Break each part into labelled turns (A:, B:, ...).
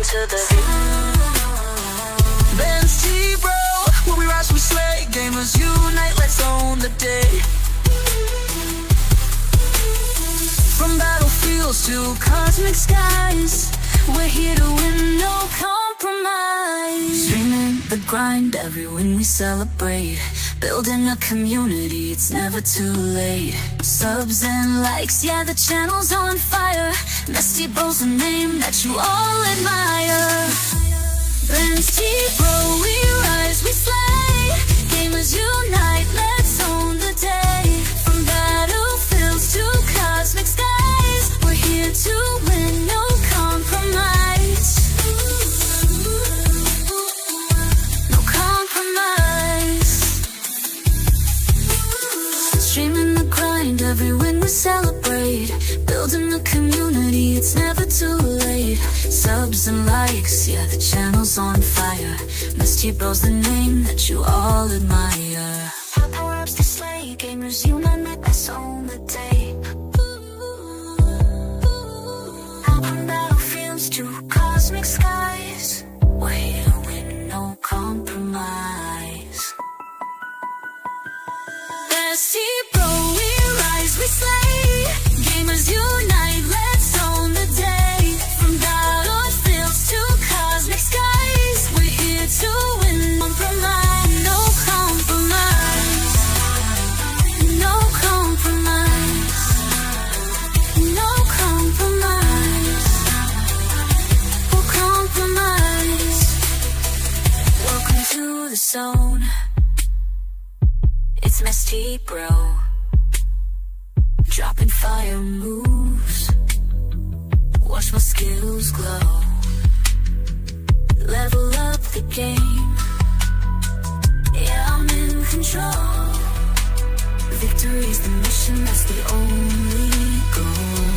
A: to the Ben's T-Bro, when we rise we slay. Gamers unite, let's own the day. From battlefields to cosmic skies, we're here to win, no compromise. Streaming the grind, every win we celebrate. Building a community, it's never too late. Subs and likes, yeah, the channel's on fire. Mesty Bro's a name that you all admire. Ben's T-Bro, we rise, we slay. Gamers unite, let's own the day. From battlefields to cosmic skies, we're here to win, no compromise. No compromise. Streaming the grind, every win we celebrate. Building a community, it's never too late. Subs and likes, yeah, the channel's on fire. Mesty Bro's the name that you all admire. Power-ups to slay, gamers unite, let's own the day. From battlefields to cosmic skies, we're here to win, no compromise. Mesty Bro, we rise, we slay. Gamers unite, let's own the day. From battlefields to cosmic skies, we're here to win. Compromise, no compromise. No compromise. No compromise. No compromise. Welcome to the zone. It's Mesty Bro. Dropping fire moves. Watch my skills glow. Level up the game. Yeah, I'm in control. Victory's the mission, that's the only goal.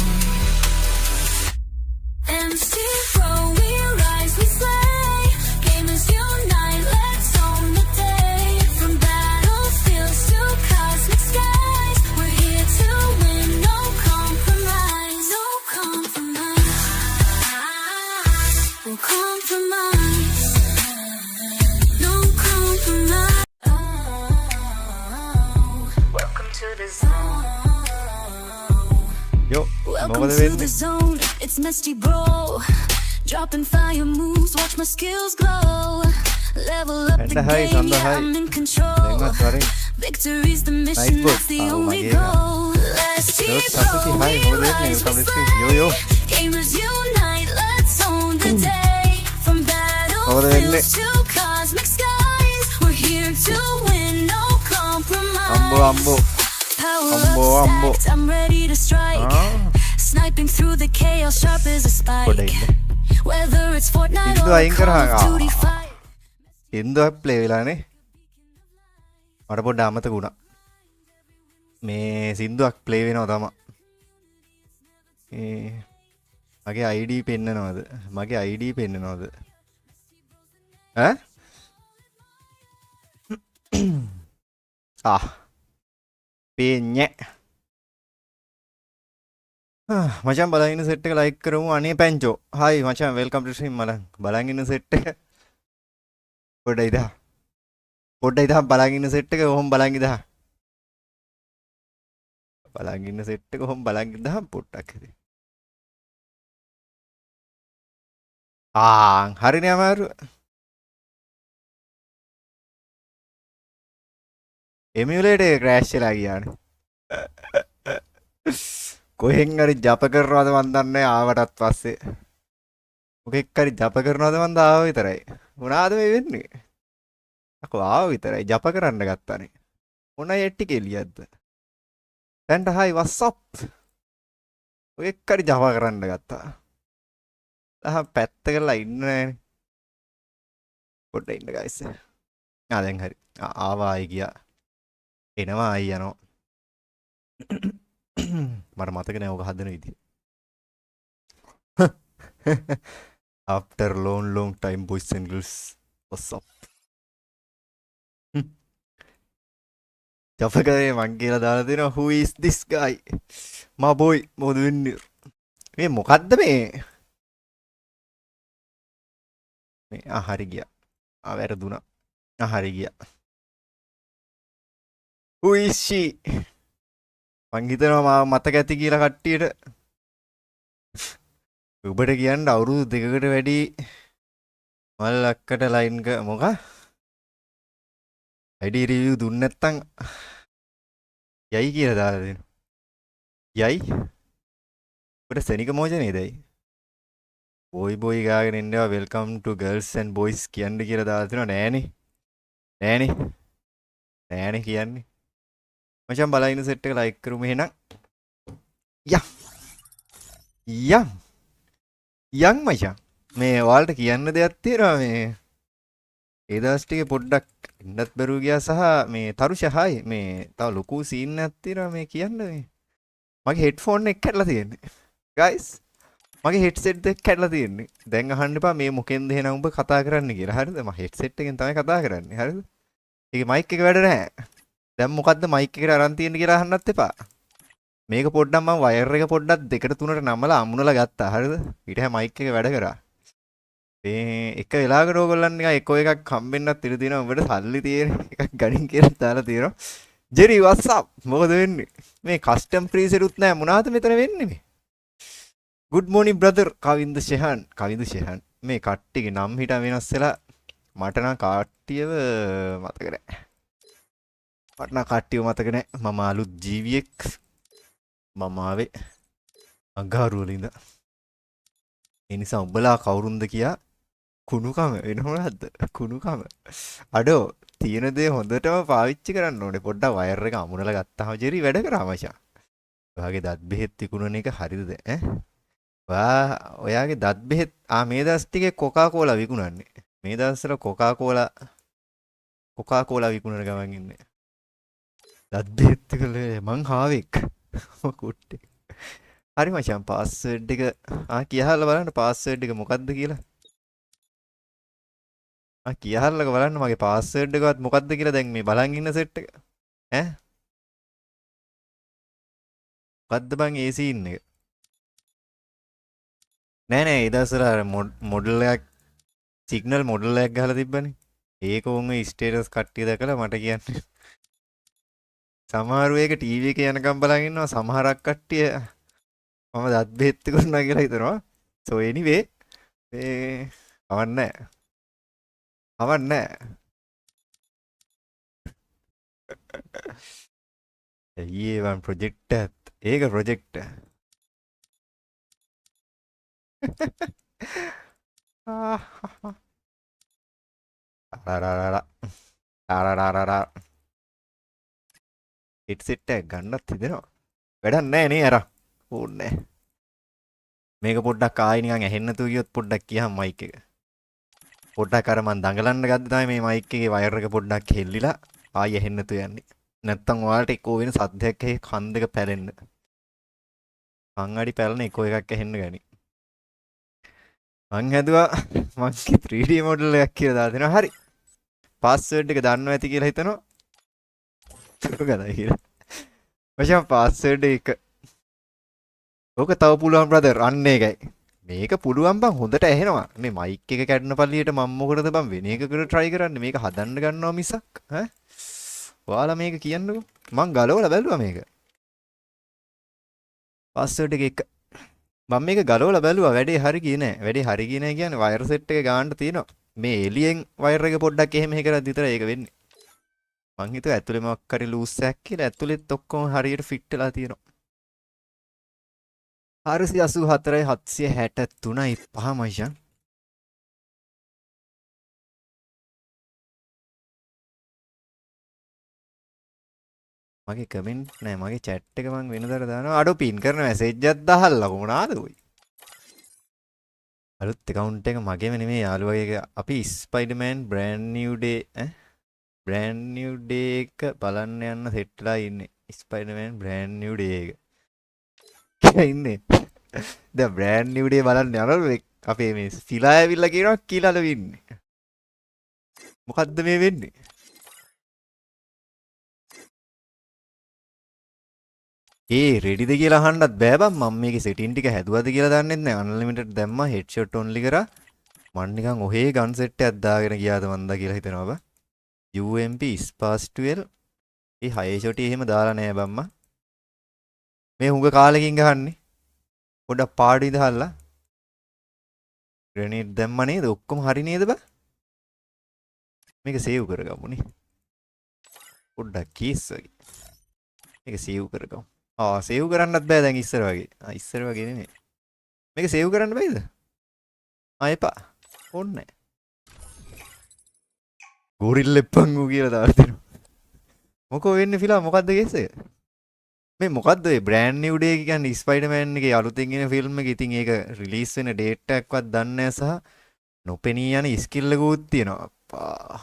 A: MC Pro, we rise, we slay. Gamers unite, let's own the day. From battlefields to cosmic skies, we're here to win, no compromise. No compromise. No compromise. No compromise. Welcome to the zone.
B: Yo,
A: Welcome
B: මොකද
A: to
B: වෙන්නේ?
A: the zone, it's Mesty Bro. Dropping fire moves, watch my skills glow. Level up the
B: Sanda hi,
A: game,
B: Sanda
A: yeah,
B: hi.
A: I'm in control.
B: දෙන්නත් වරින්.
A: Victory's the mission,
B: Nice work.
A: that's the
B: Oh,
A: only
B: my God.
A: goal. Mesty
B: Yo,
A: Bro,
B: Satuki, hi,
A: we
B: මොකද වෙන්නේ?
A: rise, we
B: Welcome to the
A: slay.
B: stream. Yo, yo.
A: Gamers unite, let's own the day. From battlefields to cosmic skies, we're here to win, no compromise.
B: අම්බෝ අම්බෝ.
A: Power
B: Ambo,
A: up
B: ambo.
A: stacked, I'm ready to strike.
B: ආ
A: Sniping through the chaos, sharp as a
B: පොඩ
A: spike.
B: ඉන්න.
A: Whether it's Fortnite
B: ඉන්දු
A: or
B: අයින්
A: Call
B: කරහන්.
A: of Duty fight.
B: ඉන්දුවක් play වෙලානේ. මට පොඩ්ඩ අමතක වුණා. මේ සින්දුවක් ප්ලේ වෙනවා තමා. මගේ ID පෙන්නනවද? මගේ ID පෙන්නනවද? ඈ? පේන්නේ. මචන් බලන් ඉන්න සෙට් එක ලයික් කරමු. අනේ පැංචෝ. හයි මචන් වෙල්කම් ටු ස්ට්‍රීම් මලන්. බලන් ඉන්න සෙට් එක. පොඩ්ඩයි දා. පොඩ්ඩයි දා බලන් ඉන්න සෙට් එක ඔහොම බලන් ඉදා. බලන් ඉන්න සෙට් එක ඔහොම බලන් ඉදා පොඩ්ඩක් හරි. හරිනේ අමාරු. එමියුලේටර් එක ක්‍රෑෂ් වෙලා ගියානේ. කොහෙන් හරි ජප කරනවද මන් දන්නේ ආවටත් පස්සේ. මොකෙක් හරි ජප කරනවද මන් ආව විතරයි. මොනවාද මේ වෙන්නේ? අකෝ ආව විතරයි ජප කරන්න ගත්තානේ. මොන යටි කෙලියක්ද? දැන්ට හයි what's up? මොකෙක් හරි ජප කරන්න ගත්තා. පැත්ත කරලා ඉන්න නෑනේ. පොඩ්ඩක් ඉන්න guys. දැන් හරි. ආවා ආයි ගියා. එනවා ආයි යනවා. මට මතක නෑ ඔක හදන විදිය. After long time boys and girls. What's up? ජපකරේ මං කියලා දාලා දෙනවා who is this guy? my boy මොකද වෙන්නේ? මේ මොකද්ද මේ? මේ හරි ගියා. වැරදුනා. හරි ගියා. Who is she? මං හිතනවා මාව මතක ඇති කියලා කට්ටියට. ඔබට කියන්න අවුරුදු 2කට වැඩි මල් අක්කට ලයින් මොකක්? ID රිවිව් දුන්න නැත්තම් යයි කියලා දාලා දෙනවා. යයි? ඔබට සෙනික මොජනේද ඇයි? බොයි ගාගෙන ඉන්නවා welcome two girls and boys කියන්න කියලා දාලා තිනවා නෑනේ. නෑනේ කියන්නේ. මචං බලයින සෙට් එක ලයික් කරමු එහෙනම්. යන් මචං. මේ ඔයාලට කියන්න දෙයක් තියෙනවා මේ ඒ දවස් ටිකේ පොඩ්ඩක් ඉන්නත් බැරුව ගියා සහ මේ තරුෂ හායි මේ තව ලොකු සීන් එකක් තියෙනවා මේ කියන්න මේ මගේ හෙඩ්ෆෝන් එක කැඩලා තියෙන්නේ ගයිස් මගේ හෙඩ්සෙට් එක කැඩලා තියෙන්නේ දැන් අහන්න එපා මේ මොකෙන්ද එහෙනම් උඹ කතා කරන්න කියලා හරිද මම හෙඩ්සෙට් එකෙන් තමයි කතා කරන්නේ හරිද ඒකේ මයික් එක වැඩ නැහැ දැන් මොකද්ද මයික් එකට අරන් තියෙන්නේ කියලා අහන්නත් එපා මේක පොඩ්ඩක් මම වයර් එක පොඩ්ඩක් දෙකට තුනට නමලා අමුණලා ගත්තා හරිද ඊට හැම මයික් එක වැඩ කරා මේ එක වෙලාවකට ඕගොල්ලන් නිකන් එකෝ එකක් හම්බෙන්නත් ඉර තියෙනවා උඹට සල්ලි තියෙන එකක් ගනින් කියලා දාලා තියෙනවා ජෙරි what's up මොකද වෙන්නේ මේ කස්ටම් ප්‍රීසෙට් උත් නැහැ මොනවාද මෙතන වෙන්නේ මේ good morning brother කවින්ද ෂෙහන් මේ කට්ටියගේ නම් හිට වෙනස් වෙලා මට නම් කට්ටියව මතක නැහැ මම අලුත් ජීවියෙක් මම ආවේ අගාරුවලින්ද ඒ නිසා උඹලා කවුරුන්ද කියා කුණුකම වෙනවද කුණුකම අඩෝ තියෙන දේ හොඳටම පාවිච්චි කරන්න ඕනේ පොඩ්ඩක් වයර් එක අමුණලා ගත්තාම ජෙරි වැඩ කරා මචං ඔයාගේ දත් බෙහෙත් විකුණන එක හරියද ඔයාගේ දත් බෙහෙත් මේ දවස් ටිකේ කොකාකෝලා විකුණන්නේ මේ දවස්වල කොකාකෝලා විකුණන ගමන් ඉන්නේ දත් බෙහෙත් එකලේ මං හාවෙක් කුට්ටේ හරි මචං පාස්වර්ඩ් එක කියහල්ලා බලන්න පාස්වර්ඩ් එක මොකද්ද කියලා කියහල්ලා බලන්න මගේ පාස්වර්ඩ් එකවත් මොකද්ද කියලා දැන් මේ බලන් ඉන්න සෙට් එක මොකද්ද බං ඒ සීන් එක නෑ ඒ දවස්වල මොඩල් එකක් සිග්නල් මොඩල් එකක් ගහලා තිබ්බනේ ඒක උන්ගේ ස්ටේටස් කට්ටිය දැකලා මට කියන්නේ සමහරු ඒක ටීවී එකේ යනකම් බලන් ඉන්නවා සමහරක් කට්ටිය මම දත් බෙහෙත් කරනවා කියලා හිතනවා so anyway මේ අවන්නේ ඊවන් ප්‍රොජෙක්ට් ඒක ප්‍රොජෙක්ට් ආරාරාරා හෙඩ්සෙට් එක ගන්නත් හිතෙනවා වැඩක් නැහැ නේ අර ඕනේ මේක පොඩ්ඩක් ආයි නිකන් ඇහෙන්න නැතුව ගියොත් පොඩ්ඩක් කියහම් මයික් එක පොඩ්ඩක් අර මන් දඟලන්න ගත්ත තමයි මේ මයික් එකේ වයර් එක පොඩ්ඩක් හෙල්ලිලා ආයි ඇහෙන්න නැතුව යන්නේ නැත්තම් ඔයාලට එක්කෝ වෙන සද්දයක් ඇහි කන් දෙක පැලෙන්න කන් අඩි පැලන එකෝ එකක් ඇහෙන්න ගනි මං හැදුවා මංගේ 3D මොඩල් එකක් කියලා දාලා දෙනවා හරි පාස්වර්ඩ් එක දන්නවා ඇති කියලා හිතනවා තුරුගදයි කියලා මචං පාස්වර්ඩ් එක ඕක තව පුළුවන් බ්‍රදර් අන්න ඒකයි මේක පුළුවන් බං හොඳට ඇහෙනවා මේ මයික් එක කැඩෙන පල්ලියට මම මොකටද බං වෙන එකකට try කරන්නේ මේක හදන්න ගන්නවා මිසක් ඔයාලා මේක කියන්නකෝ මං ගලවලා බැලුවා මේක පාස්වර්ඩ් එක මම මේක ගලවලා බැලුවා වැඩේ හරි ගියේ නෑ කියන්නේ වයර් සෙට් එක ගන්න තියෙනවා මේ එලියෙන් වයර් එක පොඩ්ඩක් එහෙම කරද්දි විතරයි ඒක වෙන්නේ මං හිතුවා ඇතුලේ මොකක් හරි ලූස් එකක් කියලා ඇතුලෙත් ඔක්කොම හරියට ෆිට වෙලා තියෙනවා 484 763යි 5 මචං මගේ කමෙන්ට් නෑ මගේ chat එක මං වෙනදාට දානවා අඩෝ පින් කරන මැසේජ් එකක් දාහල්ලා මොනාද ඔයි අලුත් account එක මගේම නෙමෙයි යාළුවගේ අපි ස්පයිඩර්මෑන් brand new day එක බලන්න යන්න සෙට් වෙලා ඉන්නේ ස්පයිඩර්මෑන් brand new day එක ඉන්නේ දැන් brand new day බලන්න යනවලු අපේ මේ ෆිලා ඇවිල්ලා කියනවා කීලාද වෙන්නේ මොකද්ද මේ වෙන්නේ රෙඩිද කියලා අහන්නත් බෑ බං මම මේකේ සෙටින් ටික හැදුවද කියලා දන්නෙත් නෑ අන්ලිමිටඩ් දැම්මා හෙඩ්ෂොට් ඔන්ලි කරා මන් නිකන් ඔහේ ගන් සෙට් එකක් දාගෙන ගියාද මන්ද කියලා හිතනවා බා. UMP ස්පාස් 12 ඒ 6 ෂොටි එහෙම දාලා නෑ බම්මා. මේ හුඟ කාලෙකින් ගහන්නේ. පොඩක් පාඩු ඉඳහල්ලා. ග්‍රැනේඩ් දැම්ම නේද? ඔක්කොම හරි නේද බා? මේක සේව් කරගමුනේ. පොඩ්ඩක් කීස් වගේ. මේක සේව් කරගමු. සේව් කරන්නත් බෑ දැන් ඉස්සර වගේ. ඉස්සර වගේ නෙමෙයි. මේක සේව් කරන්න බෑද? එපා. ඕන්නේ නැහැ. ගෝරිල්ලෙප්පන් ඌ කියලා දාලා දෙනවා. මොකෝ වෙන්නේ ෆිලා මොකද්ද කේස් එක? මේ මොකද්ද ඒ බ්‍රෑන්ඩ් නිව් ඩේ කියන්නේ ස්පයිඩර්මෑන් එකේ අලුතින් එන ෆිල්ම් එක. ඉතින් ඒක රිලීස් වෙන ඩේට් එකක්වත් දන්නේ නැහැ සහ නොපෙනී යන ස්කිල් එකකුත් තියෙනවා. අප්පා.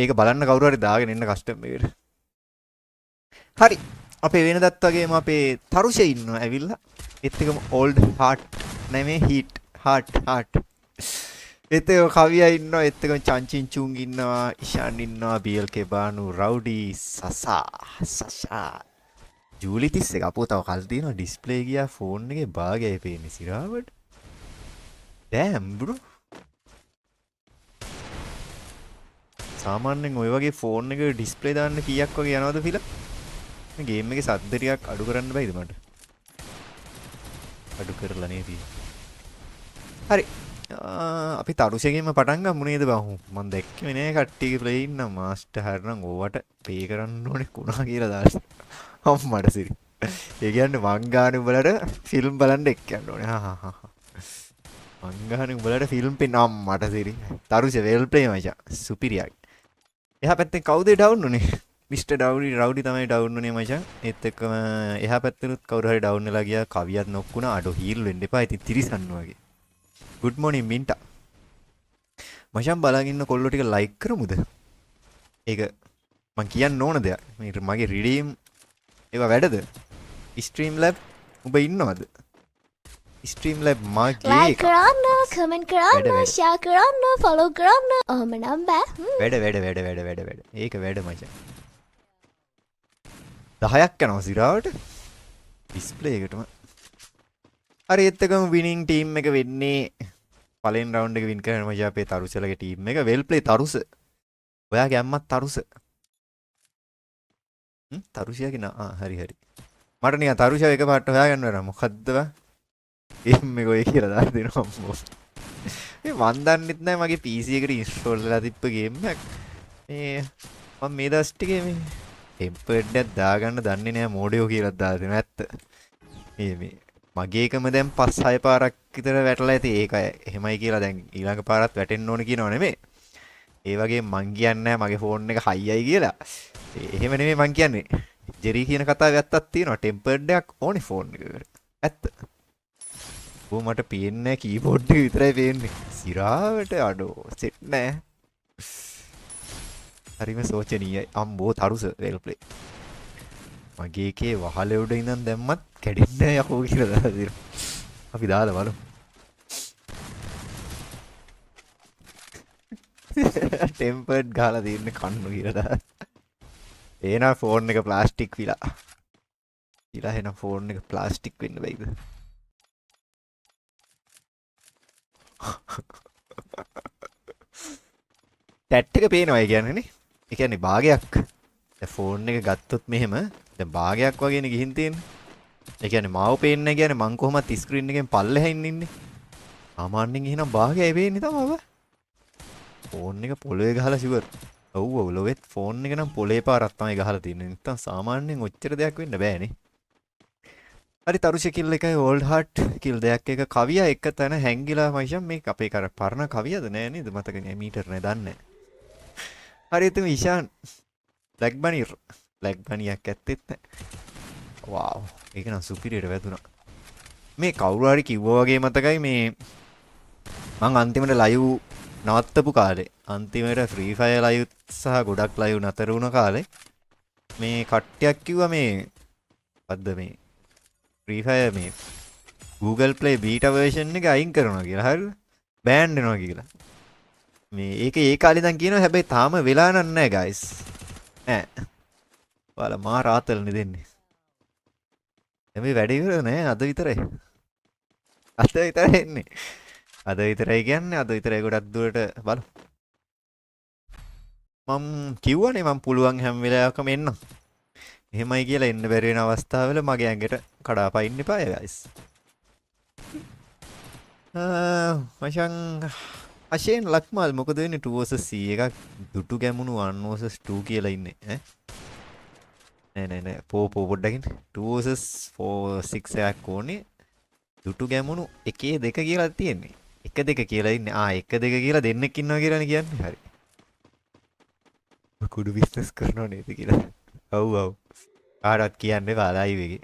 B: ඒක බලන්න කවුරු හරි දාගෙන ඉන්න කස්ටම් එකට. හරි. අපේ වෙනදත් වගේම අපේ තරුෂේ ඉන්නවා ඇවිල්ලා. ඒත් එකම ඕල්ඩ් හાર્ට් නෙමෙයි හීට් හાર્ට්. ඒත් එක කවියා ඉන්නවා. ඒත් එකම චන්චින් චුන් ඉන්නවා. ඉෂාන් ඉන්නවා. BLK බානු රවුඩි සසා ජූලි 31 අපෝ තව කල් තියෙනවා. ඩිස්ප්ලේ ගියා ෆෝන් එකේ භාගයයි පේන්නේ සිරාවට. Dam bro. සාමාන්‍යයෙන් ඔය වගේ ෆෝන් එකේ ඩිස්ප්ලේ දාන්න කීයක් වගේ යනවද ෆිලා? මේ ගේම් එකේ සද්ද ටිකක් අඩු කරන්න බෑද මට? අඩු කරලා නේ තියෙන්නේ. හරි. අපි තරුෂගෙම පටන් ගමු නේද බහු. මම දැක්කේ නෑ කට්ටියගේ ප්ලේ ඉන්න මාස්ටර් හරනම් ඕවට පේ කරන්න ඕනේ කුණා කියලා දාලා. අම්මඩ සිරි. ඒ කියන්නේ මං ගානේ උඹලට ෆිල්ම් බලන්න එක්ක යන්න ඕනේ. මං ගානේ උඹලට ෆිල්ම් පෙන්න අම්මට සිරි. තරුෂ වෙල් ප්ලේ මචං. සුපිරියයි. එහා පැත්තෙන් කවුද ඩවුන් උනේ? මිස්ටර් රවුඩි තමයි ඩවුන් උනේ මචං. ඒත් එක්කම එහා පැත්තෙනුත් කවුරු හරි ඩවුන් වෙලා ගියා. කවියත් නොක්කුණා. අඩෝ හීල් වෙන්න එපා. ඉතින් තිරිසන් වගේ. good morning මින්ටා. මචං බලන් ඉන්න කොල්ලෝ ටික ලයික් කරමුද? ඒක මං කියන්න ඕන දෙයක්. මගේ රිඩීම් ඒවා වැඩද? ස්ට්‍රීම් ලැබ් උඹ ඉන්නවද? ස්ට්‍රීම් ලැබ් මගේ
C: ලයික් කරන්න, කමෙන්ට් කරන්න, ෂෙයා කරන්න, ෆලෝ කරන්න. ඔහම නම් බෑ.
B: වැඩ. ඒක වැඩ මචං. 10ක් යනවා සිරාවට. ඩිස්ප්ලේ එකටම. හරි ඒත් එකම විනිං ටීම් එක වෙන්නේ පළවෙනි රවුන්ඩ් එක වින් කරන මචං අපේ තරුසලගේ ටීම් එක. වෙල් ප්ලේ තරුස. ඔයාගේ අම්මත් තරුස. තරුෂයාගේ හරි. මට නිකන් තරුෂයා එක පාට හොයාගන්න වෙනවා. මොකද්ද බා? ගේම් එක ඔය කියලා දාලා දෙනවා අම්මෝ. මේ මන් දන්නෙත් නැහැ මගේ PC එකට ඉන්ස්ටෝල් කරලා තිබ්බ ගේම් එකක්. මේ මම මේ දවස් ටිකේ මේ ටෙම්පර්ඩ් එකක් දාගන්න දන්නේ නැහැ මෝඩයෝ කියලා දාලා දෙනවා ඇත්ත. මේ මගේ එකම දැන් 5-6 පාරක් විතර වැටලා ඇති. ඒක එහෙමයි කියලා දැන් ඊළඟ පාරත් වැටෙන්න ඕන කියනව නෙමෙයි. ඒ වගේ මං කියන්නේ මගේ ෆෝන් එක හයියයි කියලා. එහෙම නෙමෙයි මං කියන්නේ. ජෙරි කියන කතාව ඇත්තක් තියෙනවා. ටෙම්පර්ඩ් එකක් ඕනේ ෆෝන් එකකට. ඇත්ත. ඕ මට පේන්නේ කීබෝඩ් එක විතරයි පේන්නේ. සිරාවට අඩෝ සෙට් නෑ. හරිම සෝචනීයයි. අම්බෝ තරුස වෙල් ප්ලේ. මගේ එකේ වහලේ උඩ ඉඳන් දැම්මත් කැඩෙන්නේ නැහැ යකෝ කියලා දාලා දෙනවා. අපි දාලා බලමු. ටෙම්පර්ඩ් ගහලා තියෙන්නේ කන්නු කියලා දාලා. එනවා ෆෝන් එක ප්ලාස්ටික් විලා. ඊළා එන ෆෝන් එක ප්ලාස්ටික් වෙන්න බෑද? ටැට් එක පේනවා කියන්නේ නේ. ඒ කියන්නේ භාගයක්. දැන් ෆෝන් එක ගත්තොත් මෙහෙම දැන් භාගයක් වගේනේ ගිහින් තියෙන්නේ. ඒ කියන්නේ මාව පේන්නේ නැහැ කියන්නේ මං කොහොමත් ස්ක්‍රීන් එකෙන් පල්ලෙහින් ඉන්නේ. සාමාන්‍යයෙන් එහෙනම් භාගයයි පේන්නේ තමයි. ෆෝන් එක පොළවේ ගහලා ෂුවර්. ඔව් ලොවෙත් ෆෝන් එක නම් පොළේ පාරක් තමයි ගහලා තියෙන්නේ. නැත්තම් සාමාන්‍යයෙන් ඔච්චර දෙයක් වෙන්න බෑනේ. හරි තරුෂ කිල් එකයි ඕල්ඩ් හાર્ට් කිල් දෙයක් එක කවියා එක තැන හැංගිලා මයිෂම් මේ අපේ කර පරණ කවියද නෑ නේද මතක නෑ මීටර් නෑ දන්නේ. හරි එතන ඉෂාන් බ්ලැක් බනියක් ඇත්තෙත් නෑ. වාව් ඒක නම් සුපිරියට වැදුනා. මේ කවුරු හරි කිව්වා වගේ මතකයි මේ මං අන්තිමට ලයිව් නවත්තපු කාලේ අන්තිමට ෆ්‍රී ෆයර් ලයිව් සහ ගොඩක් ලයිව් නතර වුණ කාලේ මේ කට්ටියක් කිව්වා මේ මොකද්ද මේ ෆ්‍රී ෆයර් මේ Google Play beta version එක අයින් කරනවා කියලා හරිද? බෑන් වෙනවා කියලා. මේ ඒක ඒ කාලේ ඉඳන් කියනවා හැබැයි තාම වෙලා නැහැ guys. ඈ. ඔයාලා මා රාතල්නේ දෙන්නේ. මේ වැඩ ඉවර නෑ අද විතරයි. අද විතරයි එන්නේ. අද විතරයි කියන්නේ අද විතරයි ගොඩක් දුරට බලමු. මම කිව්වනේ මම පුළුවන් හැම වෙලාවකම එන්නම්. එහෙමයි කියලා එන්න බැරි වෙන අවස්ථාවල මගේ ඇඟට කඩාපයින්න එපා guys. මචං අශේන් ලක්මල් මොකද වෙන්නේ 2 vs C එකක් දුටු ගැමුණු 1 vs 2 කියලා ඉන්නේ ඈ නෑ පෝ පොඩ්ඩකින් 2 vs 4 6 එකක් ඕනේ දුටු ගැමුණු 1 2 කියලා තියෙන්නේ 1 2 කියලා ඉන්නේ 1 2 කියලා දෙන්නෙක් ඉන්නවා කියලානේ කියන්නේ හරි කුඩු බිස්නස් කරනව නේද කියලා ඔව් කාටවත් කියන්න එපා ලයිව් එකේ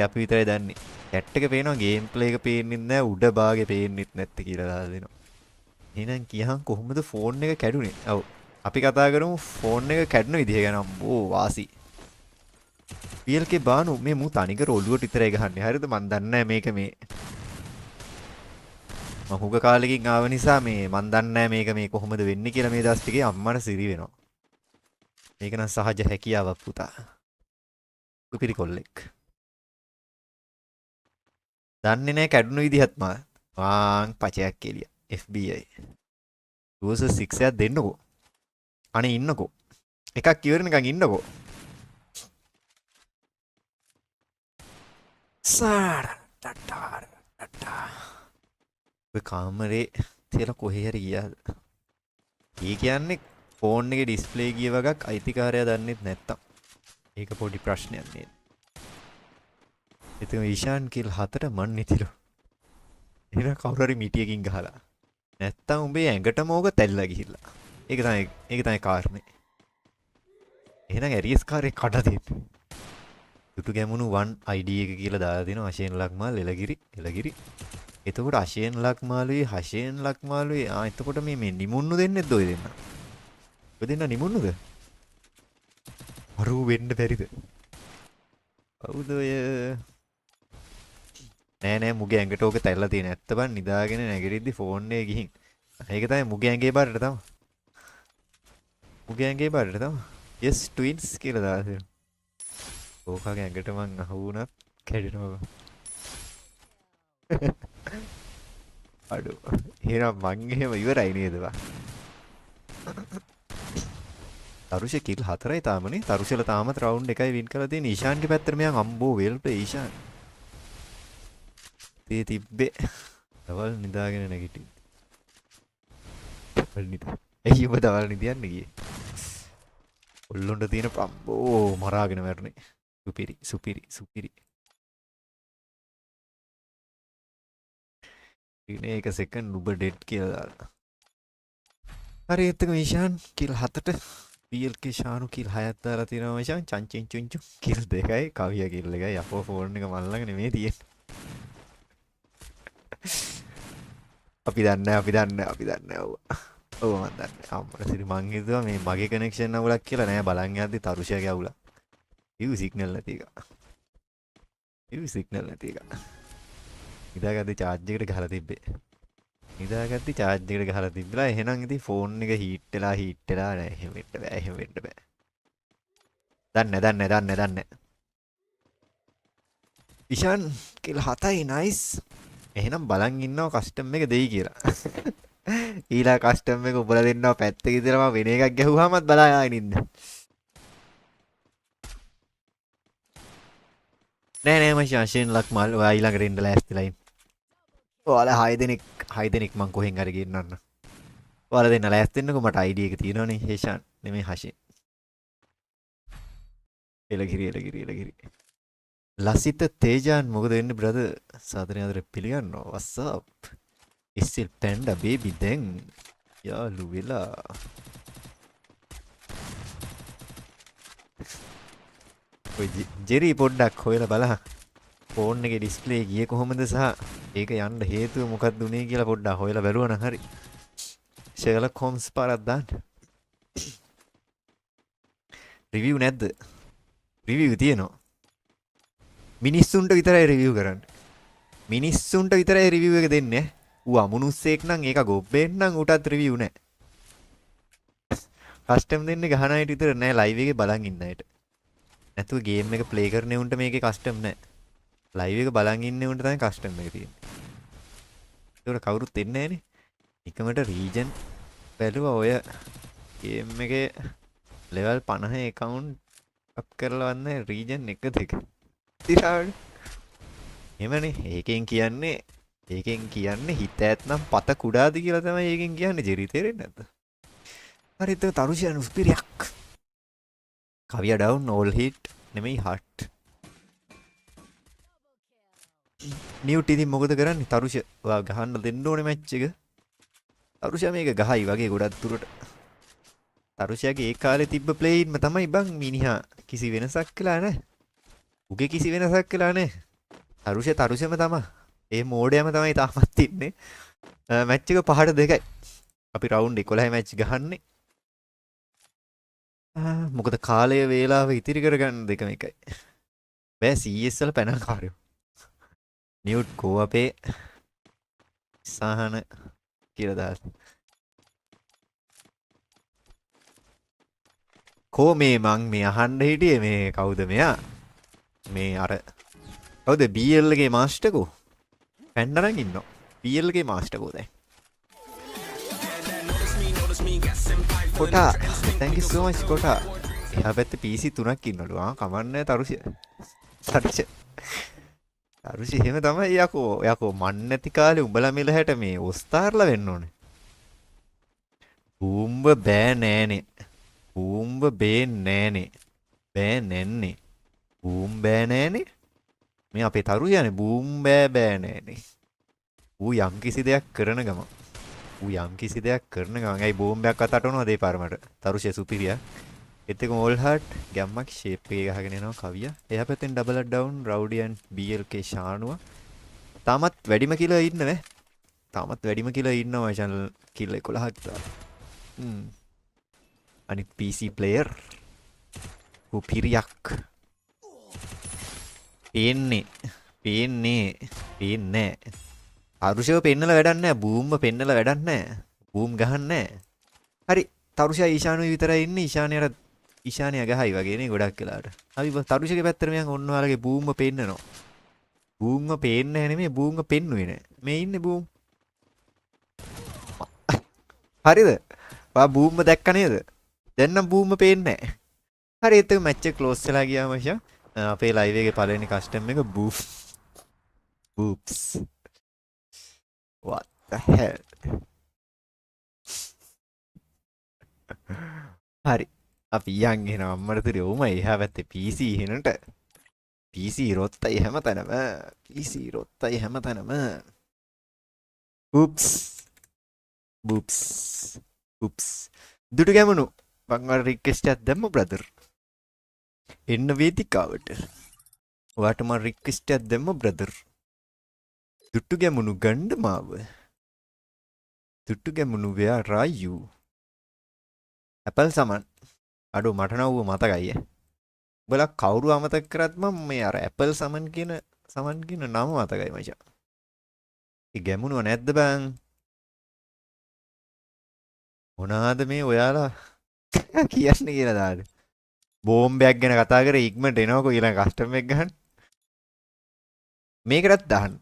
B: අපි විතරයි දන්නේ chat එක පේනවා ගේම් ප්ලේ එක පේන්නේ නැහැ උඩ භාගේ පේන්නෙත් නැත්තේ කියලා දාලා දෙනවා. එහෙනම් කියහන් කොහොමද ෆෝන් එක කැඩුනේ? ඔව්. අපි කතා කරමු ෆෝන් එක කැඩුන විදිහ ගැන. අම්බෝ වාසි. PLK බානු මේ මූ තනිකර ඔළුවට විතරයි ගහන්නේ. හරිද? මන් දන්නේ මේක මේ මම හුඟ කාලෙකින් ආව නිසා මේ මන් දන්නේ මේක මේ කොහොමද වෙන්නේ කියලා මේ දවස් ටිකේ අම්මට සිරි වෙනවා. මේක නම් සහජ හැකියාවක් පුතා. කුපිරි කොල්ලෙක්. දන්නේ නැහැ කැඩුණු විදිහත් මාං පචයක් කෙලිය FBI 2 6 එකක් දෙන්නකෝ අනේ ඉන්නකෝ එකක් ඉවරනකන් ඉන්නකෝ සාර ටටාර ටටා ඔය කාමරේ තියලා කොහේ හරි ගියාද ඒ කියන්නේ ෆෝන් එකේ ඩිස්ප්ලේ ගිය වගක් අයිතිකාරයා දන්නෙත් නැත්තම් ඒක පොඩි ප්‍රශ්නයක් නේද ඉතින් ඊශාන් කිල් 4 මන් නිතිලු. එහෙනම් කවුරු හරි මිටියකින් ගහලා. නැත්තම් උඹේ ඇඟටම ඕක තැල්ලා ගිහිල්ලා. ඒක තමයි කාරණේ. එහෙනම් ඇරියස් කාර්යේ කඩ දෙන්න. දුටු ගැමුණු 1 ID එක කියලා දාලා දෙනවා අශේන් ලක්මාල් එලගිරි. එතකොට අශේන් ලක්මාලුයි හෂේන් ලක්මාලුයි එතකොට මේ නිමුන්නු දෙන්නෙත් ඔය දෙන්න. ඔය දෙන්න නිමුන්නුද? අරු වෙන්න බැරිද? කවුද ඔය? නෑ මුගේ ඇඟට ඕක තැල්ලා තියෙන ඇත්ත බං නිදාගෙන නැගිටිද්දි ෆෝන් එකේ ගිහින් ඒක තමයි මුගේ ඇඟේ බාරට තමයි මුගේ ඇඟේ බාරට තමයි yes twins කියලා දාලා තියෙනවා ඕකගේ ඇඟට මං අහු වුණත් කැඩෙනවා අඩෝ එහෙනම් මං එහෙම ඉවරයි නේද බං තරුෂ කිල් 4යි තාමනේ තරුෂල තාමත් රවුන්ඩ් එකයි වින් කරලා තියෙන ඊශාන්ගේ පැත්තට මෙයන් අම්බෝ වෙල් ප්ලේ ඊශාන් තේ තිබ්බේ දවල් නිදාගෙන නැගිටින් දවල් නිදා එයි ඔබ දවල් නිදියන්න ගියේ ඔල්ලොන්ට තියෙන පම්බෝ මරාගෙන මැරුණේ සුපිරි ඉන්නේ එක සෙකන්ඩ් උඹ ඩෙඩ් කියලා දාලා හරි එතක ඊශාන් කිල් 7ට PLK ශානු කිල් 6ක් දාලා තියෙනවා ඊශාන් චංචින් චුංචු කිල් 2යි කවිය කිල් 1යි අපෝ ෆෝන් එක මල් ළඟ නෙමෙයි තියෙන්නේ අපි දන්නේ ඔව් මන් දන්නේ අම්මලා සිරි මං හිතුවා මේ මගේ කනෙක්ෂන් අවුලක් කියලා නෑ බලන් යද්දි තරුෂයාගේ අවුලක් ඉව් සිග්නල් නැති එක ඉදාගත්ති charge එකට ගහලා තිබ්බලා එහෙනම් ඉතින් ෆෝන් එක හීට් වෙලා නෑ එහෙම වෙන්න බෑ දන්නේ ඉෂාන් කිල් 7යි නයිස් එහෙනම් බලන් ඉන්නවා කස්ටම් එක දෙයි කියලා. ඊළා කස්ටම් එක උඹලා දෙන්නවා පැත්තක ඉඳලා මම වෙන එකක් ගැහුවාමත් බලාගෙන ඉන්න. නෑ මම ශාෂෙන් ලක්මල් ඔයා ඊළඟට එන්න ලෑස්තිලා ඉන්න. ඔයාලා 6 දෙනෙක් මං කොහෙන් හරි ගෙන්නන්න. ඔයාලා දෙන්න ලෑස්ති වෙන්නකෝ මට ID එක තියෙනවනේ හේෂාන් නෙමෙයි හෂෙන්. එලගිරි. ලසිත තේජාන් මොකද වෙන්නේ බ්‍රදර් සාදරයෙන් ආදරේ පිළිගන්නවා what's up ඉස්සිල් පැන්ඩා බේබි දැන් යාළු වෙලා ඔය ජෙරි පොඩ්ඩක් හොයලා බලන්න ෆෝන් එකේ ඩිස්ප්ලේ ගියේ කොහොමද සහ ඒක යන්න හේතුව මොකක්ද උනේ කියලා පොඩ්ඩක් හොයලා බලුවා නම් හරි ෂර්ලොක් හෝම්ස් පාරක් දාන්න රිවිව් නැද්ද රිවිව් තියෙනවා මිනිස්සුන්ට විතරයි රිවිව් කරන්න. මිනිස්සුන්ට විතරයි රිවිව් එක දෙන්නේ. ඌ අමනුස්සෙක් නම් ඒක ගොබ්බෙන් නම් ඌටත් රිවිව් නැහැ. කස්ටම් දෙන්නේ ගහන අයට විතර නෑ ලයිව් එකේ බලන් ඉන්න අයට. නැතුව ගේම් එක ප්ලේ කරන උන්ට මේකේ කස්ටම් නැහැ. ලයිව් එක බලන් ඉන්න උන්ට තමයි කස්ටම් එක තියෙන්නේ. ඒක කවුරුත් එන්නේ නැහනේ. එකමට රීජන් බැලුවා ඔය ගේම් එකේ ලෙවල් 50 account අප් කරලා වන්නේ රීජන් 1 2. තිරාවනේ. එමනේ ඒකෙන් කියන්නේ හිත ඇත්නම් පත කුඩාද කියලා තමයි ඒකෙන් කියන්නේ ජෙරි තේරෙන්නේ නැද්ද? හරිද තරුෂයන් උස්පිරියක්. කවිය ඩවුන් ඕල් හිට් නෙමෙයි හට්. නිව්ට් ඉතින් මොකද කරන්නේ තරුෂ ඔයා ගහන්න දෙන්න ඕනේ මැච් එක. තරුෂයා මේක ගහයි වගේ ගොඩක් දුරට. තරුෂයාගේ ඒ කාලේ තිබ්බ ප්ලේයින්ම තමයි බං මිනිහා කිසි වෙනසක් කළා නැහැ. උගේ කිසි වෙනසක් කළා නැහැ. තරුෂම තමයි. ඒ මෝඩයම තමයි තාමත් ඉන්නේ. මැච් එක 5ට 2යි. අපි රවුන්ඩ් 11 මැච් ගහන්නේ. මොකද කාලය වේලාව ඉතිරි කරගන්න දෙකම එකයි. බෑ CS වල පැනල් කාර්යෝ. නිව්ට් කෝ අපේ සහන කියලා දාලා. කෝ මං මේ අහන්න හිටියේ මේ කවුද මෙයා? මේ අර කවුද BL ගේ මාස්ටර් කෝ? පැන්නරන් ඉන්නවා. BL ගේ මාස්ටර් කෝ දැන්. කොටා thank you so much කොටා. එහා පැත්තේ PC 3ක් ඉන්නලු. කමන්නේ තරුෂි. තරුෂි එහෙම තමයි යකෝ මන් නැති කාලේ උඹලා මෙලහැට මේ ඔස්තාර්ලා වෙන්න ඕනේ. බූම්බ බෑ නෑනේ. බූම්බ බේන්නේ නෑනේ. බෑ නැන්නේ. බූම් බෑ නෑනේ. මේ අපේ තරුෂයානේ බූම් බෑ නෑනේ. ඌ යම් කිසි දෙයක් කරන ගම. ඇයි බෝම්බයක් අතටවනවද ඒ පාරමට? තරුෂය සුපිරියා. ඒත් එක ඕල් හાર્ට් ගැම්මක් ෂේප් එකේ ගහගෙන යනවා කවිය. එයා පැත්තෙන් ඩබල් ඩවුන් රවුඩි ඇන් BLK ෂානුව. තාමත් වැඩිම කිලෝ ඉන්නව. channel කිල් 11ක් දාලා. අනිත් PC player උපිරියක්. පේන්නේ. තරුෂව පෙන්නලා වැඩක් නැහැ. බූම්ව පෙන්නලා වැඩක් නැහැ. බූම් ගහන්නේ නැහැ. හරි. තරුෂයා ඊශානුයි විතරයි ඉන්නේ. ඊශානියා ගහයි වගේ නේ ගොඩක් වෙලාවට. අපි තරුෂගේ පැත්තට මෙයන් ඔන්න ඔයාලගේ බූම්ව පෙන්නනවා. බූම්ව පේන්නේ නෙමෙයි බූම්ව පෙන්නුවේ නෑ. මේ ඉන්නේ බූම්. හරිද? ඔයා බූම්ව දැක්ක නේද? දැන් නම් බූම්ව පේන්නේ නැහැ. හරි ඒත් එක මැච් එක ක්ලෝස් වෙලා ගියාම අපේ ලයිව් එකේ පළවෙනි කස්ටම් එක බූප්ස්. What the hell? හරි. අපි යන් එන අම්මරතුරේ උමයි එහා පැත්තේ PC හිනට. PC රොත්තයි හැමතැනම. බූප්ස්. දුටු ගැමුණු මං වල රික්වෙස්ට් එකක් දැම්ම බ්‍රදර්. එන්න වේදිකාවට. ඔයාට මං රික්වෙස්ට් එකක් දැම්ම බ්‍රදර්. දුටු ගැමුණු ගණ්ඩ මාව. දුටු ගැමුණු where are you? ඇපල් සමන්. අඩෝ මට නව මතකයි. උඹලා කවුරු අමතක කරත් මම මේ අර ඇපල් සමන් කියන නම මතකයි මචං. ඒ ගැමුණුව නැද්ද බං? මොනවාද මේ ඔයාලා කියන්නේ කියලා දාන්න. බෝම්බයක් ගැන කතා කරේ ඉක්මනට එනවකෝ ඊළඟ කස්ටම් එක ගන්න. මේකටත් දාන්න.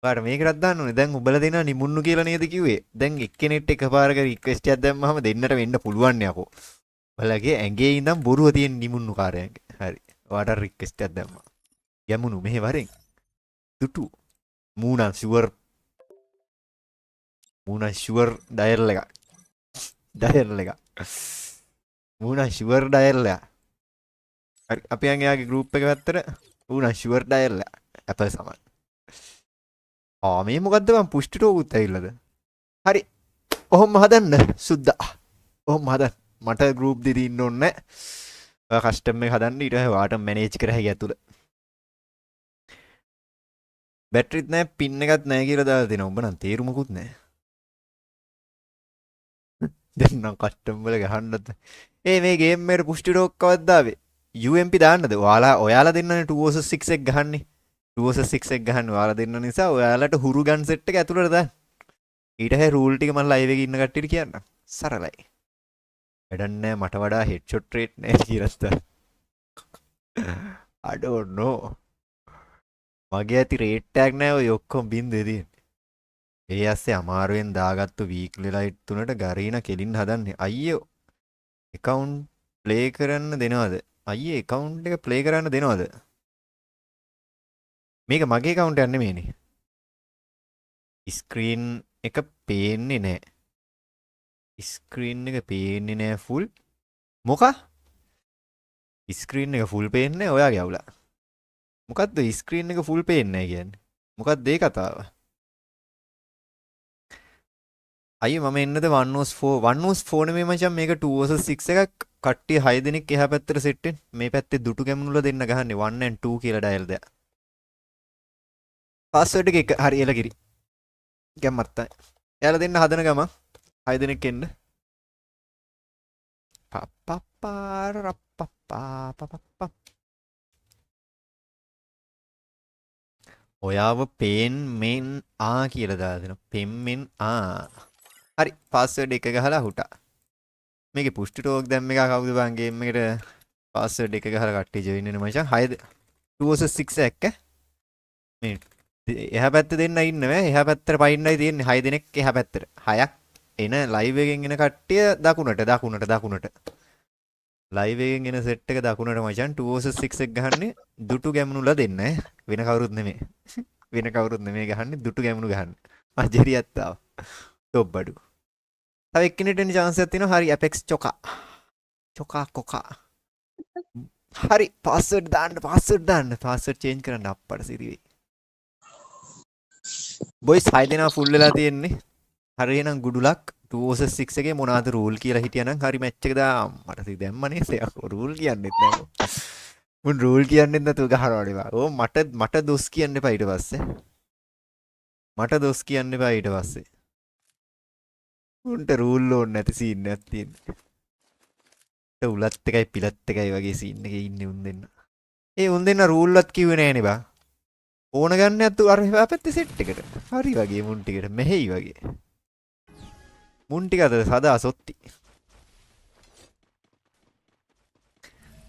B: ඔයාලා මේකටත් දාන්න ඕනේ. දැන් උඹලා දෙනා නිමුන්නු කියලා නේද කිව්වේ? දැන් එක්කෙනෙක්ට එකපාරක රික්වෙස්ට් එකක් දැම්මම දෙන්නට වෙන්න පුළුවන් නේ අපෝ. ඔයාලගේ ඇඟේ ඉඳන් බොරුව තියෙන නිමුන්නු කාර්යයන්ගේ. හරි. ඔයාට රික්වෙස්ට් එකක් දැම්මා. යමුණු මෙහෙ වරෙන්. දුටු. මූණා ෂුවර් ඩයල් එක. මූණා ෂුවර් ඩයල් එක. හරි. අපි යන් එයාගේ ගෲප් එක පැත්තට මූණා ෂුවර් ඩයල් එක. ඇපල් සමන්. මේ මොකද්ද මං පුෂ්ටි ටෝකුත් ඇවිල්ලාද? හරි. ඔහොම හදන්න සුද්දා. ඔහොම හදන්න. මට ගෲප් දෙදී ඉන්න ඕනේ නැහැ. ඔයා කස්ටම් එක හදන්න ඊට පස්සේ වාට මැනේජ් කර හැකියි ඇතුළ. බැටරිත් නැහැ, පින් එකත් නැහැ කියලා දාලා දෙනවා. උඹ නම් තේරුමකුත් නැහැ. දැන් නම් කස්ටම් වල ගහන්නත්. මේ ගේම් එකේ පුෂ්ටි ටෝක් කවද්ද ආවේ? UMP දාන්නද? ඔයාලා දෙන්නනේ 2 vs 6 එක ගහන්නේ. 2 vs 6 එක ගහන්න ඔයාලා දෙන්න නිසා ඔයාලට හුරු ගන් සෙට් එක ඇතුළට දාන්න. ඊට හැය රූල් ටික මම ලයිව් එකේ ඉන්න කට්ටියට කියන්නම්. සරලයි. වැඩක් නැහැ මට වඩා හෙඩ්ෂොට් රේට් නැහැ කියලා. I don't know. මගේ ඇති රේට් එකක් නැහැ ඔය ඔක්කොම බින්දේ තියෙන්නේ. ඒ ඇස්සේ අමාරුවෙන් දාගත්තු වීක්ලි ලයිට් තුනට ගරීන කෙලින් හදන්නේ. අයියෝ account play කරන්න දෙනවද? අයියේ account එක play කරන්න දෙනවද? මේක මගේ account එකක් නෙමෙයිනේ. screen එක පේන්නේ නැහැ. screen එක පේන්නේ නැහැ full. මොකක්? screen එක full පේන්නේ නැහැ ඔයාගේ අවුලා. මොකද්ද screen එක full පේන්නේ නැහැ කියන්නේ? මොකක්ද ඒ කතාව? අයියෝ මම එන්නද 104 නෙමෙයි මචං මේක 206 එකක් කට්ටිය 6 දෙනෙක් එහා පැත්තට සෙට් වෙන්න. මේ පැත්තේ දුටු ගැමුණුල දෙන්න ගහන්නේ 1 and 2 කියලා ඩයල් දෙයක්. පාස්වර්ඩ් එක හරි එලකිරි. ගැම්මත්තා. එයාලා දෙන්න හදන ගම 6 දෙනෙක් එන්න. පප්පා රප්පප්පා පප්පා. ඔයාව පේන් මෙන් ආ කියලා දාලා දෙනවා. පෙන් මෙන් ආ. හරි පාස්වර්ඩ් එක ගහලා හුටා. මේකේ පුෂ්ටි ටෝක් දැම්ම එක කවුද බං ගේම් එකට පාස්වර්ඩ් එක ගහලා කට්ටිය ජොයින් වෙන මචං 6 206 එක මේ එහා පැත්තේ දෙන්න ඉන්න බෑ. එහා පැත්තට පයින්නයි තියෙන්නේ 6 දෙනෙක් එහා පැත්තට. 6ක් එන ලයිව් එකෙන් එන කට්ටිය දකුණට. ලයිව් එකෙන් එන සෙට් එක දකුණට මචං 206 එක ගහන්නේ දුටු ගැමුණුලා දෙන්න ඈ. වෙන කවුරුත් නෙමෙයි. ගහන්නේ දුටු ගැමුණු ගහන්නේ. අජරියත් ආව. තොබ්බඩු. තව එක්කෙනෙක්ට එන්න chance එකක් තියෙනවා. හරි Apex කොකා. හරි පාස්වර්ඩ් දාන්න. පාස්වර්ඩ් චේන්ජ් කරන්න අප්පට සිරි වෙයි. බොයිස් 6 දෙනා ෆුල් වෙලා තියෙන්නේ. හරි එහෙනම් ගුඩුලක් 206 එකේ මොනවාද රූල් කියලා හිටියනම් හරි මැච් එක මට ඉතින් දැම්මනේ සයක් රූල් කියන්නෙත් නෑ. මුන් රූල් කියන්නෙත් නැතුව ගහනවනේ. ඕ මට දොස් කියන්න එපා ඊට පස්සේ. උන්ට රූල් ඕනේ නැති සීන් එකක් තියෙනවා. උලත් එකයි පිලත් එකයි වගේ සීන් එකේ ඉන්නේ උන් දෙන්න. ඒ උන් දෙන්න රූල්වත් කිව්වේ නෑනේ බා. ඕන ගන්න ඇත්තු අර එහා පැත්තේ සෙට් එකට. හරි වගේ මුන් ටිකට මෙහෙයි වගේ. මුන් ටික අද සදා සොත්ති.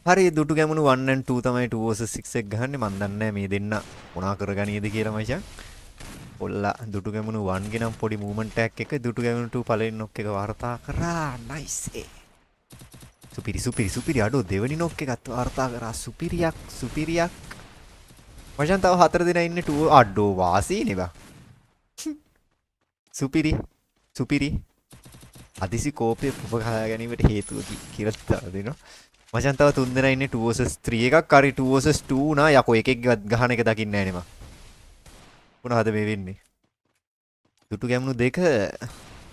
B: හරි දුටු ගැමුණු 1 and 2 තමයි 206 එක ගහන්නේ. මන් දන්නේ මේ දෙන්න මොනා කරගනියද කියලා මචං. ඔල්ලා දුටු ගැමුණු 1 ගේ නම් පොඩි මූවමන්ට් එකක් එක දුටු ගැමුණු 2 පළවෙනි නොක් එක වාර්තා කරා. නයිස්. සුපිරි අඩෝ දෙවෙනි නොක් එකත් වාර්තා කරා. සුපිරියක්. මචං තව 4 දෙනා ඉන්නේ 2 අඩෝ වාසීනේ බා. සුපිරි. අදිසි කෝපය පුපගහා ගැනීමට හේතුව කියලා දෙනවා. මචං තව 3 දෙනා ඉන්නේ 2 vs 3 එකක්. හරි 2 vs 2 නා යකෝ එකෙක්වත් ගහන එක දකින්නේ නැහැ නේ මම. මොනවද මේ වෙන්නේ? දුටු ගැමුණු දෙක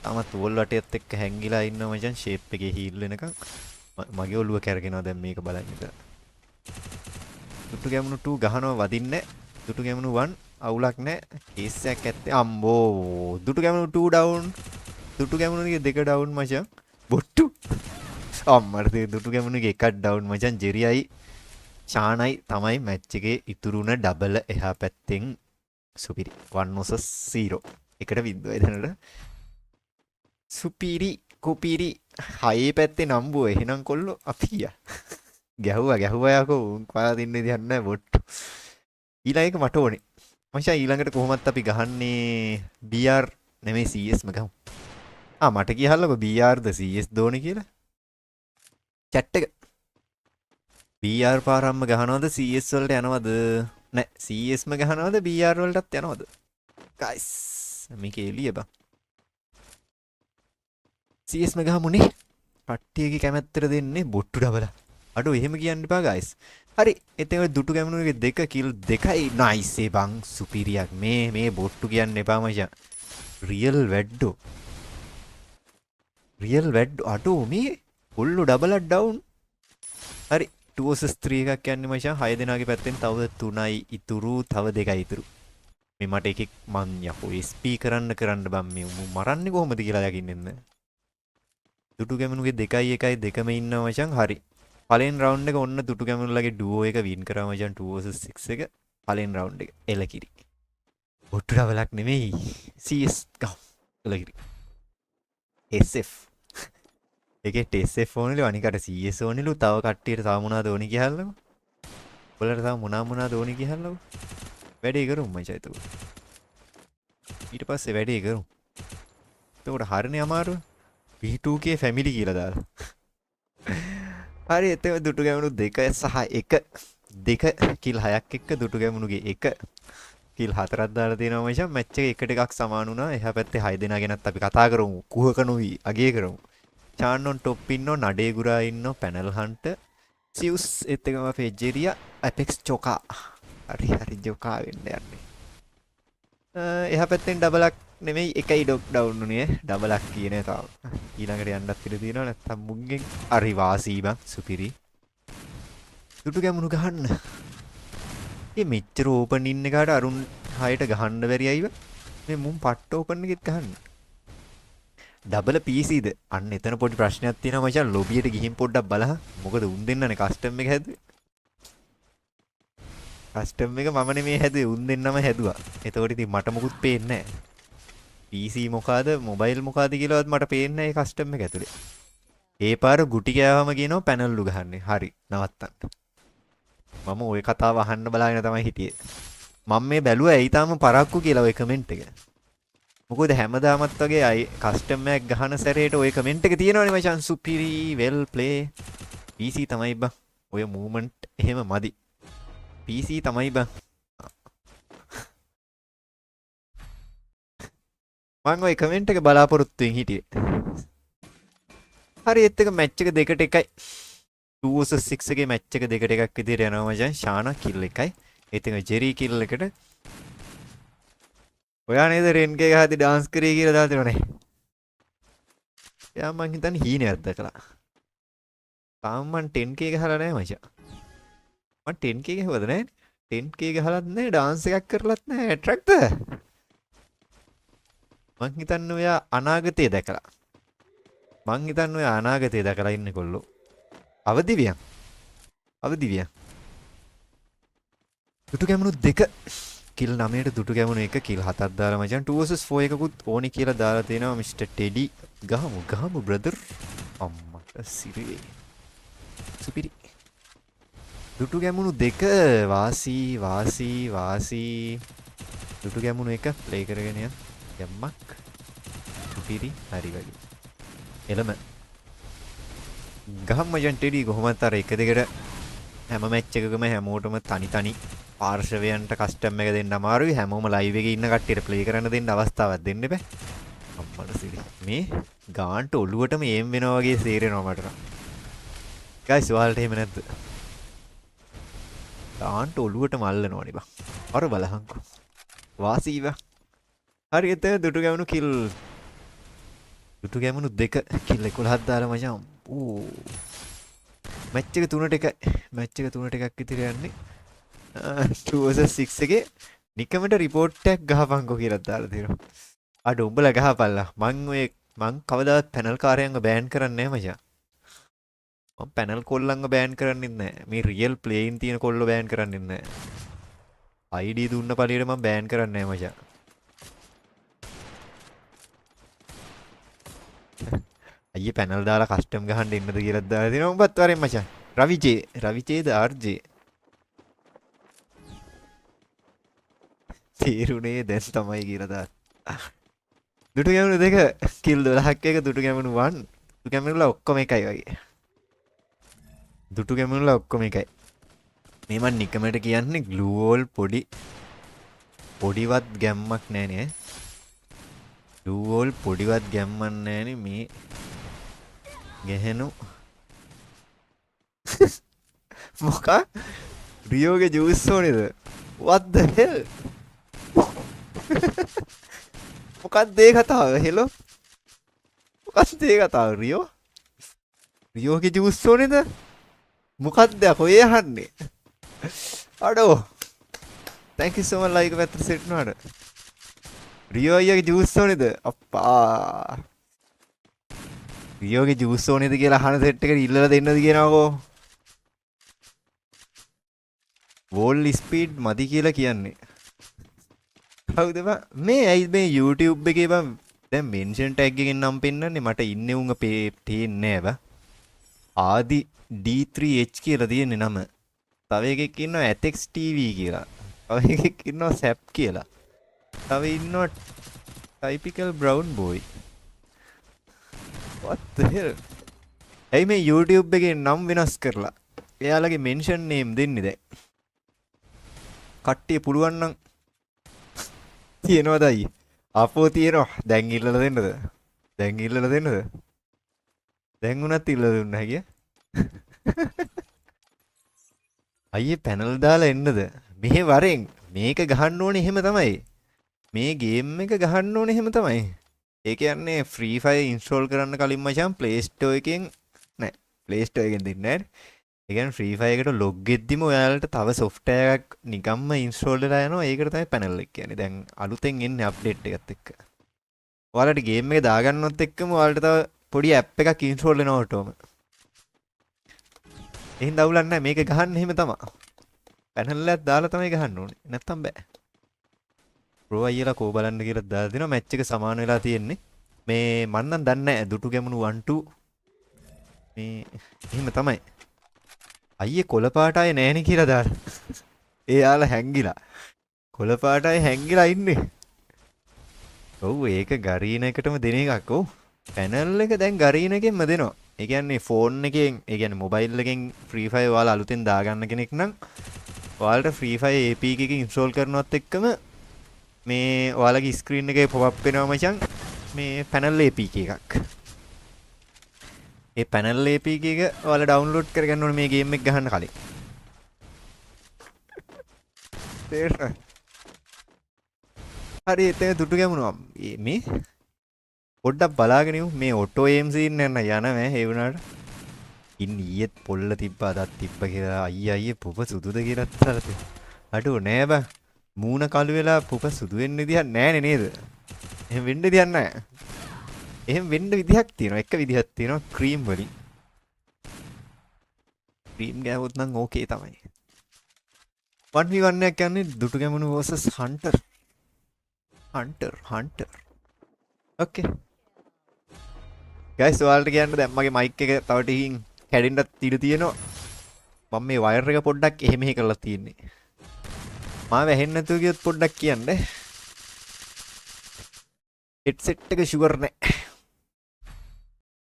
B: තාමත් වෝල් වටේත් එක්ක හැංගිලා ඉන්නවා මචං ෂේප් එකේ හීල් වෙනකන්. මගේ ඔළුව කැරගෙනවා දැන් මේක බලන්න ඉතින්. දුටු ගැමුණු 2 ගහනවා වදින්නේ. දුටු ගැමුණු 1 අවුලක් නැහැ. කේස් එකක් ඇත්තේ අම්බෝ. දුටු ගැමුණු 2 ඩවුන්. දුටු ගැමුණුගේ 2 ඩවුන් මචං. බොට්ටු. අම්මට දුටු ගැමුණුගේ එකක් ඩවුන් මචං. ජෙරියයි ෂානයි තමයි මැච් එකේ ඉතුරුන ඩබල් එහා පැත්තෙන්. සුපිරි 1 vs 0 එකට විද්දුවයි දැනට. සුපිරි කුපිරි හයේ පැත්තේ නම්බුව එහෙනම් කොල්ලෝ අපි ගැහුවා යකෝ උන් පාලා දෙන්නේ දෙයක් නැහැ බොට්ටු. ඊළඟ එක මට ඕනේ මචං. ඊළඟට කොහොමත් අපි ගහන්නේ BR නෙමෙයි CS ම ගමු. මට කියහල්ලකෝ BR ද CS දෝනේ කියලා chat එක. BR පාරම්ම ගහනවද CS වලට යනවද? නෑ CS ම ගහනවද BR වලටත් යනවද? guys මේක එළිය බං. CS ම ගහමුනේ. කට්ටියගේ කැමැත්තට දෙන්නේ බොට්ටු ඩබල. අඩෝ එහෙම කියන්න එපා guys. හරි එතන දුටු ගැමුණුගේ 2 කිල් 2යි නයිස් ඒ බං. සුපිරියක්. මේ බොට්ටු කියන්න එපා මචං. රියල් වැඩ්ඩෝ. අඩෝ මේ ඔල්ලු ඩබල් ඩවුන්. හරි 2 vs 3 එකක් යන්නේ මචං. 6 දෙනාගේ පැත්තෙන් තව 3යි ඉතුරු. තව 2යි ඉතුරු. මේ මට එකෙක් මං යකෝ SP කරන්න බම් මේ මරන්නේ කොහොමද කියලා යකින් ඉන්න. දුටු ගැමුණුගේ 2යි 1යි දෙකම ඉන්නවා මචං. හරි පළවෙනි රවුන්ඩ් එක ඔන්න දුටු ගැමුණුලගේ ඩුවෝ එක වින් කරා මචං. 2 vs 6 එක පළවෙනි රවුන්ඩ් එක. එලකිරි. බොට්ටු ඩබලක් නෙමෙයි. CS ගම්. එලකිරි. SF ඒකෙට SF ඕනෙලු අනිකට CS ඕනෙලු. තව කට්ටියට තව මොනවද ඕනි කියහල්ලකෝ. ඔයාලට තව මොනවා ඕනි කියහල්ලකෝ. වැඩේ කරුම් මචං ඒක. ඊට පස්සේ වැඩේ කරමු. එතකොට හරිනේ අමාරුව. V2K family කියලා දාලා. හරි එතෙම දුටු ගැමුණු 2 සහ 1 2 කිල් 6ක් එක්ක දුටු ගැමුණුගේ 1 කිල් 4ක් දාලා තියෙනවා මචං. මැච් එක එකට එකක් සමාන වුණා. එහා පැත්තේ 6 දෙනා ගැනත් අපි කතා කරමු. කුහක නොවි අගය කරමු. චාන්නොන් টොප් ඉන්නෝ, නඩේ ගුරා ඉන්නෝ, පැනල් හන්ට, සියුස් එත් එකම ෆෙජෙරියා, ඇපෙක්ස් චොකා. හරි ජොකා වෙන්න යන්නේ. එහා පැත්තෙන් ඩබලක් නෙමෙයි එකයි ඩොක් ඩවුන් උනේ. ඩබලක් කියන්නේ තාම. ඊළඟට යන්නත් ඉඩ තියෙනවා නැත්තම් මුංගෙන් හරි වාසී බං සුපිරි. දුටු ගැමුණු ගහන්න. මේ මෙච්චර ඕපන් ඉන්න එකට අරුන් 6ට ගහන්න බැරි අයිව. මේ මුන් පට්ට ඕපන් එකෙත් ගහන්න. ඩබල් PCද? අන්න එතන පොඩි ප්‍රශ්නයක් තියෙනවා මචං. ලොබියට ගිහින් පොඩ්ඩක් බලහන්. මොකද උන් දෙන්නනේ කස්ටම් එක හැදුවේ. කස්ටම් එක මම නෙමේ හැදුවේ, උන් දෙන්නම හැදුවා. එතකොට ඉතින් මට මොකුත් පේන්නේ නැහැ. PC මොකಾದ මොබයිල් මොකಾದ කියලාවත් මට පේන්නේ නැහැ ඒ කස්ටම් එක ඇතුලේ. ඒ පාර ගුටි කෑවම කියනවා පැනල්ලු ගහන්නේ. හරි නවත්තන්න. මම ওই කතාව අහන්න බලාගෙන තමයි හිටියේ. මම මේ බැලුවා ඇයි තාම පරක්කු කියලා ওই කමෙන්ට් එක. මොකද හැමදාමත් වගේ අය කස්ටම් එකක් ගහන සැරේට ওই කමෙන්ට් එක තියෙනවනේ මචං. සුපිරි වෙල් ප්ලේ. PC තමයි බං. ඔය මූවමන්ට් එහෙම මදි. PC තමයි බං. මම ওই කමෙන්ට් එක බලාපොරොත්තුෙන් හිටියේ. හරි ඒත් එක මැච් එක 2ට 1යි. 2 vs 6 එකේ මැච් එක 2ට 1ක් විදිහට යනවා මචං. ශානා කිල් 1යි. ඒත් එක ජෙරි කිල් එකට. ඔයා නේද රෙන්ගේ ගහදී ඩාන්ස් කරේ කියලා දාලා තියෙනවනේ. එයා මං හිතන්නේ හීනයක් දැකලා. තාම මං 10k ගහලා නැහැ මචං. මං 10k ගහවද නැහැ? 10k ගහලත් නැහැ, ඩාන්ස් එකක් කරලත් නැහැ. ඇට්‍රැක්ට් මං හිතන්නේ ඔයා අනාගතය දැකලා. මං හිතන්නේ ඔයා අනාගතය දැකලා ඉන්නේ කොල්ලෝ. අවදි වියන්. අවදි වියන්. දුටු ගැමුණු 2 කිල් 9ට දුටු ගැමුණු 1 කිල් 7ක් දාලා මචං 2 vs 4 එකකුත් ඕනි කියලා දාලා තියෙනවා මිස්ටර් ටෙඩි. ගහමු බ්‍රදර්. අම්මට සිරේ. සුපිරි. දුටු ගැමුණු 2 වාසී. දුටු ගැමුණු 1 ප්ලේ කරගෙන යන්න. යම්මක්. සුපිරි. හරි වගේ. එළම. ගහමු මචං ටෙඩි කොහොමද අර 1-2ට හැම මැච් එකකම හැමෝටම තනි පාර්ශවයන්ට කස්ටම් එක දෙන්න අමාරුයි. හැමෝම ලයිව් එකේ ඉන්න කට්ටියට ප්ලේ කරන්න දෙන්න අවස්ථාවක් දෙන්න බෑ. අම්මලා සිරි. මේ ගාන්ට ඔළුවටම එම් වෙනවා වගේ සේරෙනවා මට. ගයිස් ඔයාලට එහෙම නැද්ද? ගාන්ට ඔළුවටම අල්ලනවනේ බං. අර බලහන්කෝ. වාසීව. හරියට දුටු ගැමුණු කිල්. දුටු ගැමුණු 2 කිල් 11ක් දාලා මචං. ඕ. මැච් එක 3ට 1යි. මැච් එක 3ට 1ක් විතර යන්නේ. 2 vs 6 එකේ නිකමට රිපෝට් එකක් ගහපන්කෝ කියලා දාලා තියෙනවා. අඩ උඹලා ගහපල්ලා. මං කවදාවත් පැනල් කාරයන්ව බෑන් කරන්නේ නැහැ මචං. මම පැනල් කොල්ලන්ව බෑන් කරන්නේ නැහැ. මේ රියල් ප්ලේයින් තියෙන කොල්ලෝ බෑන් කරන්නේ නැහැ. ID දුන්න පළියට මම බෑන් කරන්නේ නැහැ මචං. අයියේ පැනල් දාලා කස්ටම් ගහන්න ඉන්නද කියලා දාලා තියෙනවා. උඹත් වරෙන් මචං. රවිජේද RJ තීරුණේ දැන් තමයි කියලා දාලා. දුටු ගැමුණු 2 කිල් 12ක් එක දුටු ගැමුණු 1. දුටු ගැමුණුලා ඔක්කොම එකයි වගේ. දුටු ගැමුණුලා ඔක්කොම එකයි. මේ මන් නිකමට කියන්නේ ග්ලූ වෝල් පොඩිවත් ගැම්මක් නැහැ නේ. ග්ලූ වෝල් පොඩිවත් ගැම්මක් නැහැ නේ මේ ගැහෙනු. මොකක් රියෝගේ ජූස් ඕනේද? what the hell? මොකක්ද ඒ කතාව? හෙලෝ මොකක්ද ඒ කතාව? රියෝගේ ජූස් ඕනේද? මොකක්ද කොහේ යන්නේ? අඩෝ thank you so much like පැත්තට සෙට් වුණාට. රියෝ අයියාගේ ජූස් ඕනේද? අප්පා රියෝගේ ජූස් ඕනේද කියලා අහන සෙට් එකට ඉල්ලලා දෙන්නද කියනවාකෝ. වෝල් ස්පීඩ් මදි කියලා කියන්නේ. කවුද බං මේ? ඇයි මේ YouTube එකේ බං දැන් මෙන්ෂන් ටැග් එකෙන් නම් පෙන්නන්නේ මට ඉන්නේ උංග පේන්නේ නෑ බං. ආදි D3H කියලා තියෙන්නේ නම. තව එකෙක් ඉන්නවා Atex TV කියලා. තව එකෙක් ඉන්නවා Sap කියලා. තව ඉන්නවා typical brown boy. What the hell? ඇයි මේ YouTube එකේ නම් වෙනස් කරලා? එයාලගේ mention name දෙන්නේ දැන්. කට්ටිය පුළුවන් නම් තියනවද අයියේ? අපෝ තියනවා. දැන් ඉල්ලලා දෙන්නද? දැන් ඉල්ලලා දෙන්නද? දැන් උනත් ඉල්ලලා දුන්නා කිය. අයියේ පැනල් දාලා එන්නද? මෙහෙ වරෙන් මේක ගහන්න ඕනේ එහෙම තමයි. මේ ගේම් එක ගහන්න ඕනේ එහෙම තමයි. ඒ කියන්නේ Free Fire install කරන්න කලින් මචං Play Store එකෙන් නෑ Play Store එකෙන් දෙන්නේ නෑ. ඒ කියන්නේ Free Fire එකට log ගෙද්දිම ඔයාලට තව software එකක් නිකම්ම install වෙලා යනවා. ඒකට තමයි panel එක කියන්නේ. දැන් අලුතෙන් එන්නේ update එකත් එක්ක. ඔයාලට game එක දාගන්නවත් එක්කම ඔයාලට තව පොඩි app එකක් install වෙනවා ඔටෝම. එහෙන් දවුලක් නැහැ. මේක ගහන්න එහෙම තමයි. panel එකක් දාලා තමයි ගහන්න ඕනේ. නැත්තම් බෑ. ප්‍රෝ අයියලා කෝ බලන්න කියලා දාලා දෙනවා. මැච් එක සමාන වෙලා තියෙන්නේ. මේ මන් නම් දන්නේ නැහැ. දුටු ගැමුණු 1-2 මේ එහෙම තමයි. අයියේ කොළ පාට අය නැහෙනේ කියලා දාලා. එයාලා හැංගිලා. කොළ පාට අය හැංගිලා ඉන්නේ. ඔව් ඒක ගරීන එකටම දෙන එකක්. ඔව්. පැනල් එක දැන් ගරීන එකෙන්ම දෙනවා. ඒ කියන්නේ ෆෝන් එකෙන්, ඒ කියන්නේ මොබයිල් එකෙන් Free Fire ඔයාලා අලුතෙන් දාගන්න කෙනෙක් නම් ඔයාලට Free Fire APK එක install කරනවත් එක්කම මේ ඔයාලගේ ස්ක්‍රීන් එකේ pop up වෙනවා මචං මේ panel APK එකක්. ඒ panel APK එක ඔයාලා download කරගන්න ඕනේ මේ game එක ගහන්න කලින්. තේරෙනවද? හරි එතන දුටු ගැමුණා. මේ පොඩ්ඩක් බලාගෙන ඉමු මේ ඔටෝ එම් සීන් යන යනවා ඒ වුණාට. ඉන්න ඊයේත් පොල්ල තිබ්බා අදත් තිබ්බ කියලා අයියේ පුප සුදුද කියලා අතරේ. අඩෝ නෑ බං. මූණ කළු වෙලා පුප සුදු වෙන්න විදිහක් නෑනේ නේද? එහෙම වෙන්න විදිහක් නෑ. එහෙම වෙන්න විදිහක් තියෙනවා. එක විදිහක් තියෙනවා ක්‍රීම් වලින්. ක්‍රීම් ගෑවුවොත් නම් ඕකේ තමයි. 1v1 එකක් යන්නේ දුටු Gemunu vs hunter. hunter. Okay. guys ඔයාලට කියන්න දැන් මගේ mic එක තව ටිකකින් කැඩෙන්නත් ඉඩ තියෙනවා. මම මේ wire එක පොඩ්ඩක් එහෙ මෙහෙ කරලා තියෙන්නේ. මාව ඇහෙන්නේ නැතුව ගියොත් පොඩ්ඩක් කියන්න. headset එක ෂුවර් නැහැ.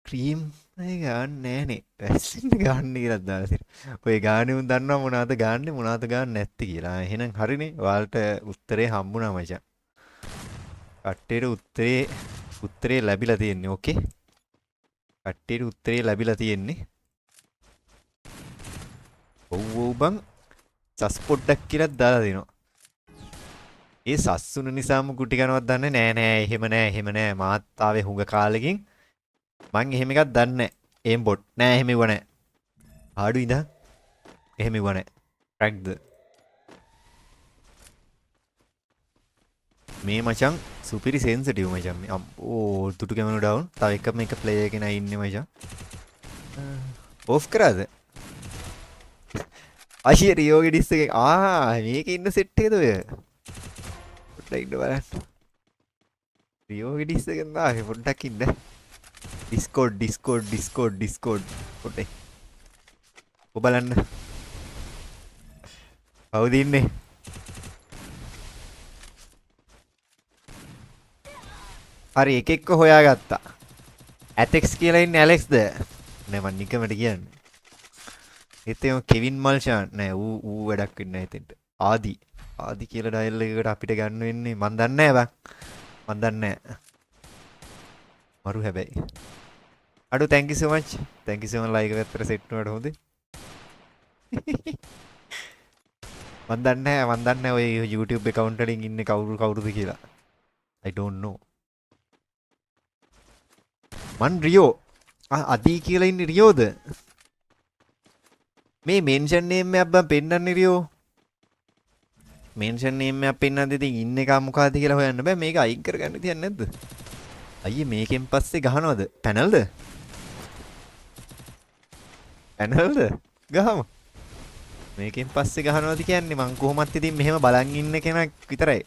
B: ක්‍රීම් එක ගන්න නෑනේ. වැස්සෙන් ගන්න කියලා දාලා තියෙනවා. ඔය ගානේ උන් දන්නවා මොනවද ගන්නෙ මොනවද ගන්න නැත්තේ කියලා. එහෙනම් හරිනේ. ඔයාලට උත්තරේ හම්බුණා මචං. කට්ටියට උත්තරේ ලැබිලා තියෙන්නේ. ඕකේ. කට්ටියට උත්තරේ ලැබිලා තියෙන්නේ. ඔව් බං. සස් පොඩ්ඩක් කියලා දාලා දෙනවා. ඒ සස්සුන නිසාම කුටි කනවත් දන්නේ නෑ නෑ. මාත් ආවේ හුඟ කාලෙකින්. මං එහෙම එකක් දන්නේ නෑ. එම් බොට් නෑ එහෙම ඉව නෑ. ආඩු ඉඳන් එහෙම ඉව නෑ. ට්‍රැක්ද මේ මචං සුපිරි සෙන්සිටිව් මචං මේ අම්බෝ දුටු ගැමුණු ඩවුන්. තව එකම එක ප්ලේයර් කෙනා ඉන්නේ මචං. ඕෆ් කරාද? අයියේ රියෝගේ ඩිස් එකේ මේකේ ඉන්න සෙට් එකද ඔය? පොඩ්ඩක් ඉන්න බලන්න. රියෝගේ ඩිස් එකෙන් නාගේ පොඩ්ඩක් ඉන්න. Discord පොඩ්ඩක්. ඔබ බලන්න. කවුද ඉන්නේ? හරි එකෙක්ව හොයාගත්තා. ඇතෙක්ස් කියලා ඉන්නේ ඇලෙක්ස්ද? නෑ මං නිකමට කියන්නේ. එතෙම කෙවින් මල්ෂාන් නෑ ඌ වැඩක් වෙන්නේ නැහැ එතෙන්ට. ආදි කියලා ඩයල් එකකට අපිට ගන්න වෙන්නේ මන් දන්නේ නැහැ බං. මන් දන්නේ නැහැ. මරු හැබැයි. අඩෝ thank you so much. thank you so much like එකකට සෙට් වුණාට හොඳේ. මන් දන්නේ නැහැ ඔය YouTube account වලින් ඉන්නේ කවුරුද කියලා. I don't know. මන් රියෝ අදී කියලා ඉන්නේ රියෝද? මේ මෙන්ෂන් නේම් එකක් බං පෙන්නන්නේ රියෝ. මෙන්ෂන් නේම් එකක් පෙන්නද්දි ඉතින් ඉන්න එක මොකද්ද කියලා හොයන්න බෑ. මේක අයින් කරගන්න තියන්නේ නැද්ද? අයියේ මේකෙන් පස්සේ ගහනවද? පැනල්ද? ගහමු. මේකෙන් පස්සේ ගහනවද කියන්නේ මං කොහොමත් ඉතින් මෙහෙම බලන් ඉන්න කෙනෙක් විතරයි.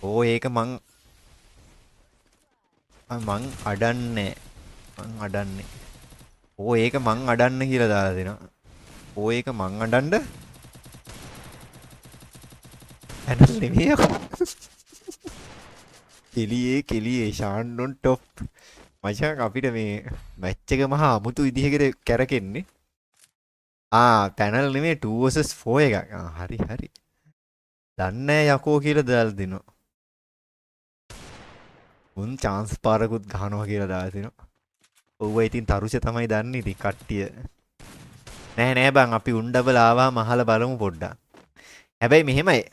B: ඕ ඒක මං අඩන්නේ. ඕ ඒක මං අඩන්න කියලා දාලා දෙනවා. ඕ ඒක මං අඩන්න. පැනල් නෙමෙයි. කෙලියේ ෂාන්ඩොන් ටොප්. මචං අපිට මේ මැච් එක මහා අමුතු විදිහකට කැරකෙන්නේ. පැනල් නෙමේ 2 vs 4 එකක්. හරි. දන්නේ යකෝ කියලා දාලා දිනවා. උන් chance පාරකුත් ගහනවා කියලා දාලා තිනවා. ඔව් ඉතින් තරුෂ තමයි දන්නේ ඉතින් කට්ටිය. නෑ බං අපි උන් ඩබල් ආවම අහලා බලමු පොඩ්ඩක්. හැබැයි මෙහෙමයි.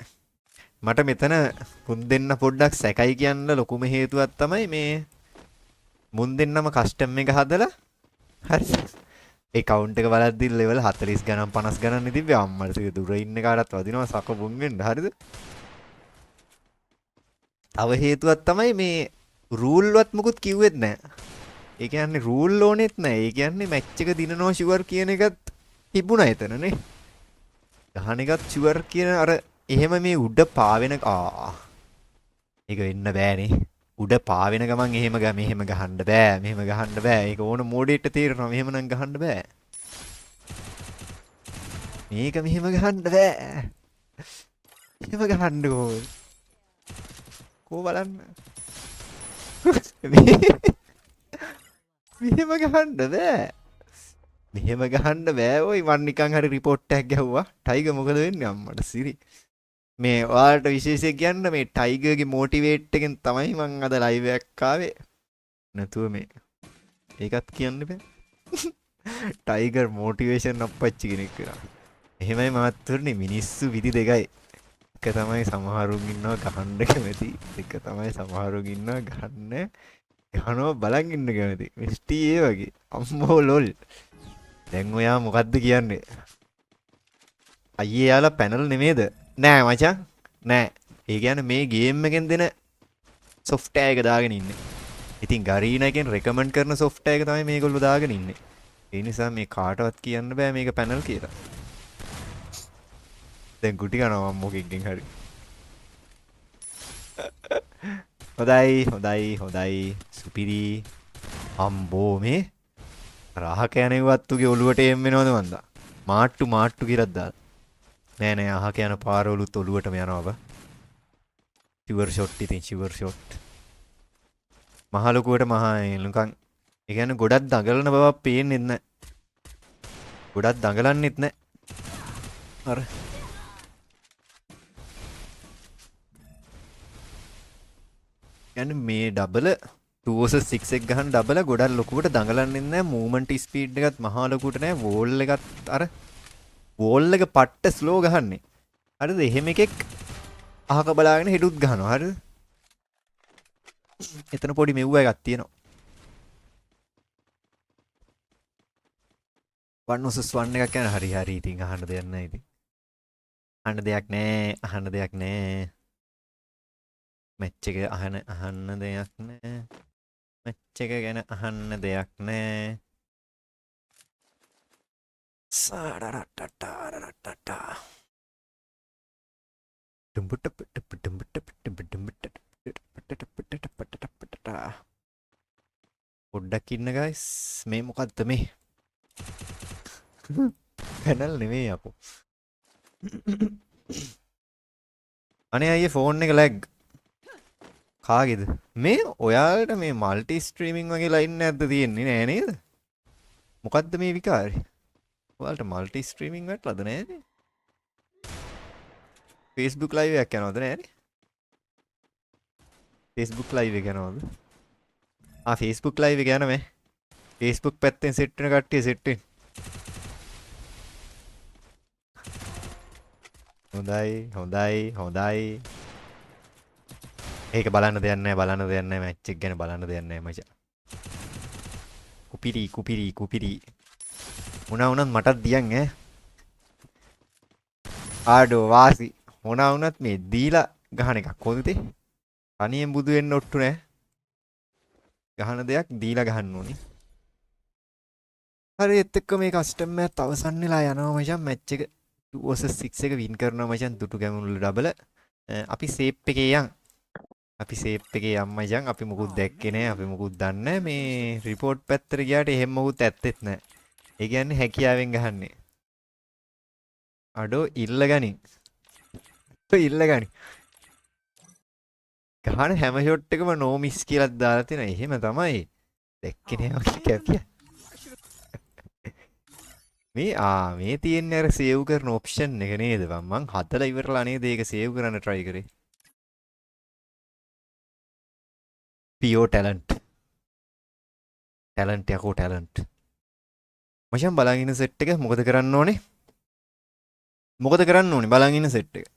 B: මට මෙතන මුන් දෙන්න පොඩ්ඩක් සැකයි කියන්න ලොකුම හේතුවක් තමයි මේ මුන් දෙන්නම කස්ටම් එක හදලා හරි ඒ කවුන්ට් එක බලද්දි ලෙවල් 40 ගණන් 50 ගණන් ඉතින් අම්මට සික දුර ඉන්න කාටත් වදිනවා සක බුන් වෙන්න හරිද? තව හේතුවක් තමයි මේ රූල් වත් මුකුත් කිව්වෙත් නෑ. ඒ කියන්නේ රූල් ඕනෙත් නෑ. ඒ කියන්නේ මැච් එක දිනනවා ෂුවර් කියන එකත් තිබුණා එතනනේ. ගහන එකත් ෂුවර් කියන අර එහෙම මේ උඩ පාවෙන ඒක වෙන්න බෑනේ. උඩ පාවෙන ගමන් මෙහෙම ගහන්න බෑ. මෙහෙම ගහන්න බෑ. ඒක ඕන මෝඩෙට තේරෙනවා. මෙහෙම නම් ගහන්න බෑ. මේක මෙහෙම ගහන්න බෑ. මෙහෙම ගහන්නකෝ. කෝ බලන්න. මෙහෙම ගහන්න බෑ. මෙහෙම ගහන්න බෑ. ඔයි මන් නිකන් හරි රිපෝට් එකක් ගැහුවා. ටයිගර් මොකද වෙන්නේ අම්මට සිරි. මේ ඔයාලට විශේෂයෙන් කියන්න මේ ටයිගර්ගේ මොටිවේට් එකෙන් තමයි මං අද ලයිව් එකක් ආවේ. නැතුව මේ ඒකත් කියන්න බෑ. ටයිගර් මොටිවේෂන් අප්පච්චි කෙනෙක් වෙනවා. එහෙමයි මහත්තුරුනි මිනිස්සු විදි දෙකයි. එක තමයි සමහරුන් ඉන්නවා ගහන්න කැමති. එක තමයි සමහරුන් ඉන්නවා ගහනවා බලන් ඉන්න කැමති. මිස්ටි ඒ වගේ. අම්මෝ ලොල්. දැන් ඔයා මොකද්ද කියන්නේ? අයියේ යාලා පැනල් නෙමේද? නෑ මචං. නෑ. ඒ කියන්නේ මේ ගේම් එකෙන් දෙන software එක දාගෙන ඉන්නේ. ඉතින් ගරීනා එකෙන් recommend කරන software එක තමයි මේගොල්ලෝ දාගෙන ඉන්නේ. ඒ නිසා මේ කාටවත් කියන්න බෑ මේක පැනල් කියලා. දැන් ගුටි කනවා මොකෙක්ගෙන් හරි. හොඳයි. සුපිරි. අම්බෝ මේ රාහ කෑනෙව්වත්තුගේ ඔළුවට එම් වෙනවද මන්දා. මාට්ටු කියලා දාලා. නෑ අහ කියන පාරවලුත් ඔළුවටම යනවා බා. ෂුවර් ෂොට් ඉතින් ෂුවර් ෂොට්. මහ ලොකුවට මහා නිකන් ඒ කියන්නේ ගොඩක් දඟලන බවක් පේන්නේ නැහැ. ගොඩක් දඟලන්නෙත් නැහැ. අර කියන්නේ මේ ඩබල් 2 vs 6 එක ගහන ඩබල් ගොඩක් ලොකුවට දඟලන්නෙත් නැහැ. මූවමන්ට් ස්පීඩ් එකත් මහා ලොකුවට නැහැ. වෝල් එකත් අර වෝල් එක පට්ට ස්ලෝ ගහන්නේ. හරිද? එහෙම එකෙක් අහක බලාගෙන හෙඩුත් ගහනවා. හරිද? එතන පොඩි මෙව්ව එකක් තියෙනවා. 1 vs 1 එකක් යන හරි ඉතින් අහන්න දෙයක් නැහැ ඉතින්. අහන්න දෙයක් නැහැ. මැච් එක අහන්න දෙයක් නැහැ. මැච් එක ගැන අහන්න දෙයක් නැහැ. සාරරටටා පොඩ්ඩක් ඉන්න ගයිස්. මේ මොකද්ද මේ? පැනල් නෙමෙයි අපෝ. අනේ අයියේ ෆෝන් එක ලැග්. කාගේද? මේ ඔයාලට මේ මල්ටි ස්ට්‍රීමින් වගේ ලයින් එකක්ද තියෙන්නේ නෑ නේද? මොකද්ද මේ විකාරේ? ඔයාලට මල්ටි ස්ට්‍රීමින් වැටලාද නෑනේ? Facebook live එකක් යනවද නෑනේ? Facebook live එක යනවද? Facebook live එක යන මේ. Facebook පැත්තෙන් සෙට් වෙන කට්ටිය සෙට් වෙන්න. හොඳයි. ඒක බලන්න දෙයක් නැහැ මැච් එක ගැන බලන්න දෙයක් නැහැ මචං. කුපිරි. මොනා වුණත් මටත් දියන් ඈ. ආඩෝ වාසි. මොනා වුණත් මේ දීලා ගහන එකක් කොහොමද? තනියෙන් බුදු වෙන්න ඔට්ටු නෑ. ගහන දෙයක් දීලා ගහන්න ඕනි. හරි ඒත් එක්ක මේ කස්ටම් එකත් අවසන් වෙලා යනවා මචං. මැච් එක 2 vs 6 එක වින් කරනවා මචං. දුටු ගැමුණු ඩබල්. අපි සේප් එකේ යන්. අපි මොකුත් දැක්කේ නෑ. අපි මොකුත් දන්නේ නෑ. මේ රිපෝට් පැත්තට ගියාට එහෙම මොකුත් ඇත්තෙත් නෑ. ඒ කියන්නේ හැකියාවෙන් ගහන්නේ. අඩෝ ඉල්ල ගනි. ගහන හැම ෂොට් එකම නෝ මිස් කියලා දාලා තියෙනවා. එහෙම තමයි. දැක්කේ නෑ ඔය කැපිය. මේ තියෙන්නේ අර සේව් කරන ඔප්ෂන් එක නේද බං? මං හදලා ඉවරලා නේද ඒක සේව් කරන්න try කරේ. pure talent. talent යකෝ talent. මචං බලන් ඉන්න සෙට් එක මොකද කරන්න ඕනේ? මොකද කරන්න ඕනේ බලන් ඉන්න සෙට් එක?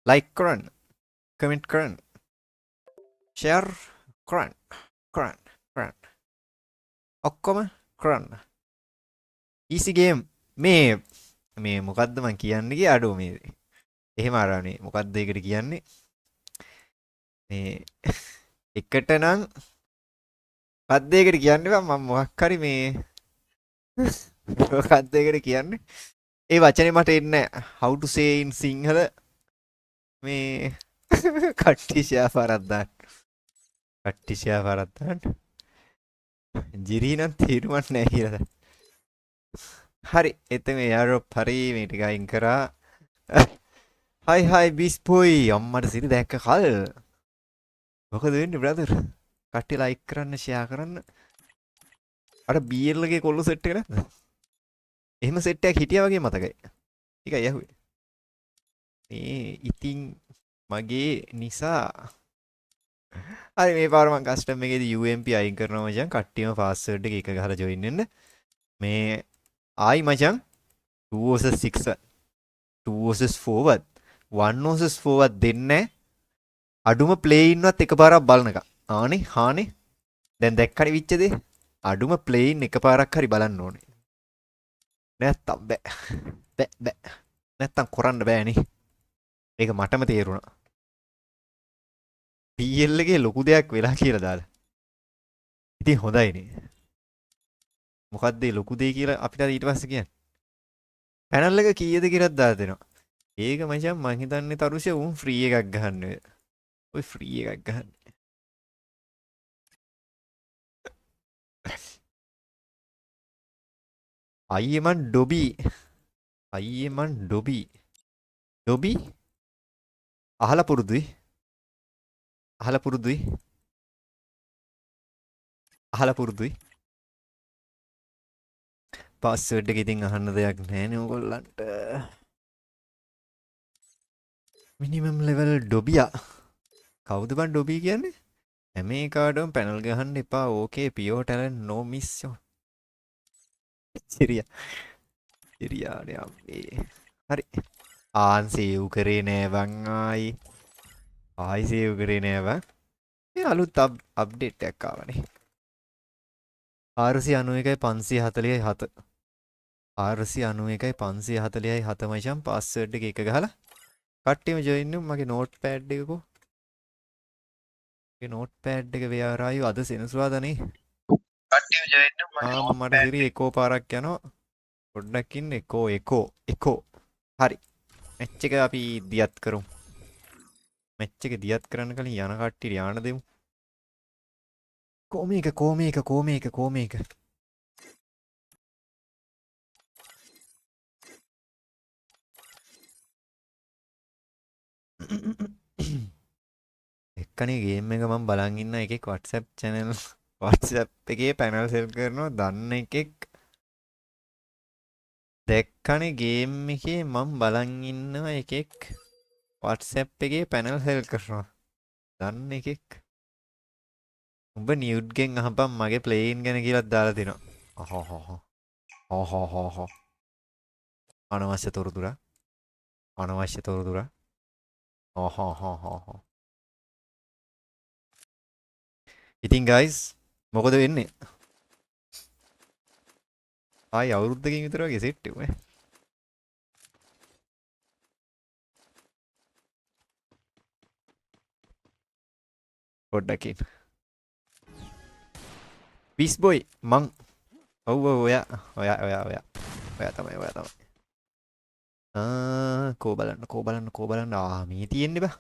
B: like කරන්න, comment කරන්න, share කරන්න, කරන්න. ඔක්කොම කරන්න. easy game. මේ මොකද්ද මං කියන්නේ කිය අඩෝ මේ. එහෙම අරන්නේ මොකද්ද ඒකට කියන්නේ? මේ එකට නම් මොකද්ද ඒකට කියන්නේ මම මොකක් හරි මේ මොකද්ද ඒකට කියන්නේ? ඒ වචනේ මට එන්නේ නැහැ. how to say in Sinhala මේ කට්ටි ෂෙයා පරද්දාන්න. කට්ටි ෂෙයා පරද්දාන්න. ජිරිනම් තීරුමක් නැහැ කියලා. හරි එතන යාරෝ පරි මේ ටික අයින් කරා. හයි බිස්පොයි අම්මට සිරි දැක්ක කල්. මොකද වෙන්නේ බ්‍රදර්? කට්ටිය ලයික් කරන්න ෂෙයා කරන්න. අර BL ගේ කොල්ල සෙට් එක නැද්ද? එහෙම සෙට් එකක් හිටියා වගේ මතකයි. ටිකයි ඇහුවේ. මේ ඉතින් මගේ නිසා හරි මේ පාර මම කස්ටම් එකේදී UMP අයින් කරනවා මචං. කට්ටියම පාස්වර්ඩ් එක ගහලා ජොයින් වෙන්න. මේ ආයි මචං 2 vs 6 2 vs 4 වත් 1 vs 4 වත් දෙන්නේ අඩුම ප්ලේ ඉන්නවත් එකපාරක් බලනක. හානේ දැන් දැක්කනේ විච්ච දේ. අඩුම ප්ලේ ඉන්න එකපාරක් හරි බලන්න ඕනේ. නැත්තම් බෑ. නැත්තම් කරන්න බෑනේ. ඒක මටම තේරුණා. PL එකේ ලොකු දෙයක් වෙලා කියලා දාලා. ඉතින් හොඳයිනේ. මොකද්ද ලොකු දෙය කියලා අපිට ඊට පස්සේ කියන්නේ. පැනල් එක කීයද කියලා දාලා දෙනවා. ඒක මචං මං හිතන්නේ තරුෂ උන් ෆ්‍රී එකක් ගහන්න ඔය. ඔය ෆ්‍රී එකක් ගහන්න. අයියමන් ඩොබි. ඩොබි අහලා පුරුදුයි. පාස්වර්ඩ් එක ඉතින් අහන්න දෙයක් නැහැනේ ඕගොල්ලන්ට. මිනිමම් ලෙවල් ඩොබියා. කවුද බං ඩොබි කියන්නේ? හැම එකාටම පැනල් ගහන්න එපා. ඕකේ පියෝ ටැලන්ට් නෝ මිස් යෝ. සිරියානේ අපේ. හරි. ආන් සේව් කරේ නෑ බං ආයි සේව් කරේ නෑ බං. මේ අලුත් අප්ඩේට් එකක් ආවනේ. 491.547 491.547 මචං පාස්වර්ඩ් එක ගහලා කට්ටියම ජොයින් වෙමු. මගේ නෝට් පෑඩ් එකකෝ. මගේ නෝට් පෑඩ් එක where are you? අද සෙනසුරාදානේ. කට්ටියම ජොයින් වෙමු. මට සිරි එකෝ පාරක් යනවා. පොඩ්ඩක් ඉන්න එකෝ. හරි. මැච් එක අපි දියත් කරමු. මැච් එක දියත් කරන්න කලින් යන කට්ටිය යාන දෙමු. කෝමේක එක්කනේ ගේම් එක මම බලන් ඉන්න එකෙක් WhatsApp channel WhatsApp එකේ පැනල් සෙල් කරනවා දන්න එකෙක් දැක්කනේ ගේම් එකේ මම බලන් ඉන්නවා එකෙක් WhatsApp එකේ පැනල් සෙල් කරනවා දන්න එකෙක් උඹ නියුඩ් ගෙන් අහපන් මගේ ප්ලේන් ගැන කියලා දාලා තිනවා ඔහොහො අනවශ්‍ය තොරතුරු ඔහොහො ඉතින් guys මොකද වෙන්නේ ආයි අවුරුද්දකින් විතර වගේ සෙට් එක පොඩ්ඩක් ඉන්න පීස් බොයි මං ඔව් ඔයා තමයි කෝ බලන්න මේ තියෙන්නේ බා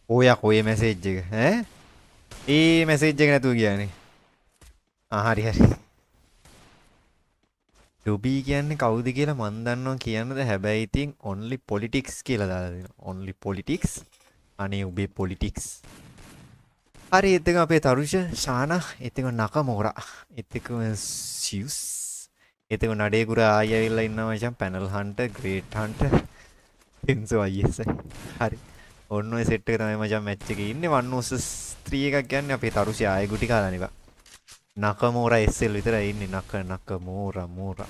B: ඔයා කොයි මැසේජ් එක ඈ? ඒ මැසේජ් එක නැතුව ගියානේ. හරි හරි. ඩොබී කියන්නේ කවුද කියලා මන් දන්නවා කියන්නද? හැබැයි ඉතින් only politics කියලා දාලා දෙනවා. only politics. අනේ උඹේ politics. හරි එතක අපේ තරුෂ ශානා එතක නකමෝරා එතක සියුස් එතක නඩේගුර ආයෙ ඇවිල්ලා ඉන්නවා මචං පැනල් හන්ටර් ග්‍රේට් හන්ටර් එන්සෝ අයිඑස් හරි ඔන්න ඔය සෙට් එක තමයි මචං මැච් එකේ ඉන්නේ 1 vs 3 එකක් ගන්න අපේ තරුෂ ආයෙ ගුටි කාලා නෙවා නකමෝරා SL විතරයි ඉන්නේ නකමෝරා මෝරා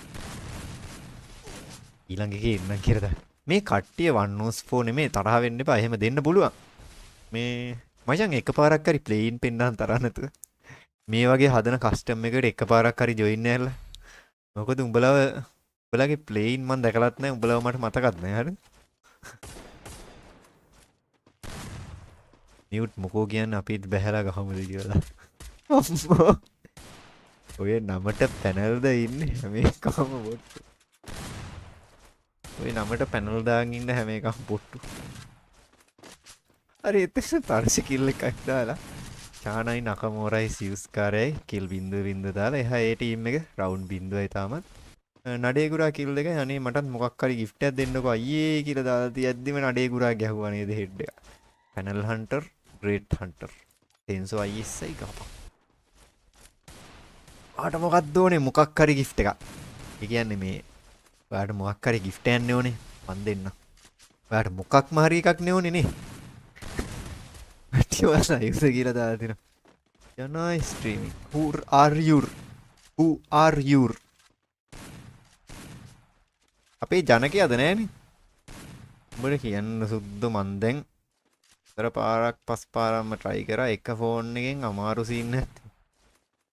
B: ඊළඟ එකේ ඉන්න කියලා මේ කට්ටිය 1 vs 4 නෙමේ තරහ වෙන්න එපා එහෙම දෙන්න පුළුවන් මේ මචං එකපාරක් හරි ප්ලේන් පෙන්නන්න තරහ නැතුව මේ වගේ හදන කස්ටම් එකකට එකපාරක් හරි ජොයින් වෙන්න මොකද උඹලගේ ප්ලේන් මම දැකලත් නැහැ උඹලව මට මතකත් නැහැ හරිද මියුට් මොකෝ කියන්නේ අපිත් බහැලා ගහමුද කියලා අම්මෝ ඔය නමට පැනල්ද ඉන්නේ හැම එකම බොට්ටු ඔය නමට පැනල් දාගෙන ඉන්න හැම එකම බොට්ටු අර එතන තරස කිල් එකක් දාලා චානයි නකමෝරයි සියුස් කාරයයි කිල් බින්දුව බින්දුව දාලා එහා ඒ ටීම් එක රවුන්ඩ් බින්දුවයි තාමත් නඩේගුරා කිල් එකයි අනේ මටත් මොකක් හරි gift එකක් දෙන්නකෝ අයියේ කියලා දාලා තියද්දිම නඩේගුරා ගැහුවා නේද හෙඩ් එක පැනල් හන්ටර් ග්‍රේට් හන්ටර් තෙන්සෝ අයිඑස්යි ගහපන් ආට මොකක්ද ඕනේ මොකක් හරි gift එකක් ඒ කියන්නේ මේ ඔයාට මොකක් හරි gift එකක් ඕනේ මන් දෙන්න ඔයාට මොකක්ම හරි එකක් නෙෝනේ නේ Tiwana user gila දාලා තිනවා. Janai streaming. Who are you? Who are you? අපේ ජනකයාද නෑනේ. උඹට කියන්න සුද්ද මන් දැන් තර පාරක් පස් පාරක්ම try කරා එක ෆෝන් එකෙන් අමාරු සීන් නැත්තේ.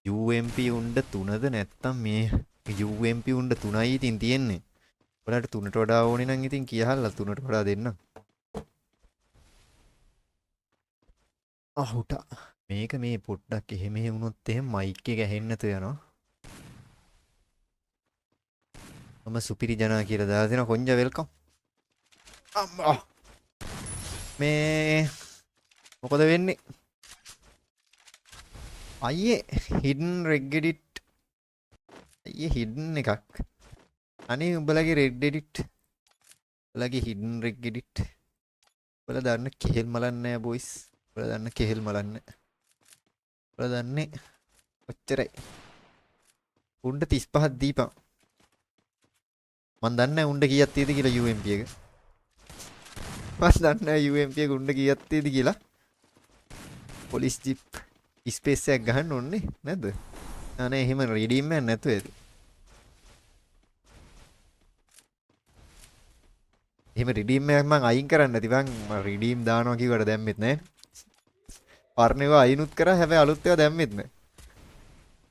B: UMP උණ්ඩ 3ද නැත්තම් මේ UMP උණ්ඩ 3යි ඉතින් තියෙන්නේ. ඔයාලට 3ට වඩා ඕනේ නම් ඉතින් කියහල්ලා 3ට වඩා දෙන්නම්. අහුට මේක මේ පොඩ්ඩක් එහෙම වුණොත් එහෙම මයික් එක ඇහෙන්නේ නැතු යනවා මම සුපිරි ජනා කියලා දාලා දෙනවා කොංජ වෙල්කම් අම්මා මේ මොකද වෙන්නේ අයියේ හිඩන් රෙග් එඩිට් අයියේ හිඩන් එකක් අනේ උඹලගේ රෙග් එඩිට් උඹලගේ හිඩන් රෙග් එඩිට් උඹලා දන්න කෙහෙල් මලන්නේ බොයිස් උඹලා දන්න කෙහෙල් මලන්න උඹලා දන්නේ ඔච්චරයි උණ්ඩ 35ක් දීපන් මන් දන්නේ උණ්ඩ කීයක් තියෙද කියලා UMP එක මන් දන්නේ UMP එක උණ්ඩ කීයක් තියෙද කියලා පොලිස් ජිප් ස්පේස් එකක් ගහන්න ඕනේ නැද්ද අනේ එහෙම රීඩීම් එකක් නැතුව ඇති එහෙම රීඩීම් එකක් මං අයින් කරන්න නැති මං රීඩීම් දානවා කිව්වට දැම්මෙත් නැහැ පරණ ඒවා අයිනුත් කරා හැබැයි අලුත් ඒවා දැම්මෙත් නෑ.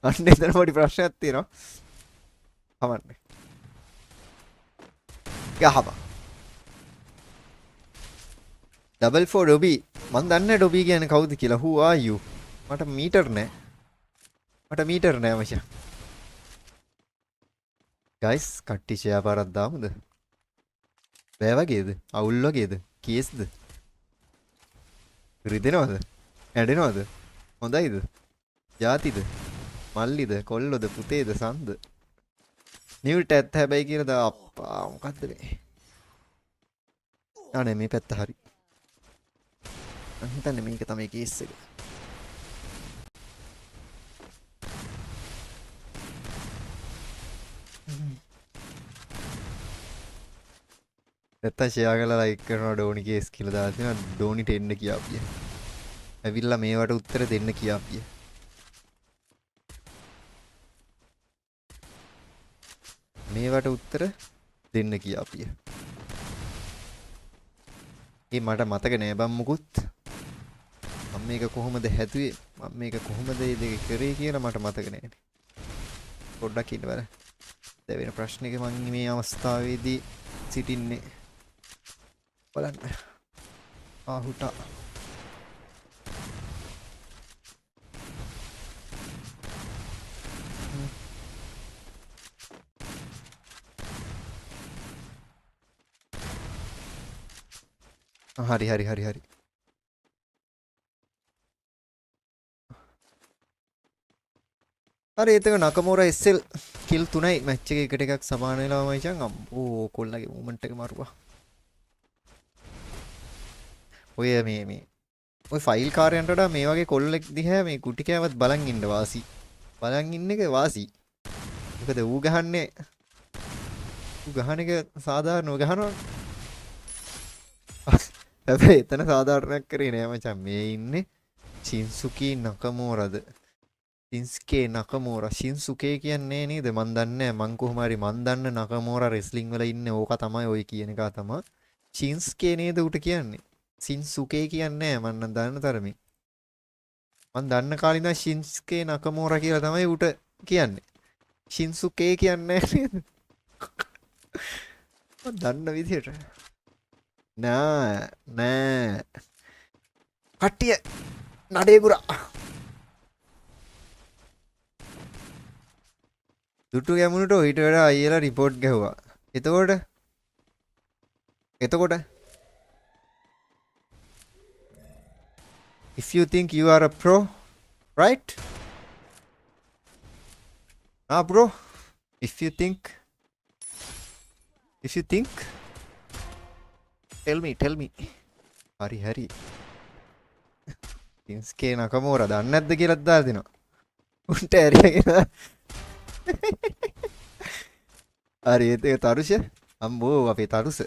B: අන්න එතන පොඩි ප්‍රශ්නයක් තියෙනවා. කමන්නේ. ගහපන්. ඩබල් ෆෝ ඩොබී මන් දන්නේ ඩොබී කියන්නේ කවුද කියලා. who are you? මට මීටර් නෑ. මට මීටර් නෑ මචං. guys කට්ටි ෂෙයා පාරක් දාමුද? බෑ වගේද? අවුල් වගේද? කේස්ද? රිදෙනවද? ඇඩෙනවද? හොඳයිද? ජාතිද? මල්ලිද? කොල්ලොද? පුතේද? සන්ද? නිව්ට් ඇත්ත හැබැයි කියලා දා අප්පා මොකද්ද මේ? අනේ මේ පැත්ත හරි. මම හිතන්නේ මේක තමයි කේස් එක. නැත්තම් ෂෙයා කරලා ලයික් කරනවා ඩෝනි කේස් කියලා දාලා තියෙනවා ඩෝනිට එන්න කියාපිය. ඇවිල්ලා මේවට උත්තර දෙන්න කියාපිය. මේවට උත්තර දෙන්න කියාපිය. ඒ මට මතක නෑ බම් මුකුත්. මම මේක කොහොමද හැදුවේ? මම මේක කොහොමද මේ දෙක කරේ කියලා මට මතක නෑනේ. පොඩ්ඩක් ඉන්න බෑ. දැන් වෙන ප්‍රශ්නයක මම මේ අවස්ථාවේදී සිටින්නේ බලන්න. ආහුටා හරි හරි එතක නකමෝරා SL කිල් 3යි මැච් එකේ එකට එකක් සමාන වෙලා මයිචන් අම්බෝ කොල්ලගේ මූමන්ට් එක මරුවා. ඔය මේ ඔය ෆයිල් කාර්යයන්ට වඩා මේ වගේ කොල්ලෙක් දිහා මේ කුටි කෑවත් බලන් ඉන්න වාසි. බලන් ඉන්න එක වාසි. මොකද ඌ ගහන එක සාධාරණව ගහනවා. හැබැයි එතන සාධාරණයක් කරේ නෑ මචං. මේ ඉන්නේ Shinsuke Nakamura ද. Shinsuke Nakamura. Shinsuke කියන්නේ නේද? මන් දන්නේ නෑ. මං කොහොම හරි මන් දන්න Nakamura wrestling වල ඉන්නේ ඕක තමයි ඔය කියන එක තමයි. Shinsuke නේද උට කියන්නේ? Shinsuke කියන්නේ නෑ මන් දන්න තරමින්. මන් දන්න කාලේ ඉඳන් Shinsuke Nakamura කියලා තමයි උට කියන්නේ. Shinsuke කියන්නේ නේද? මන් දන්න විදියට. නෑ. කට්ටිය නඩේ ගුරා. දුටු ගැමුණට ඊට වඩා අයියලා රිපෝට් ගැහුවා. එතකොට if you think you are a pro, right? Bro, if you think tell me. හරි. Shinsuke Nakamura දන්නේ නැද්ද කියලාත් දාලා දෙනවා. උන්ට ඇරියගෙන. හරි එතේ තරුෂ අම්බෝ අපේ තරුස.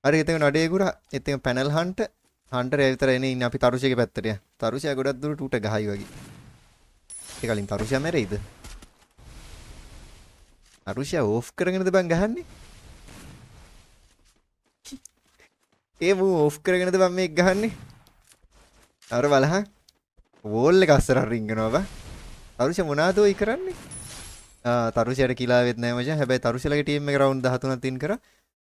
B: හරි එතේ නඩේ ගුරා එතේ පැනල් හන්ටර් විතර එනේ ඉන්නේ අපි තරුෂගේ පැත්තට යා. තරුෂයා ගොඩක් දුරට ඌට ගහයි වගේ. ඒ කලින් තරුෂයා මැරෙයිද? තරුෂයා ඕෆ් කරගෙනද බං ගහන්නේ? ඒ මූ ඕෆ් කරගෙනද බං මේක ගහන්නේ? අර බලහන්. වෝල් එක අස්සරට රින්ගනවා බං. තරුෂයා මොනවාද ඔය කරන්නේ? තරුෂයාට කිලාවෙත් නෑ මචං. හැබැයි තරුෂයාගේ ටීම් එක රවුන්ඩ් 13ක් තින් කරා.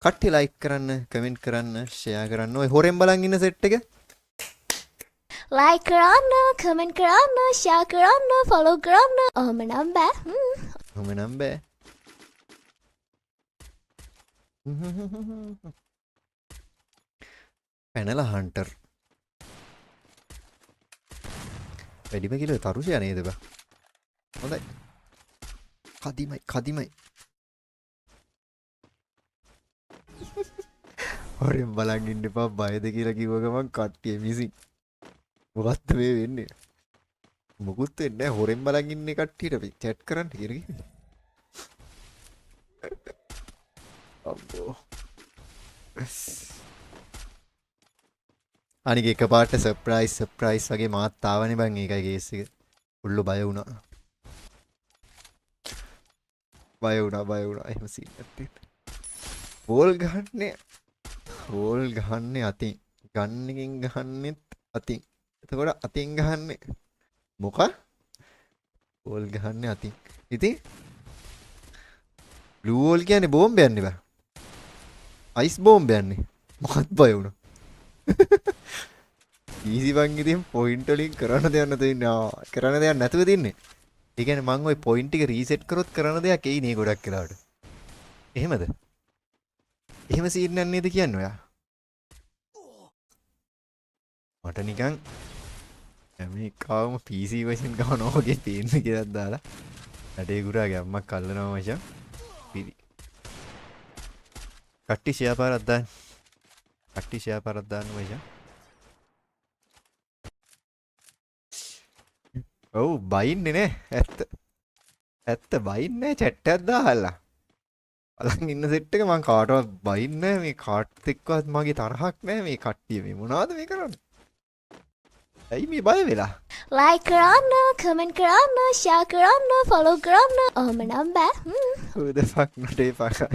B: කට්ටිය ලයික් කරන්න, කමෙන්ට් කරන්න, ෂෙයා කරන්න. ඔය හොරෙන් බලන් ඉන්න සෙට් එක.
C: ලයික් කරන්න, කමෙන්ට් කරන්න, ෂෙයා කරන්න, ෆලෝ කරන්න. ඔහොම නම් බෑ.
B: පැනල හන්ටර්. වැඩිම කියලා තරුෂයා නේද බා? හොඳයි. කදිමයි. හොරෙන් බලන් ඉන්න එපා බයද කියලා කිව්ව ගමන් කට්ටිය මිසින්. මොකක්ද මේ වෙන්නේ? මොකුත් වෙන්නේ නැහැ. හොරෙන් බලන් ඉන්නේ කට්ටියට chat කරන්න කියලා කිව්වේ. අම්බෝ. අනික එකපාරට සර්ප්‍රයිස් වගේ මාත් ආවනේ බං ඒකයි කේස් එක. උල්ල බය වුණා. එහෙම සීන් එකක් තියෙනවා. බෝල් ගහන්නේ අතින්. ගන් එකෙන් ගහන්නෙත් අතින්. එතකොට අතින් ගහන්නේ මොකක්? බෝල් ගහන්නේ අතින්. ඉතින් බ්ලූ වෝල් කියන්නේ බෝම්බයක් නේ බං. අයිස් බෝම්බයක් නේ. මොකක්ද බය වුණා? ඊසි බං ඉතින් පොයින්ට් වලින් කරන්න දෙයක් නැතුව තින්නේ. ඒ කියන්නේ මම ওই පොයින්ට් එක රීසෙට් කරොත් කරන දෙයක් එයි නේ ගොඩක් වෙලාවට. එහෙමද? එහෙම සීන් එකක් නේද කියන්නේ ඔයා? මට නිකන් මේ කාවම PC වශයෙන් ගහනවා වගේ තේින්න කියලා දාලා නඩේ ගුරාගේ අම්මක් අල්ලනවා මචං. පිරි. කට්ටි ෂෙයා පාරක් දාන්න මචං. ඔව් බයින්නේ නේ ඇත්ත බයින්නේ chat එකක් දාලා බලන් ඉන්න සෙට් එක මං කාටවත් බයින්නේ මේ කාට් එක්කවත් මගේ තරහක් නෑ මේ කට්ටිය මේ මොනවද මේ කරන්නේ ඇයි මේ බය වෙලා
C: ලයික් කරන්න කමෙන්ට් කරන්න ෂෙයා කරන්න ෆලෝ කරන්න ඔහොම නම් බෑ
B: who the fuck නඩේ පකා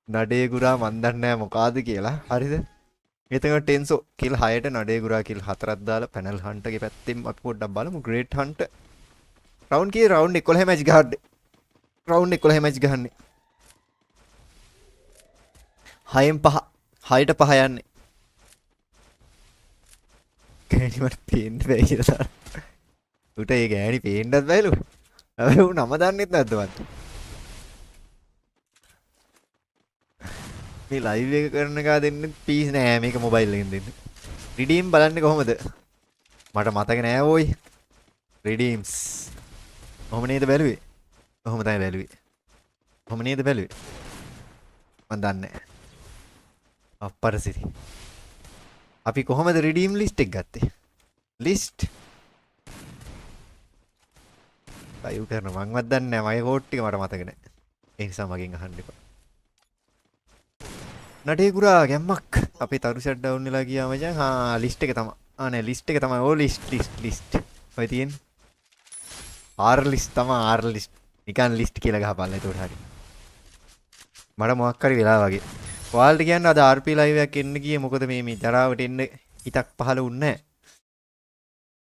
B: නඩේ ගුරා මන් දන්නේ නෑ මොකාද කියලා හරිද එතන ටෙන්සෝ කිල් 6ට නඩේ ගුරා කිල් 4ක් දාලා පැනල් හන්ට්ගේ පැත්තෙන් අපි පොඩ්ඩක් බලමු ග්‍රේට් හන්ට් රවුන්ඩ් කී රවුන්ඩ් 11 මැච් ගහන්නේ රවුන්ඩ් 11 මැච් ගහන්නේ 6න් 5 6ට 5 යන්නේ ගෑණි මට පේන්න බෑ කියලා උට ඒ ගෑණි පේන්නත් බැලු හැබැයි උ නම දන්නෙත් නැද්ද මත් මේ ලයිව් එක කරන එක දෙන්නේ පීස් නෑ මේක මොබයිල් එකෙන් දෙන්නේ රිඩීම් බලන්නේ කොහමද මට මතක නෑ ඕයි රිඩීම්ස් ඔහොම නේද බැලුවේ? ඔහොම තමයි බැලුවේ. ඔහොම නේද බැලුවේ? මන් දන්නේ නැහැ. අප්පරසිරි. අපි කොහොමද redeem list එක ගත්තේ? list අයු කරන මංවත් දන්නේ නැහැ. මගේ කෝඩ් ටික මට මතක නැහැ. ඒ නිසා මගෙන් අහන්න එපා. නඩේ ගුරා ගැම්මක්. අපේ තරු ෂට් ඩවුන් වෙලා ගියා මචං. හා ලිස්ට් එක තමයි. නෑ ලිස්ට් එක තමයි. ඕ ලිස්ට්. ඔය තියෙන්නේ. ආර් ලිස්ට් තමයි ආර් ලිස්ට්. නිකන් ලිස්ට් කියලා ගහපල්ලා ඒකට හරි. මට මොකක් හරි වෙලා වගේ. ඔයාලට කියන්න අද RP live එකක් එන්න ගියේ මොකද මේ ජරාවට එන්න හිතක් පහළ වුන්නේ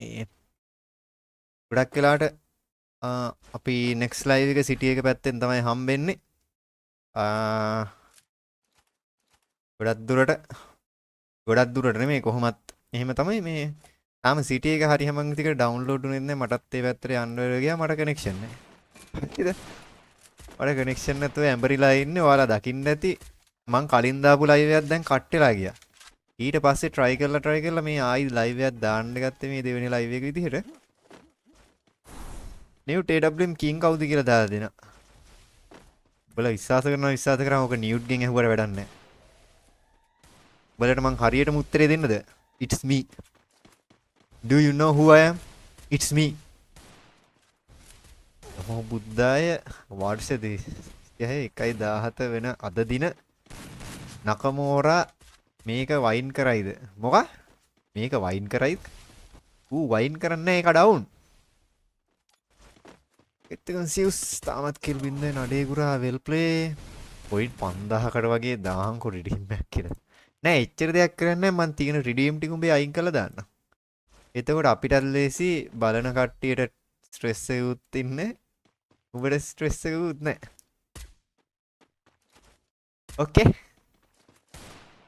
B: නැහැ. ගොඩක් වෙලාවට අපි next live එක city එක පැත්තෙන් තමයි හම්බෙන්නේ. ගොඩක් දුරට නෙමෙයි කොහොමත් එහෙම තමයි මේ තාම city එක හරි හැමං ටික download උනේ නැහැ. මටත් ඒ පැත්තට යන්න වෙලා ගියා. මට connection නැහැ. හරිද? මට connection නැතුව ඇඹරිලා ඉන්නේ. ඔයාලා දකින්න ඇති. මං කලින් දාපු live එකක් දැන් කට් වෙලා ගියා. ඊට පස්සේ try කරලා මේ ආයි live එකක් දාන්න ගත්තේ මේ දෙවෙනි live එක විදිහට. new TWM king කවුද කියලා දාලා දෙනවා. ඔයාලා විශ්වාස කරනවා ඔක නියුට් ගෙන් ඇහුවට වැඩක් නැහැ. බලන්න මං හරියටම උත්තරේ දෙන්නද? It's me. Do you know who I am? It's me. නමෝ බුද්දාය වර්ෂ 117 වෙන අද දින නකමෝරා මේක වයින් කරයිද? මොකක්? මේක වයින් කරයිද? ඌ වයින් කරන්නේ ඒක ඩවුන්. එතකන් සිව්ස් තාමත් කිල් බින්දේ නඩේ ගුරා වෙල් ප්ලේ පොයින්ට් 5000කට වගේ දාහන් කො රිඩීම් එකක් කියලා. නෑ එච්චර දෙයක් කරන්නේ මං තියෙන රිඩීම් ටික උඹේ අයින් කරලා දාන්න. එතකොට අපිටත් ලේසි බලන කට්ටියට ස්ට්‍රෙස් එකකුත් ඉන්නේ. උඹට ස්ට්‍රෙස් එකකුත් නෑ. ඕකේ.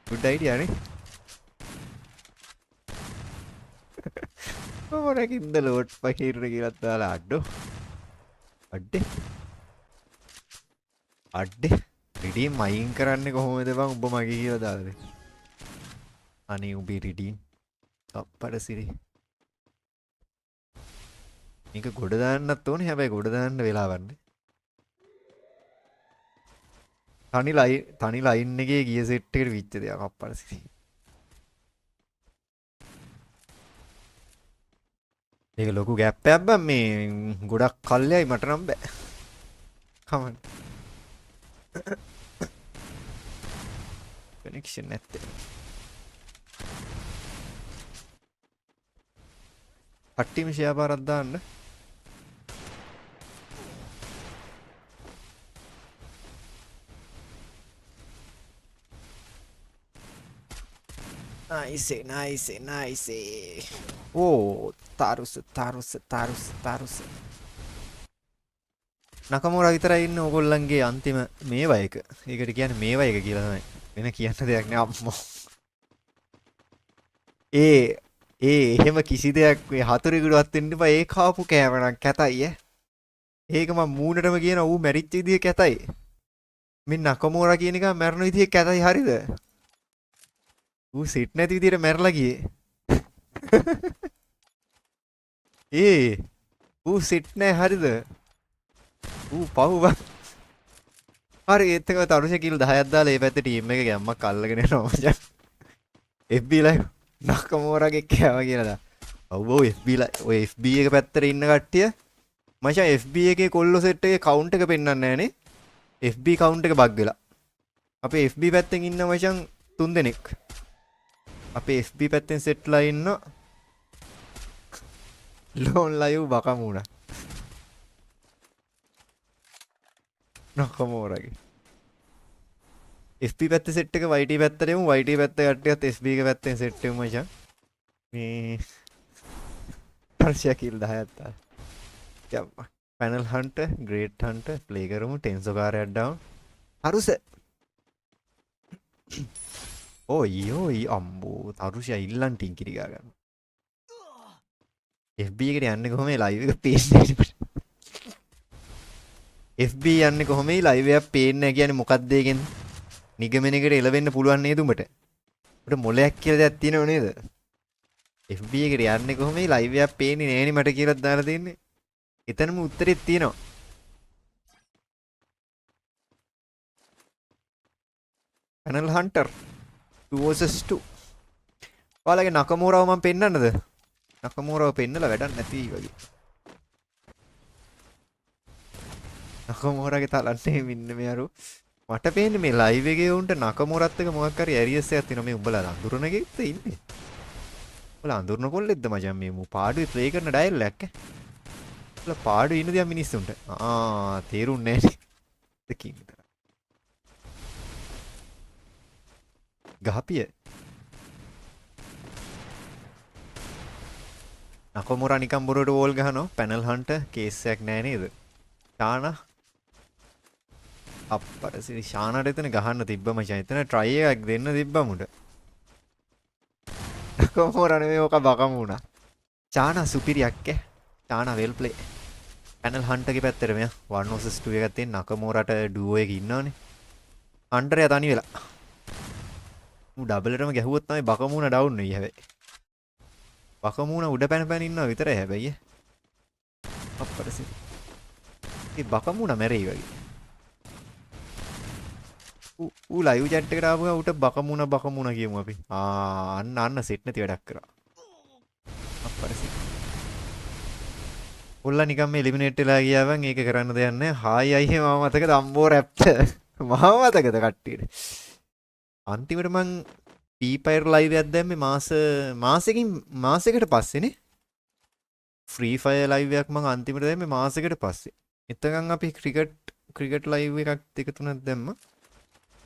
B: good idea නේ. මොනකින්ද ලෝඩ් පහිරන කියලා දාලා අඩේ රිඩීම් අයින් කරන්නේ කොහොමද බං උඹ මගේ කියලා දාලා. අනේ උඹේ රිඩීම් අප්පඩ සිරි. මේක ගොඩ දාන්නත් ඕනේ. හැබැයි ගොඩ දාන්න වෙලාවක් නැහැ. තනි ලයින් එකේ ගිය සෙට් එකට විච්ච දෙයක් අප්පඩ සිරි. මේක ලොකු ગેප් එකක් බං. මේ ගොඩක් කල්යයි මට නම් බෑ. කමන්න. කනෙක්ෂන් නැත්තේ. කට්ටියම ෂෙයා පාරක් දාන්න. නයිස්. ඕ තාරුස. නකමෝරා විතරයි ඉන්නේ ඕගොල්ලන්ගේ අන්තිම මේවා එක. ඒකට කියන්නේ මේවා එක කියලා තමයි. වෙන කියන්න දෙයක් නෑ අම්මෝ. එහෙම කිසි දෙයක් මේ හතුරෙකුටවත් වෙන්න එපා. ඒ කාපු කෑමනම් කැතයි ඈ. ඒක මම මූණටම කියන ඌ මැරිච්ච විදිය කැතයි. මේ නකමෝරා කියන එක මැරෙන විදිය කැතයි හරිද? ඌ සිට් නැති විදියට මැරලා ගියේ. ඌ සිට් නැහැ හරිද? ඌ පව් බං. හරි ඒත් එක තරුෂ කිල් 10ක් දාලා ඒ පැත්තේ ටීම් එක ගැම්මක් අල්ලගෙන යනවා මචං. FB live නකමෝරාගේ කෑව කියලා දා. ඔව් FB live ඔය FB එක පැත්තේ ඉන්න කට්ටිය මචං FB එකේ කොල්ලෝ සෙට් එකේ කවුන්ට් එක පෙන්වන්නේ නැහනේ. FB කවුන්ට් එක බග් වෙලා. අපේ FB පැත්තෙන් ඉන්න මචං 3 දෙනෙක්. අපේ FB පැත්තෙන් සෙට්ලා ඉන්න ලෝන් ලයිව් බකමුණා. නකමෝරාගේ FB පැත්තේ සෙට් එක YT පැත්තට යමු. YT පැත්තේ කට්ටියත් FB එක පැත්තෙන් සෙට් වෙමු මචං. මේ පර්ෂියා කිල් 10ක් දාලා. යම්මා. Panel hunter, great hunter play කරමු. ටෙන්සෝ කාර්යයක් ඩවුන්. හරුස. ඔයි අම්බෝ තරුෂයා ඉල්ලන් ටින් කිරි ගා ගන්න. FB එකට යන්නේ කොහොමද ලයිව් එක පේන්නේ? FB යන්නේ කොහොමද ලයිව් එකක් පේන්නේ නැහැ කියන්නේ මොකක්ද ඒකෙන්? නිගමනයකට එළවෙන්න පුළුවන් නේද උඹට? උඹට මොලයක් කියලා දෙයක් තියෙනව නේද? FB එකට යන්නේ කොහොමද ලයිව් එකක් පේන්නේ නැහෙනි මට කියලා දාලා දෙන්නේ. එතනම උත්තරේ තියෙනවා. Panel hunter 2 vs 2. ඔයාලගේ නකමෝරාව මම පෙන්නන්නද? නකමෝරාව පෙන්නලා වැඩක් නැති වගේ. නකමෝරාගේ තලන්නේ ඉන්න මෙයාරු. මට පේන්නේ මේ ලයිව් එකේ උන්ට නකමෝරත් එක මොකක් හරි ඇරියස් එකක් තියෙනවා මේ උඹලා අඳුරන එකෙත් ඉන්නේ. උඹලා අඳුරන කොල්ලෙක්ද මචං මේ මු පාඩුවේ ප්ලේ කරන ඩයල් එකක් ඈ. උඹලා පාඩුවේ ඉන්න දියා මිනිස්සුන්ට. තේරුන්නේ නැහැ නේ. දෙකින් විතර. ගහපිය. නකමෝරා නිකන් බොරුවට වෝල් ගහනවා. පැනල් හන්ට කේස් එකක් නැහැ නේද? ශානා අප්පට සිරි ශානාට එතන ගහන්න තිබ්බ මචං. එතන ට්‍රයි එකක් දෙන්න තිබ්බ මුඩ. නකමෝරා නෙමෙයි ඔක බකමුණා. ශානා සුපිරියක් ඈ. ශානා වෙල් ප්ලේ. පැනල් හන්ටගේ පැත්තට මෙයා 1 vs 2 එකක් තියෙන නකමෝරාට ඩුවෝ එක ඉන්නවනේ. හන්ටරයා තනි වෙලා. මු ඩබලටම ගැහුවොත් තමයි බකමුණා ඩවුන් වෙයි හැබැයි. බකමුණා උඩ පැන පැන ඉන්නවා විතරයි හැබැයි. අප්පට සිරි. ඒ බකමුණා මැරෙයි වගේ. ඌ ලයිව් chat එකට ආපු ගමන් උට බකමුණා කියමු අපි. අන්න සෙට් නැති වැඩක් කරා. අප්පරසි. උල්ලා නිකන් මේ එලිමිනේට් වෙලා ගියාවන් ඒක කරන්න දෙයක් නැහැ. හායි අයියේ මම මතකද අම්බෝ රැප්ට. මම මතකද කට්ටියට. අන්තිමට මං පීපයර් ලයිව් එකක් දැම්මේ මාසෙකට පස්සේනේ. ෆ්‍රී ෆයර් ලයිව් එකක් මං අන්තිමට දැම්මේ මාසෙකට පස්සේ. එතකන් අපි ක්‍රිකට් ලයිව් එකක් දෙක තුනක් දැම්මා.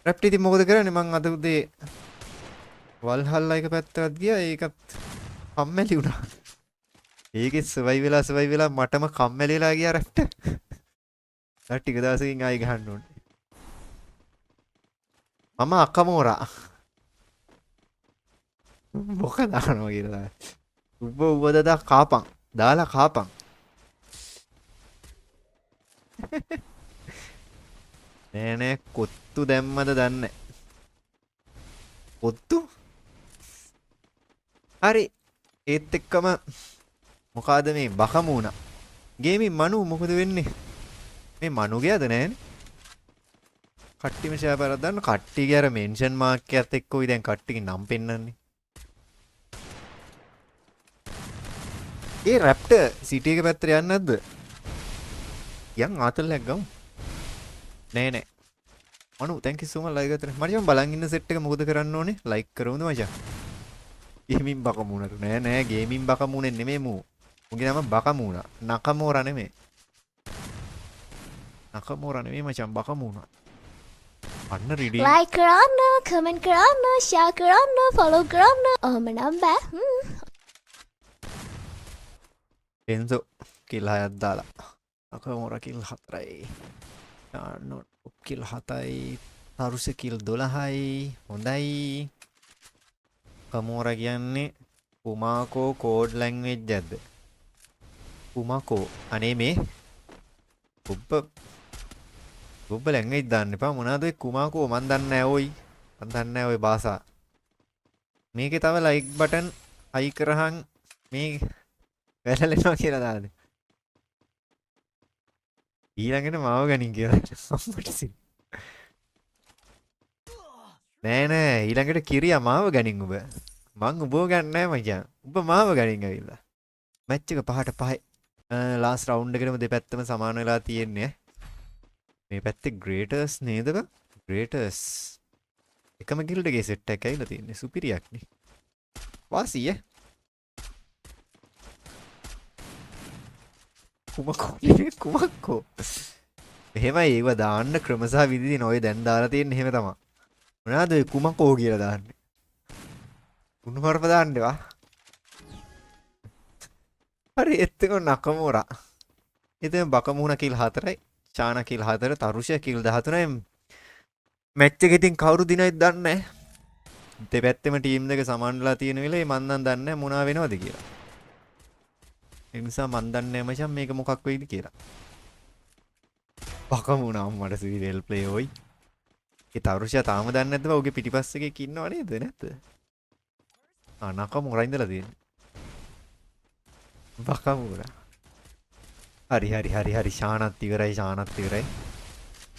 B: රැප්ටි ඉතින් මොකද කරන්නේ මං අද උදේ වල්හල්ලා එක පැත්තකට ගියා ඒකත් කම්මැලි වුණා. ඒකෙත් සර්වයිව් වෙලා මටම කම්මැලි වෙලා ගියා රැප්ට. ඊට ටික දවසකින් ආයෙ ගහන්න ඕනේ. මම අකමෝරා. මොකද දානවා කියලා. උඹ දදා කාපන්. දාලා කාපන්. නෑ කොත්තු දැම්මද දන්නේ. කොත්තු? හරි. ඒත් එක්කම මොකಾದ මේ බකමුණා. ගේමින් මනු මොකද වෙන්නේ? මේ මනු ගියද නෑනේ. කට්ටියම ෂෙයා කරලා දාන්න. කට්ටියගේ අර මෙන්ෂන් මාක් එකත් එක්කෝයි දැන් කට්ටියගේ නම් පෙන්නන්නේ. ඒ රැප්ට සිටි එක පැත්තට යන්නේ නැද්ද? යන් ආතල්ලයක් ගමු. නෑ මනු thank you so much like කරලා. මම බලන් ඉන්න සෙට් එක මොකද කරන්න ඕනේ? like කරමුද මචං? ගේමින් බකමුණට නෑ ගේමින් බකමුණේ නෙමෙයි මූ. මුගේ නම බකමුණා. නකමෝරා නෙමෙයි. නකමෝරා නෙමෙයි මචං බකමුණා. අන්න රිඩි.
C: like කරන්න, comment කරන්න, share කරන්න, follow කරන්න. ඔහම නම් බෑ.
B: එන්සෝ කිල් 6ක් දාලා. නකමෝරා කිල් 4යි. නෝට් කිල් 7යි. තරුස කිල් 12යි. හොඳයි. කමෝරා කියන්නේ කුමාකෝ කෝඩ් ලැන්ග්වේජ් එකක්ද? කුමාකෝ අනේ මේ ඔබ ලැන්ග්වේජ් දාන්න එපා. මොනවාද ඔය කුමාකෝ මන් දන්නේ නැහැ ඔයි. මන් දන්නේ නැහැ ඔය භාෂා. මේකේ තව ලයික් බටන් අයි කරහන් මේ වැරලෙනවා කියලා දාන්න. ඊළඟට මාව ගනින් කියලා අම්මට සින්. නෑ ඊළඟට කිරියා මාව ගනින් ඔබ. මං ඔබව ගන්න නෑ මචං. ඔබ මාව ගනින් ඇවිල්ලා. මැච් එක 5ට 5යි. ලාස්ට් රවුන්ඩ් එකේම දෙපැත්තම සමාන වෙලා තියෙන්නේ. මේ පැත්තේ ග්‍රේටර්ස් නේද බං? ග්‍රේටර්ස්. එකම ගිල්ඩ් එකේ සෙට් එකක් ඇවිල්ලා තියෙන්නේ. සුපිරියක් නේ. වාසිය. කුමක්කෝ. එහෙමයි ඒව දාන්න ක්‍රම සහ විදි දින ඔය දැන් දාලා තියෙන්නේ එහෙම තමයි. මොනවාද ඔය කුමක්කෝ කියලා දාන්නේ? උණුහරුප දාන්න එපා. හරි එත්තක නකමෝරා. ඉතින් බකමුණා කිල් 4යි. චානා කිල් 4, තරුෂයා කිල් 13යි. මැච් එක ඉතින් කවුරු දිනයිද දන්නේ නැහැ. දෙපැත්තෙම ටීම් දෙක සමාන වෙලා තියෙන වෙලේ මන් නම් දන්නේ නැහැ මොනවා වෙනවද කියලා. ඒ නිසා මන් දන්නේ නැහැ මචං මේක මොකක් වෙයිද කියලා. බකමුණා මට සිවිල් ප්ලේ ඔයි. ඒ තරුෂයා තාම දන්නේ නැද්ද බා? උගේ පිටිපස්ස එකේ ඉන්නව නේද නැත්ද? නකමෝරා ඉඳලා තියෙන්නේ. බකමුණා. හරි ශානත් ඉවරයි.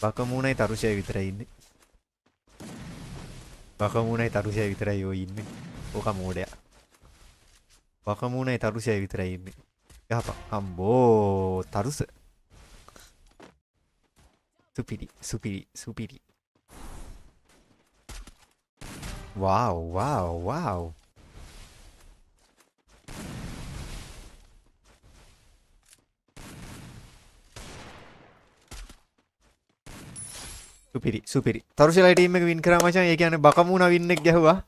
B: බකමූණයි තරුෂය විතරයි ඉන්නේ. බකමූණයි තරුෂය විතරයි යෝ ඉන්නේ. ඕක මෝඩයා. බකමූණයි තරුෂය විතරයි ඉන්නේ. ගහපන්. අම්බෝ තරුස. සුපිරි. wow. සුපිරි. තරුෂලා ටීම් එක වින් කරා මචං. ඒ කියන්නේ බකමූණ වින් එක ගැහුවා.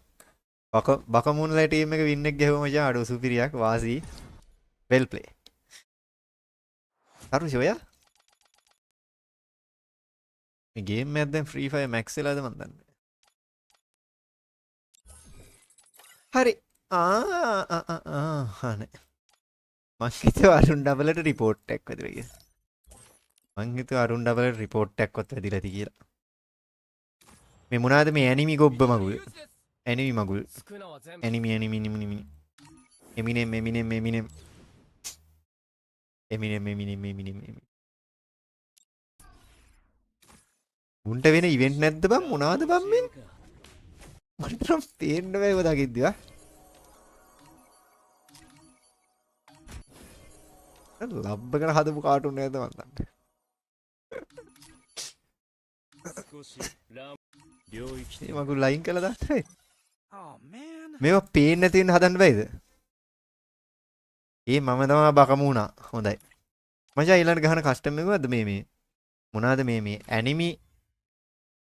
B: බකමූණලා ටීම් එක වින් එක ගැහුවා මචං. අඩෝ සුපිරියක් වාසි. well play. තරුෂ ඔයා මේ ගේම් එකක් දැන් ෆ්‍රී ෆයර් මැක්ස් වෙලාද මන් දන්නේ. හරි. නේ. මං හිතුවා අරුන් ඩබලට රිපෝට් එකක් වැදිලා කියලා. මං හිතුවා අරුන් ඩබලට රිපෝට් එකක්වත් වැදිලා ඇති කියලා. මේ මොනවාද මේ ඇනිමි ගොබ්බ මගුල්. ඇනිමි මගුල්. ඇනිමි. එමිනෙම්. උන්ට වෙන ඉවෙන්ට් නැද්ද බං මොනවද බං මේ? මට නම් තේරෙන්න බෑ ඒව දකිද්දිවා. ලබ්බ කරන හදපු කාටුන් නේද මන් දන්නේ. මේ මගුල් ලයින් කළා දාන්නේ. මේවා පේන්න නැති වෙන්න හදන්න බෑද? ඒ මම තමයි බකමුණා. හොඳයි. මචං ඊළඟ ගහන කස්ටම් එකවද මේ මොනවාද මේ ඇනිමි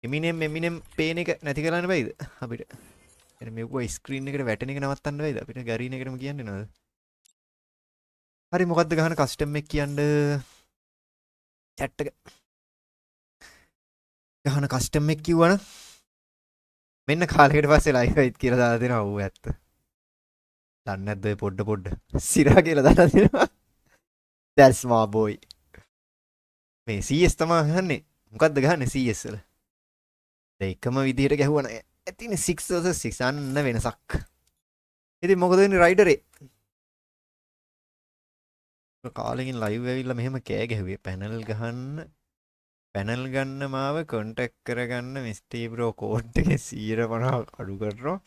B: එමිනෙම් පේන එක නැති කරන්න බෑද අපිට? එන මේක ස්ක්‍රීන් එකට වැටෙන එක නවත්තන්න බෑද අපිට? ගරීන එකටම කියන්නේ නේද? හරි මොකද්ද ගහන කස්ටම් එක කියන්න chat එක. ගහන කස්ටම් එක කිව්වනම් මෙන්න කාලයකට පස්සේ ලයිව් එකත් කියලා දාලා දෙනවා. ඌ ඇත්ත. දන්නේ නැද්ද ඔය පොඩ සිරා කියලා දාලා දෙනවා. that's my boy. මේ CS තමයි ගහන්නේ. මොකද්ද ගහන්නේ CS වල? එකම විදිහට ගැහුවන ඇතිනේ 6 versus 6 අන්න වෙනසක්. ඉතින් මොකද වෙන්නේ රයිඩරේ? කාලෙකින් ලයිව් ඇවිල්ලා මෙහෙම කෑ ගැහුවේ පැනල් ගන්න මාව කොන්ටැක්ට් කරගන්න මිස්ටර් බ්‍රෝ කෝඩ් එකේ 150 අඩු කරනවා.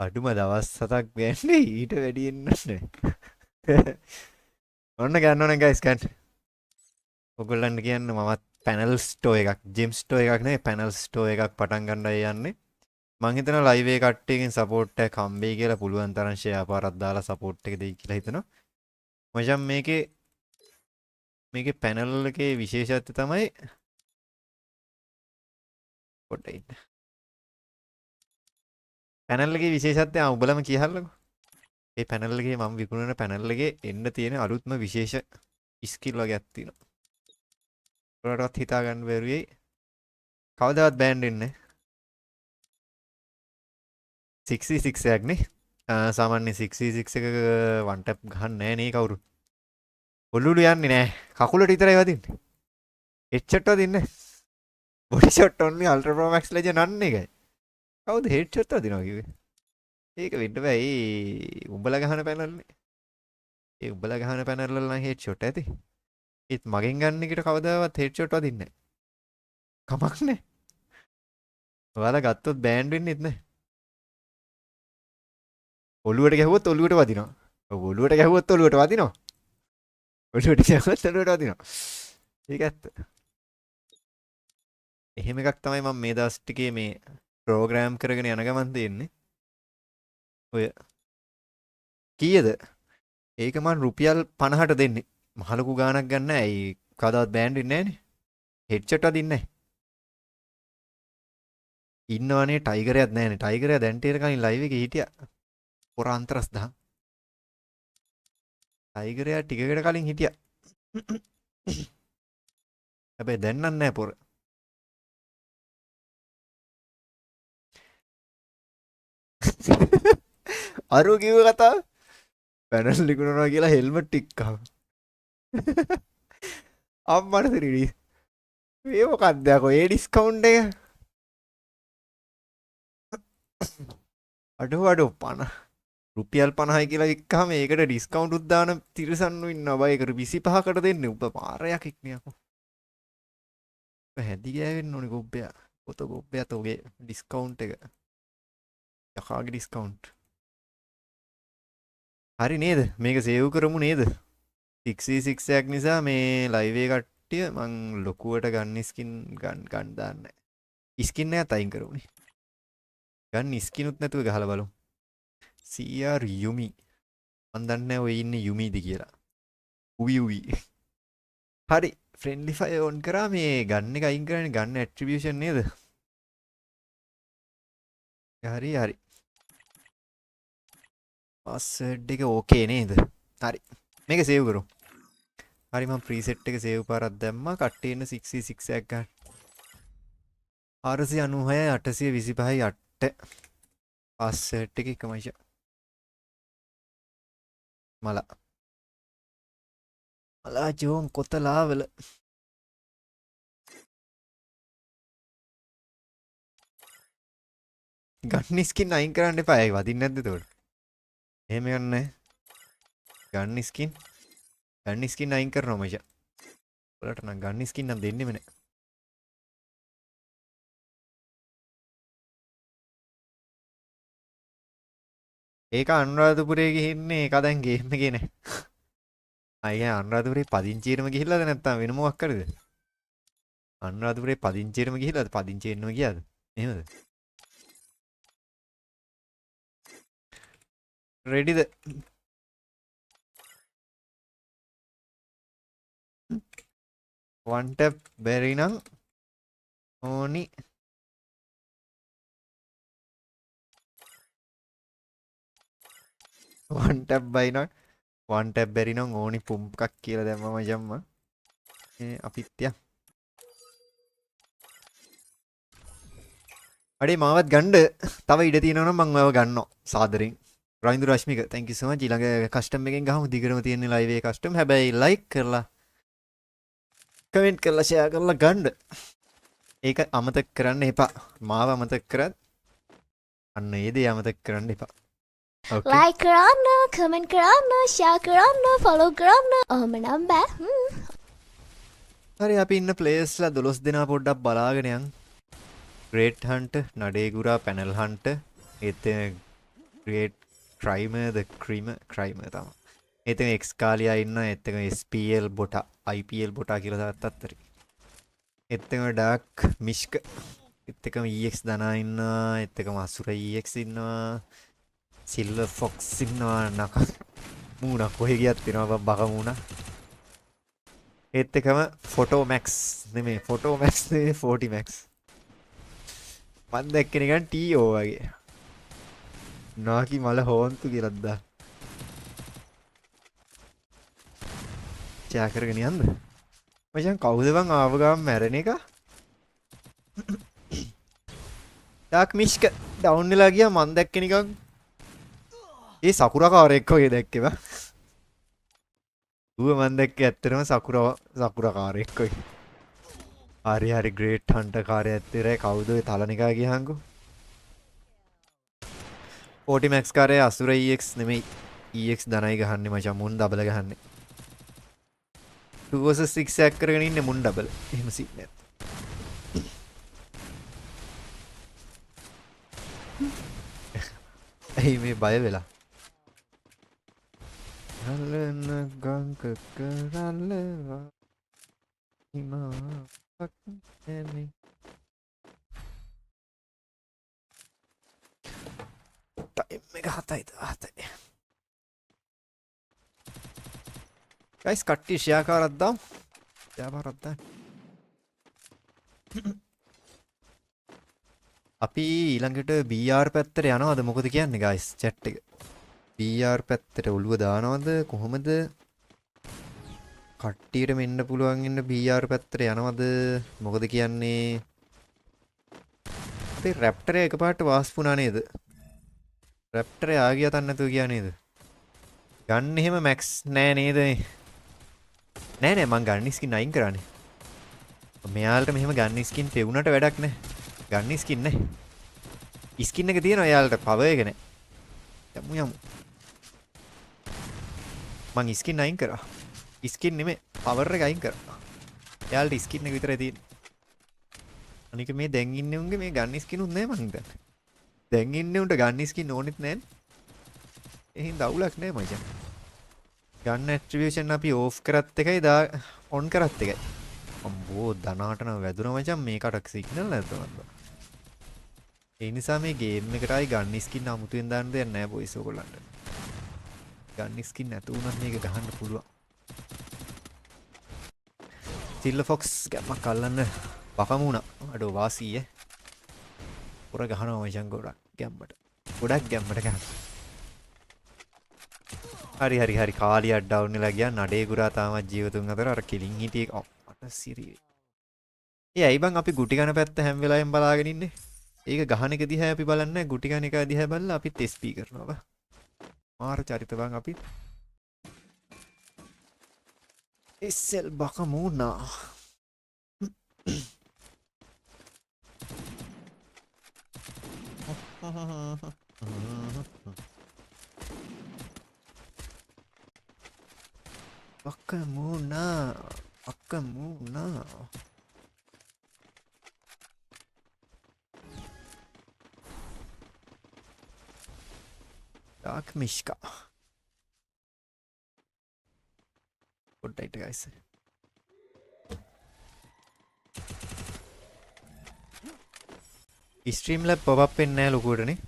B: අඩුම දවස් 7ක් වෙන්නේ ඊට වැඩි එන්නේ. ඔන්න ගන්න ඕනේ ගයිස් ගන්න. ඔයගොල්ලන්ට කියන්න මමත් පැනල් ස්ටෝ එකක් ජෙම් ස්ටෝ එකක් නෙවෙයි පැනල් ස්ටෝ එකක් පටන් ගන්නයි යන්නේ. මං හිතනවා ලයිව් එකේ කට්ටියකින් සපෝට් එක හම්බෙයි කියලා පුළුවන් තරම් ෂෙයා පාරක් දාලා සපෝට් එක දෙයි කියලා හිතනවා. මචං මේකේ පැනල් එකේ විශේෂත්වය තමයි පොඩ්ඩයි. පැනල් එකේ විශේෂත්වය උඹලම කියහල්ලකෝ. ඒ පැනල් එකේ මම විකුණන පැනල් එකේ එන්න තියෙන අලුත්ම විශේෂ ස්කිල් වගේක් තියෙනවා. ඔයාලටවත් හිතා ගන්න බැරුවේ කවදාවත් බෑන්ඩ් වෙන්නේ 6v6 එකක් නේ. සාමාන්‍ය 6v6 එක වන් ටැප් ගහන්න නෑ නේ කවුරුත්. ඔලුලු යන්නේ නෑ. කකුලට විතරයි වදින්නේ. හෙඩ්ෂොට් වදින්නේ. Body shot only ultra pro Max legend අන්න එකයි. කවුද හෙඩ්ෂොට් වදිනවා කිව්වේ? ඒක වෙන්න බෑ. ඒ උඹලා ගහන පැනල් නේ. ඒ උඹලා ගහන පැනල් වල නම් හෙඩ්ෂොට් ඇති. ඒත් මගෙන් ගන්න එකට කවදාවත් හෙඩ්ෂොට් වදින්නේ නැහැ. කමක් නැහැ. ඔයාලා ගත්තොත් බෑන්ඩ් වෙන්නෙත් නැහැ. ඔළුවට ගැහුවොත් ඔළුවට වදිනවා. ඔව් ඔළුවට ගැහුවොත් ඔළුවට වදිනවා. ඔළුවට ගැහුවොත් ඔළුවට වදිනවා. ඒක ඇත්ත. එහෙම එකක් තමයි මම මේ දවස් ටිකේ මේ ප්‍රෝග්‍රෑම් කරගෙන යන ගමන් තියෙන්නේ. ඔය කීයද? ඒක මම රුපියල් 50ට දෙන්නේ. මහලුකු ගාණක් ගන්න නැහැ. ඒ කවදාවත් බෑන්ඩ් වෙන්නේ නැහනේ. හෙඩ්ෂොට් වදින්නේ නැහැ. ඉන්නවනේ ටයිගරයක් නැහැනේ. ටයිගරයා දැන් ටේර කලින් ලයිව් එකේ හිටියා. පොර අන්තරස් දහම්. ටයිගරයා ටිකකට කලින් හිටියා. හැබැයි දැන් නම් නැහැ පොර. අරු කිව්ව කතාව පැනල් ලිකුණනවා කියලා හෙල්මට් ටිකක් ආවා. අම්මට තෙරිඩි මේ මොකක්ද යකෝ ඒ ඩිස්කවුන්ට් එක අඩෝ 50 රුපියල් 50යි කියලා වික්කම ඒකට ඩිස්කවුන්ට් උත් දාන තිරසන්නු ඉන්නවා බයි. ඒකට 25කට දෙන්නේ. උඹ පාරයක් ඉක්නේ අකෝ. හැදි ගෑවෙන්න ඕනේ ගොබ්බයා. පොත ගොබ්බයා තෝගේ ඩිස්කවුන්ට් එක. යකාගේ ඩිස්කවුන්ට්. හරි නේද? මේක සේව් කරමු නේද? 6v6 එකක් නිසා මේ ලයිව් එක කට්ටිය මං ලොකුවට ගන්න ස්කින් ගන්න දාන්නේ. ස්කින් එකත් අයින් කරමුනේ. ගන්න ස්කින් උත් නැතුව ගහලා බලමු. CR යුමි. මන් දන්නේ නැහැ ඔය ඉන්නේ යුමිද කියලා. උවි. හරි. ෆ්‍රෙන්ඩ්ලි ෆයර් ඔන් කරා මේ ගන්න එක අයින් කරන්නේ ගන්න ඇට්‍රිබියුෂන් නේද? හරි. පාස්වර්ඩ් එක ඕකේ නේද? හරි. මේක සේව් කරමු. හරි මම ප්‍රීසෙට් එක සේව් පාරක් දැම්මා. කට්ටිය ඉන්න 6v6 එකක් ගන්න. 496 825 8 පාස්වර්ඩ් එක එකමයි. මලා ජෝන් කොතලාවල ගන්න ස්කින් අයින් කරන්න එපා. ඒක වදින්නේ නැද්ද එතකොට? එහෙම යන්නේ. ගන්න ස්කින් අයින් කරනවා මචං. ඔයාලට නම් ගන්න ස්කින් නම් දෙන්නෙම නෑ. ඒක අනුරාධපුරේ ගිහින්නේ ඒක දැන් ගේම් එකේ නෑ. අයියා අනුරාධපුරේ පදිංචියටම ගිහිල්ලාද නැත්නම් වෙන මොකක් කරද? අනුරාධපුරේ පදිංචියටම ගිහිල්ලාද? පදිංචියෙන්නම ගියාද? එහෙමද? රෙඩිද? one tap බැරි නම් ඕනි one tap බයි නම් one tap බැරි නම් ඕනි පුම්ප් එකක් කියලා දැම්මම ජම්මා. අපිත් යා. අඩේ මාවත් ගන්න තව ඉඩ තියෙනවා නම් මම ඔයව ගන්නවා සාදරෙන්. Ravindu Rashmika thank you so much. ඊළඟ කස්ටම් එකෙන් ගහමු. දිගටම තියෙන ලයිව් එකේ කස්ටම්. හැබැයි ලයික් කරලා කමෙන්ට් කරලා ෂෙයා කරලා ගන්න. ඒක අමතක කරන්න එපා. මාව අමතක කරත් අන්න ඒ දේ අමතක කරන්න එපා. Okay.
C: ලයික් කරන්න, කමෙන්ට් කරන්න, ෂෙයා කරන්න, ෆලෝ කරන්න. ඔහොම නම් බෑ.
B: හරි අපි ඉන්න ප්ලේයර්ස්ලා 12 දෙනා පොඩ්ඩක් බලාගෙන යන්. ග්‍රේට් හන්ටර්, නඩේගුරා, පැනල් හන්ටර්, එතන ග්‍රේට් ක්‍රයිමර් ද ක්‍රීමර් තමයි. එතන එක්ස්කාලියා ඉන්නවා. එතන SPL බොටා, IPL බොටා කියලා තාත්තත් හරි. එතන ඩාක් මිෂ්ක, එතකම EX දනා ඉන්නවා. එතකම අසුර EX ඉන්නවා. සිල්වර් ෆොක්ස් ඉන්නවා. නක මූණ කොහෙ ගියත් වෙනවා බක මූණ. ඒත් එකම ෆොටෝ මැක්ස් නෙමෙයි 40 මැක්ස්. මන් දැක්කේ නිකන් TO වගේ. නාකි මල හොන්තු කියලා දා. චා කරගෙන යන්න. මචං කවුද බං ආව ගාම මැරෙන එක? ඩාක් මිෂ්ක ඩවුන් වෙලා ගියා. මන් දැක්කේ නිකන් ඒ සකුරා කාරෙක් වගේ දැක්කේ බං. ඌව මන් දැක්කේ ඇත්තටම සකුරා කාරෙක් වගේ. හරි ග්‍රේට් හන්ටර් කාර්යය ඇත්තේ කවුද ඔය තලන එකා ගියහන්කෝ. 40 max කාර්යය අසුර EX නෙමෙයි. EX දනයි ගහන්නේ මචං. මුන් ඩබල් ගහන්නේ. 2 vs 6 එකක් කරගෙන ඉන්නේ මුන් ඩබල්. එහෙම සිත් නැත්. ඇයි මේ බය වෙලා? හලන ගංග කරල්ලවා හිමා පක්කෙමි. ටයිම් එක 7:17. guys කට්ටිය ෂෙයා කරලා දාමු. ෂෙයා කරලා දාන්න. අපි ඊළඟට BR පැත්තට යනවද? මොකද කියන්නේ guys chat එක? BR පැත්තට ඔළුව දානවද කොහොමද? කට්ටියට මෙන්න පුළුවන් ඉන්න BR පැත්තට යනවද? මොකද කියන්නේ? අපේ රැප්ටර් එක එකපාරට වාස්පුණා නේද? රැප්ටර් ආ ගියා තන් නැතුව ගියා නේද? ගන්න එහෙම මැක්ස් නෑ නේද? නෑ මං ගන්න ස්කින් අයින් කරානේ. මෙයාලට මෙහෙම ගන්න ස්කින් පෙවුනට වැඩක් නෑ. ගන්න ස්කින් නෑ. ස්කින් එක තියෙනවා එයාලට පවර් එක නෑ. යමු. මං ස්කින් අයින් කරා. ස්කින් නෙමෙයි පවර් එක අයින් කරා. එයාලට ස්කින් එක විතරයි තියෙන්නේ. අනික මේ දැන් ඉන්නේ උන්ගේ මේ ගන්න ස්කින් උත් නැහැ මං හිතන්නේ. දැන් ඉන්නේ උන්ට ගන්න ස්කින් ඕනෙත් නැහැ. එහෙන් දවුලක් නැහැ මචං. ගන්න ඇට්‍රිබියුෂන් අපි ඕෆ් කරත් එකයි ඔන් කරත් එකයි. අම්බෝ දනාටන වැදුනා මචං මේකට සිග්නල් නැද්ද මන්ද. ඒ නිසා මේ ගේම් එකට ආයි ගන්න ස්කින් අමුතුවෙන් දාන්න දෙයක් නැහැ බොයිස් ඔයගොල්ලන්ට. ගන්න ස්කින් නැතු වුණත් මේක ගහන්න පුළුවන්. සිල්වර් ෆොක්ස් ගැම්මක් අල්ලන්න බකම වුණා. අඩෝ වාසී පොර ගහනවා මචං ගොඩක් ගැම්මට. ගොඩක් ගැම්මට ගහනවා. හරි කාලියක් ඩවුන් වෙලා ගියා. නඩේ ගුරා තාමත් ජීවතුන් අතර අර කිලින් හිටියේ මට සිරියේ. ඒ ඇයි බං අපි ගුටි ගන්න පැත්ත හැම වෙලාවෙම බලාගෙන ඉන්නේ? ඒක ගහන එක දිහා අපි බලන්නේ ගුටි ගන්න එක දිහා බලලා අපිත් SP කරනවා බා. මාර චරිත බං අපි. එස්සෙල් බකමුණා. Bakamuna. Dark Mishka. Good night, guys. Streamlab pop-up වෙන්නේ නැහැ ලොකුවටනේ.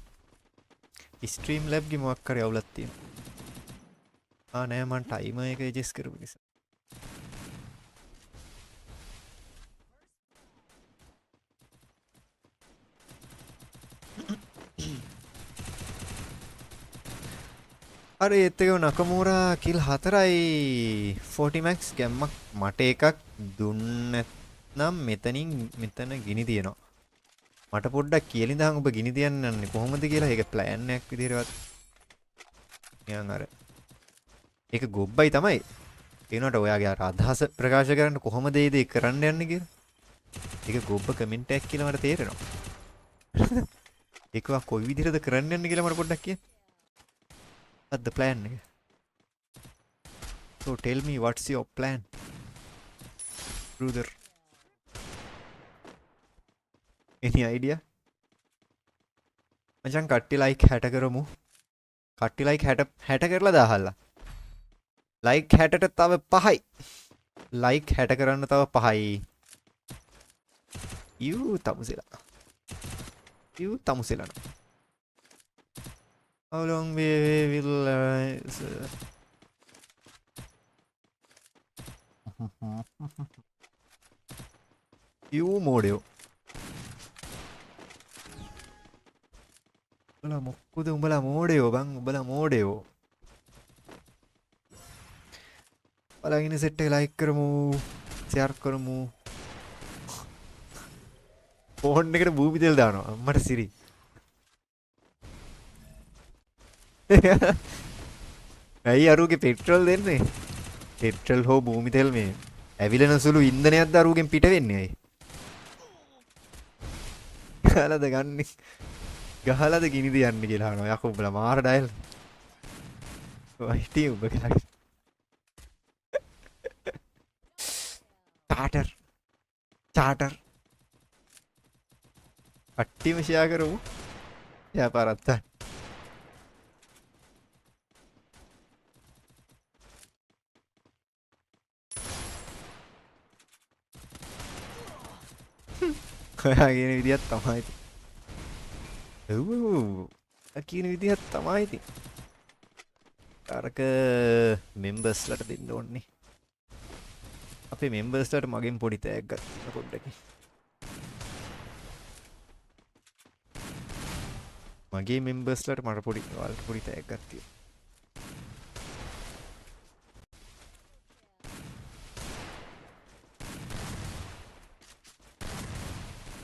B: Streamlab ගේ මොකක් හරි අවුලක් තියෙනවා. නෑ මං ටයිමර් එක ඇඩ්ජස්ට් කරපු නිසා. අර ඒත් එක නකමුරා කිල් 4යි 40 max ගැම්මක් මට එකක් දුන්නේ නැත්නම් මෙතන ගිනි තියනවා. මට පොඩ්ඩක් කියලා ඉඳන් ඔබ ගිනි තියන්න යන්නේ කොහොමද කියලා ඒක ප්ලෑන් එකක් විදිහටවත් නිකන් අර ඒක ගොබ්බයි තමයි. ඒ වුණාට ඔයාගේ අර අදහස ප්‍රකාශ කරන්න කොහොමද ඒ දේ කරන්න යන්නේ කියලා. ඒක ගොබ්බ කමෙන්ට් එකක් කියලා මට තේරෙනවා. ඒක කොයි විදිහටද කරන්න යන්නේ කියලා මට පොඩ්ඩක් කියන්න. What's the plan? So tell me what's your plan, brother? Any idea? මචං කට්ටි ලයික් 60 කරමු. කට්ටි ලයික් 60 කරලා දාහල්ලා. ලයික් 60ට තව 5යි. ලයික් 60 කරන්න තව 5යි. You tamusela. How long we will you modeo. උඹලා මොකද උඹලා මෝඩයෝ බං උඹලා මෝඩයෝ. බලගෙන සෙට් එක ලයික් කරමු ෂෙයාර් කරමු. ෆෝන් එකට බූමි තෙල් දානවා අම්මට සිරි. ඇයි අරුගේ පෙට්‍රල් දෙන්නේ? පෙට්‍රල් හෝ භූමි තෙල් මේ ඇවිලෙන සුළු ඉන්ධනයක්ද අරුගෙන් පිට වෙන්නේ ඇයි? ගහලාද ගන්නේ? ගහලාද ගිනිද යන්නේ කියලා අහනවා. යකෝ උඹලා මාර ඩයල්. වයිටි උඹ ගහයි. චාටර්. අට්ටිම ෂෙයා කරමු. යා පාරත්තා. කියන විදිහක් තමයි ඉතින්. කියන විදිහක් තමයි ඉතින්. අරක මෙම්බර්ස්ලට දෙන්න ඕනේ. අපේ මෙම්බර්ස්ලට මගෙන් පොඩි තෑග්ගක් ගන්න පොඩ්ඩකින්. මගේ මෙම්බර්ස්ලට මට පොඩි තෑග්ගක් තියෙනවා.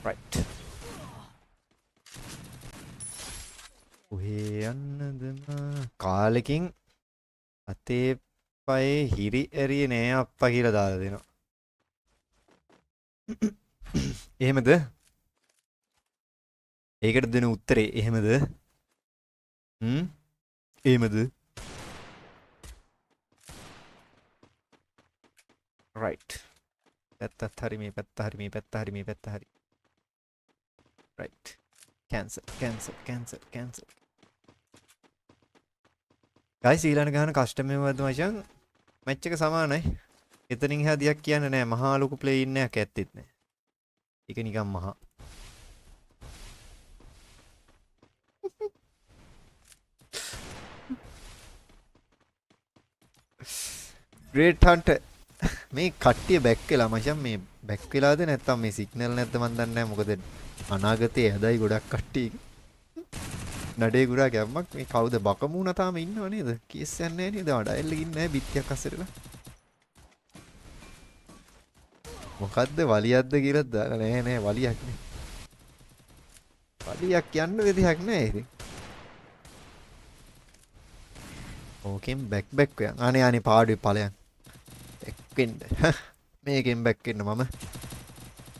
B: Right. ඔහේ යන්නද කාලෙකින් අතේ පයේ හිරි ඇරියේ නෑ අප්පා කියලා දාලා දෙනවා. එහෙමද? ඒකට දෙන උත්තරේ එහෙමද? එහෙමද? right. පැත්තත් හරි මේ පැත්ත හරි මේ පැත්ත හරි මේ පැත්ත හරි. right. cancel. guys ඊළඟ ගහන කස්ටම් එකවද මචං මැච් එක සමානයි. එතනින් එහා දියක් කියන්නේ නැහැ. මහා ලොකු ප්ලේ ඉන්න එකක් ඇත්තෙත් නැහැ. ඒක නිකන් මහා. Great Hunter මේ කට්ටිය බැක් වෙලා මචං මේ බැක් වෙලාද නැත්නම් මේ සිග්නල් නැද්ද මන් දන්නේ නැහැ. මොකද අනාගතයේ ඇදයි ගොඩක් කට්ටිය. නඩේ ගුරා ගැම්මක් මේ කවුද බකමුණ තාම ඉන්නව නේද? කේස් යන්නේ නැහැ නේද? අඩයල් ගින් නැහැ බිත්තියක් අස්සරලා. මොකද්ද වලියක්ද කියලා දාලා නෑ වලියක් නේ. වලියක් යන්න විදිහක් නෑ ඉතින්. ඕකෙන් බැක් වෙන. අනේ පාඩුවේ ඵලයන්. බැක් වෙන්න. මේකෙන් බැක් වෙන්න මම.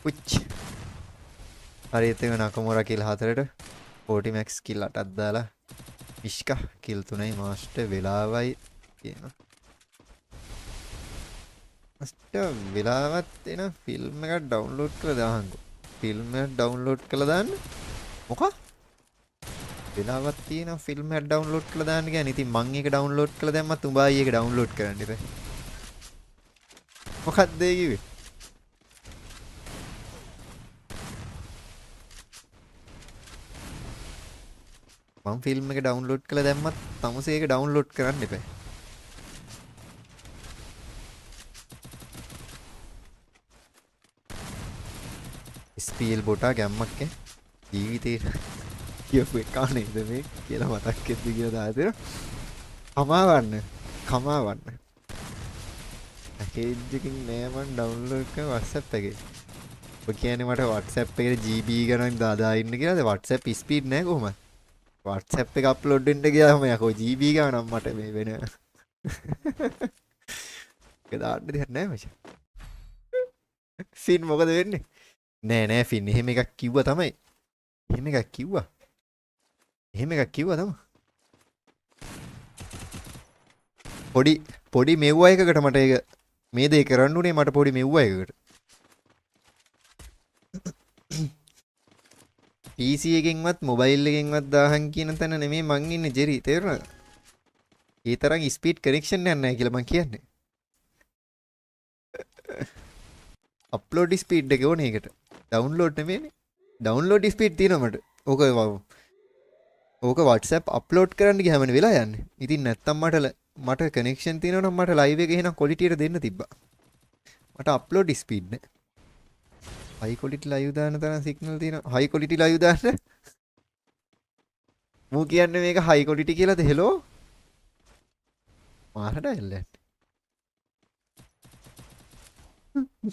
B: උච්. හරියට වෙන අකමොරා කිල් 4ට 40 max කිල් 8ක් දාලා මිෂ්කා කිල් 3යි මාස්ටර් වෙලාවයි කියනවා. මාස්ටර් වෙලාවත් එන ෆිල්ම් එකක් ඩවුන්ලෝඩ් කරලා දාහන්කෝ. ෆිල්ම් එක ඩවුන්ලෝඩ් කරලා දාන්න. මොකක්? වෙලාවක් තියෙන ෆිල්ම් එකක් ඩවුන්ලෝඩ් කරලා දාන්න කියන්නේ. ඉතින් මං ඒක ඩවුන්ලෝඩ් කරලා දැම්මත් උඹ ආයි ඒක ඩවුන්ලෝඩ් කරන්න ඉතින්. මොකක්ද ඒ කිව්වේ? මම ෆිල්ම් එක ඩවුන්ලෝඩ් කරලා දැම්මත් තමුසේ ඒක ඩවුන්ලෝඩ් කරන්න එපා. ස්පීල් බොටා ගැම්මක් ජීවිතේ කියපු එක නේද මේ කියලා මතක් වෙද්දි කියලා දාලා කමාවන්න. පැකේජ් එකකින් නෑ මම ඩවුන්ලෝඩ් කරන WhatsApp එකේ. ඔය කියන්නේ මට WhatsApp එකේ GB ගණන් දාලා ඉන්න කියලාද WhatsApp ස්පීඩ් නෑ කොහොමද? WhatsApp එක අප්ලෝඩ් වෙන්න ගියාම යකෝ GB ගානක් මට මේ වෙන. ඒක දාන්න දෙයක් නෑ මචං. ෆින් මොකද වෙන්නේ? නෑ ෆින් එහෙම එකක් කිව්වා තමයි. එහෙම එකක් කිව්වා තමයි. පොඩි මෙව්වා එකකට මට ඒක මේ දේ කරන්න උනේ මට පොඩි මෙව්වා එකකට. PC එකෙන්වත් මොබයිල් එකෙන්වත් දාහන් කියන තැන නෙමෙයි මං ඉන්නේ ජෙරි තේරුණාද? ඒ තරම් ස්පීඩ් කනෙක්ෂන් එකක් නැහැ කියලා මං කියන්නේ. අප්ලෝඩ් ස්පීඩ් එක ඕනේ ඒකට. ඩවුන්ලෝඩ් නෙමෙයිනේ. ඩවුන්ලෝඩ් ස්පීඩ් තියෙනවා මට. ඕක WhatsApp අප්ලෝඩ් කරන්න ගියාමනේ වෙලා යන්නේ. ඉතින් නැත්තම් මට කනෙක්ෂන් තියෙනවා නම් මට ලයිව් එක එහෙනම් ක්වොලිටි එකට දෙන්න තිබ්බා. මට අප්ලෝඩ් ස්පීඩ් නෑ. හයි ක්වොලිටි ලයිව් දාන්න තරම් සිග්නල් තියෙනවා. හයි ක්වොලිටි ලයිව් දාන්න. මූ කියන්නේ මේක හයි ක්වොලිටි කියලාද? හෙලෝ. මාරට එල්ලන්නේ.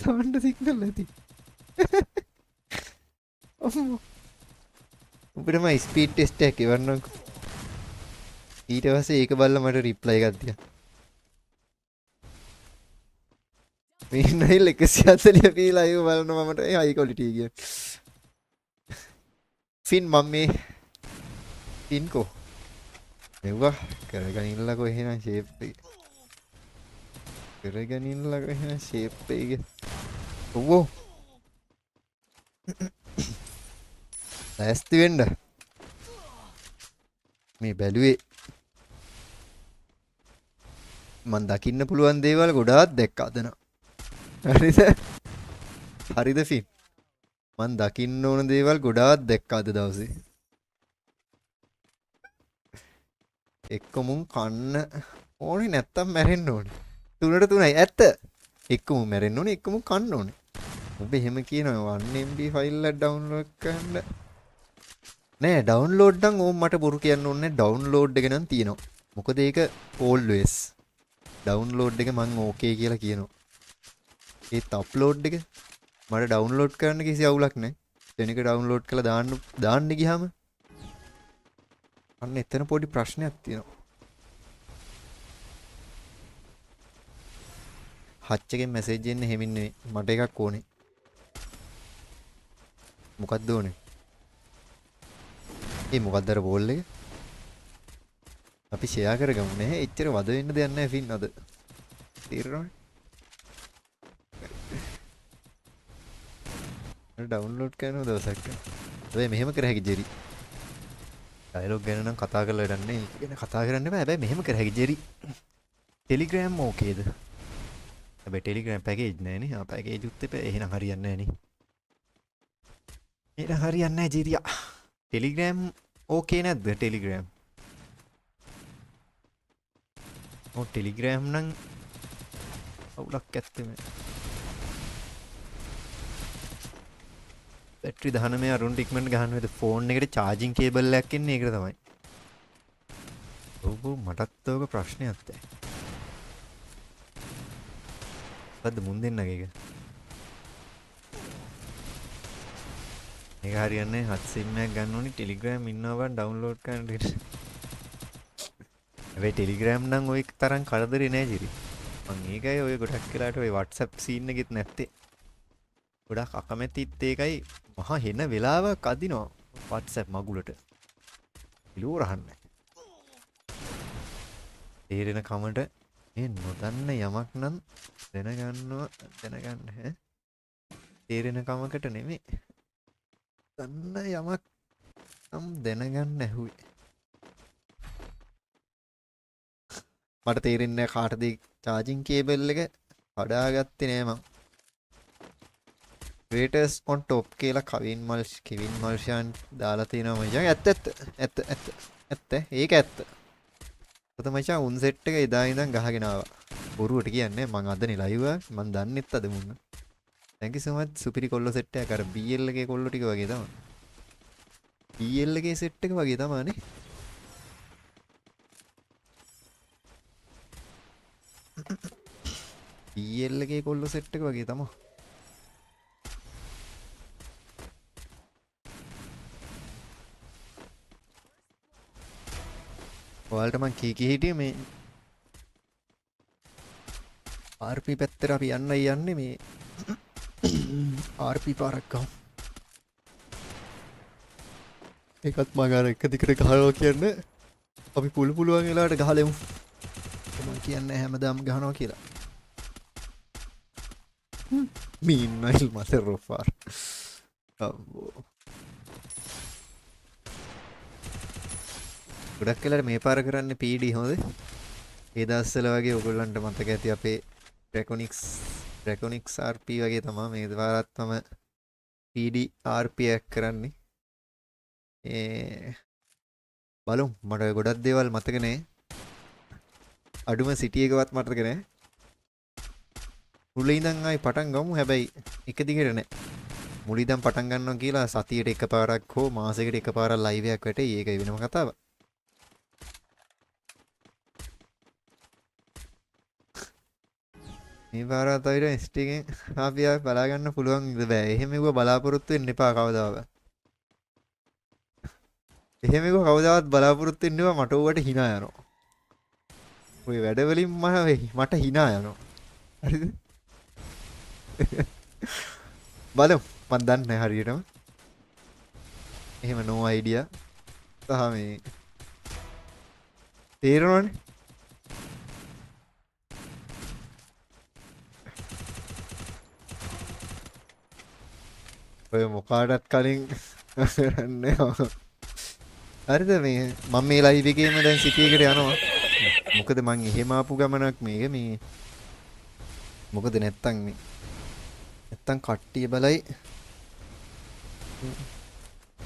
B: දාන්න සිග්නල් නැති. උඹටම ස්පීඩ් ටෙස්ට් එකක් එවන්නම්කෝ. ඊට පස්සේ ඒක බලලා මට රිප්ලයි එකක් දියා. මේ නයිල් 140 p ලයිව් බලනවා මට ඒ හයි ක්වොලිටි කියන. ෆින් මම මේ ෆින්කෝ මෙව්වා කරගනින්නකෝ එහෙනම් ෂේප් එක. කරගනින්නකෝ එහෙනම් ෂේප් එක. ඔව්. ලෑස්ති වෙන්න. මේ බැලුවේ මන් දකින්න පුළුවන් දේවල් ගොඩාක් දැක්කා අදන. හරිද ෆින්? මන් දකින්න ඕන දේවල් ගොඩාක් දැක්කා අද දවසේ. එක්ක මුන් කන්න ඕනේ නැත්තම් මැරෙන්න ඕනේ. 3ට 3යි ඇත්ත. එක්ක මුන් මැරෙන්න ඕනේ එක්ක මුන් කන්න ඕනේ. ඔබ එහෙම කියනවා 1MB ෆයිල් එක ඩවුන්ලෝඩ් කරන්න. නෑ ඩවුන්ලෝඩ් නම් ඕම් මට බොරු කියන්න ඕනේ ඩවුන්ලෝඩ් එක නම් තියෙනවා. මොකද ඒක always ඩවුන්ලෝඩ් එක මං ඕකේ කියලා කියනවා. ඒත් අප්ලෝඩ් එක මට ඩවුන්ලෝඩ් කරන්න කිසි අවුලක් නැහැ. දෙනික ඩවුන්ලෝඩ් කරලා දාන්න ගියාම අන්න එතන පොඩි ප්‍රශ්නයක් තියෙනවා. හච් එකෙන් මැසේජ් එන්නේ හැමින් නෙවෙයි. මට එකක් ඕනේ. මොකක්ද ඕනේ? ඒ මොකක්ද අර බෝල් එක? අපි ෂෙයා කරගමු නේ. එච්චර වද වෙන්න දෙයක් නැහැ ෆින් අද. තේරෙනවද? ඩවුන්ලෝඩ් කරන දවසක්. හැබැයි මෙහෙම කර හැකි ජෙරි. ඩයලොග් ගැන නම් කතා කරලා වැඩක් නැහැ. ඒක ගැන කතා කරන්න බෑ. හැබැයි මෙහෙම කර හැකි ජෙරි. ටෙලිග්‍රෑම් ඕකේද? හැබැයි ටෙලිග්‍රෑම් පැකේජ් නැහැ නේ. ආ පැකේජ් උත් එපා. එහෙනම් හරියන්නේ නැහැ නේ. එහෙනම් හරියන්නේ නැහැ ජෙරියා. ටෙලිග්‍රෑම් ඕකේ නැද්ද ටෙලිග්‍රෑම්? ඔව් ටෙලිග්‍රෑම් නම් අවුලක් ඇත්තෙම. බැටරි 19 අරුන්ට ඉක්මනට ගහන්න වේද ෆෝන් එකට charging cable එකක් එන්නේ ඒකට තමයි. ඔව් මටත් ඕක ප්‍රශ්නයක් දැන්. බද්ද මුන් දෙන්නගේ එක. මේක හරියන්නේ හත් සිම් එකක් ගන්න ඕනි ටෙලිග්‍රෑම් ඉන්නවා බං ඩවුන්ලෝඩ් කරන්න දෙන්න. හැබැයි ටෙලිග්‍රෑම් නම් ඔය තරම් කරදරේ නෑ ජිරි. මං ඒකයි ඔය ගොඩක් වෙලාට ඔය WhatsApp සීන් එකෙත් නැත්තේ. ගොඩක් අකමැතිත් ඒකයි මහා හෙන වෙලාවක් අදිනවා WhatsApp මගුලට. ඉලුව රහන්නේ. තේරෙන කමට මේ නොදන්න යමක් නම් දැනගන්න ඈ. තේරෙන කමකට නෙමෙයි. දන්න යමක් නම් දැනගන්න ඇහුවේ. මට තේරෙන්නේ නැහැ කාටද charging cable එක කඩාගත්තේ නෑ මං. Creators on top කියලා කෙවින් මල්ෂාන් දාලා තිනවා මචං. ඇත්ත. ඒක ඇත්ත. ඔත මචං උන් සෙට් එක එදා ඉඳන් ගහගෙන ආවා. බොරුවට කියන්නේ මං අදනේ ලයිව් එක මං දන්නෙත් අද මුන්න. thank you so much සුපිරි කොල්ල සෙට් එකක් අර BL එකේ කොල්ල ටික වගේ තමයි. BL එකේ සෙට් එක වගේ තමයිනේ. BL එකේ කොල්ල සෙට් එක වගේ තමයි. ඔයාලට මං කී හිටියේ මේ RP පැත්තට අපි යන්නේ මේ RP පාරක් ගමු. ඒකත් මම අර එක දිගට ගහනවා කියන්නේ අපි පුළුවන් වෙලාවට ගහලෙමු. මම කියන්නේ හැමදාම ගහනවා කියලා. මීන්නයිල් මතර රොෆාර්. අම්මෝ. ගොඩක් වෙලාවට මේ පාර කරන්නේ PD හොඳ. ඒ දවස්වල වගේ ඔයගොල්ලන්ට මතක ඇති අපේ Draconics RP වගේ තමයි මේ පාරත් මම PD RP එකක් කරන්නේ. බලමු මට ගොඩක් දේවල් මතක නෑ. අඩුම සිටි එකවත් මතක නෑ. මුලින් ඉඳන් ආයි පටන් ගමු. හැබැයි එක දිගට නෑ. මුලින් ඉඳන් පටන් ගන්නවා කියලා සතියට එකපාරක් හෝ මාසෙකට එකපාරක් ලයිව් එකක් වැටේ. ඒක වෙනම කතාවක්. මේ පාරත් අයිර ST එකෙන් අපි ආයි බලා ගන්න පුළුවන් ඉද බෑ. එහෙම ඒව බලාපොරොත්තු වෙන්න එපා කවදාවත්. එහෙම ඒව කවදාවත් බලාපොරොත්තු වෙන්න එපා. මට ඌවට hina යනවා. ඔය වැඩ වලින් මට hina යනවා. හරිද? බලමු. මන් දන්නේ නැහැ හරියටම. එහෙම no idea. සහ මේ තේරෙනවනේ. ඔය මොකාටත් කලින් කරන්නේ. හරිද මේ මම මේ ලයිව් එකේම දැන් සිටි එකට යනවා. මොකද මං එහෙම ආපු ගමනක් මේක මේ මොකද නැත්තම් කට්ටිය බලයි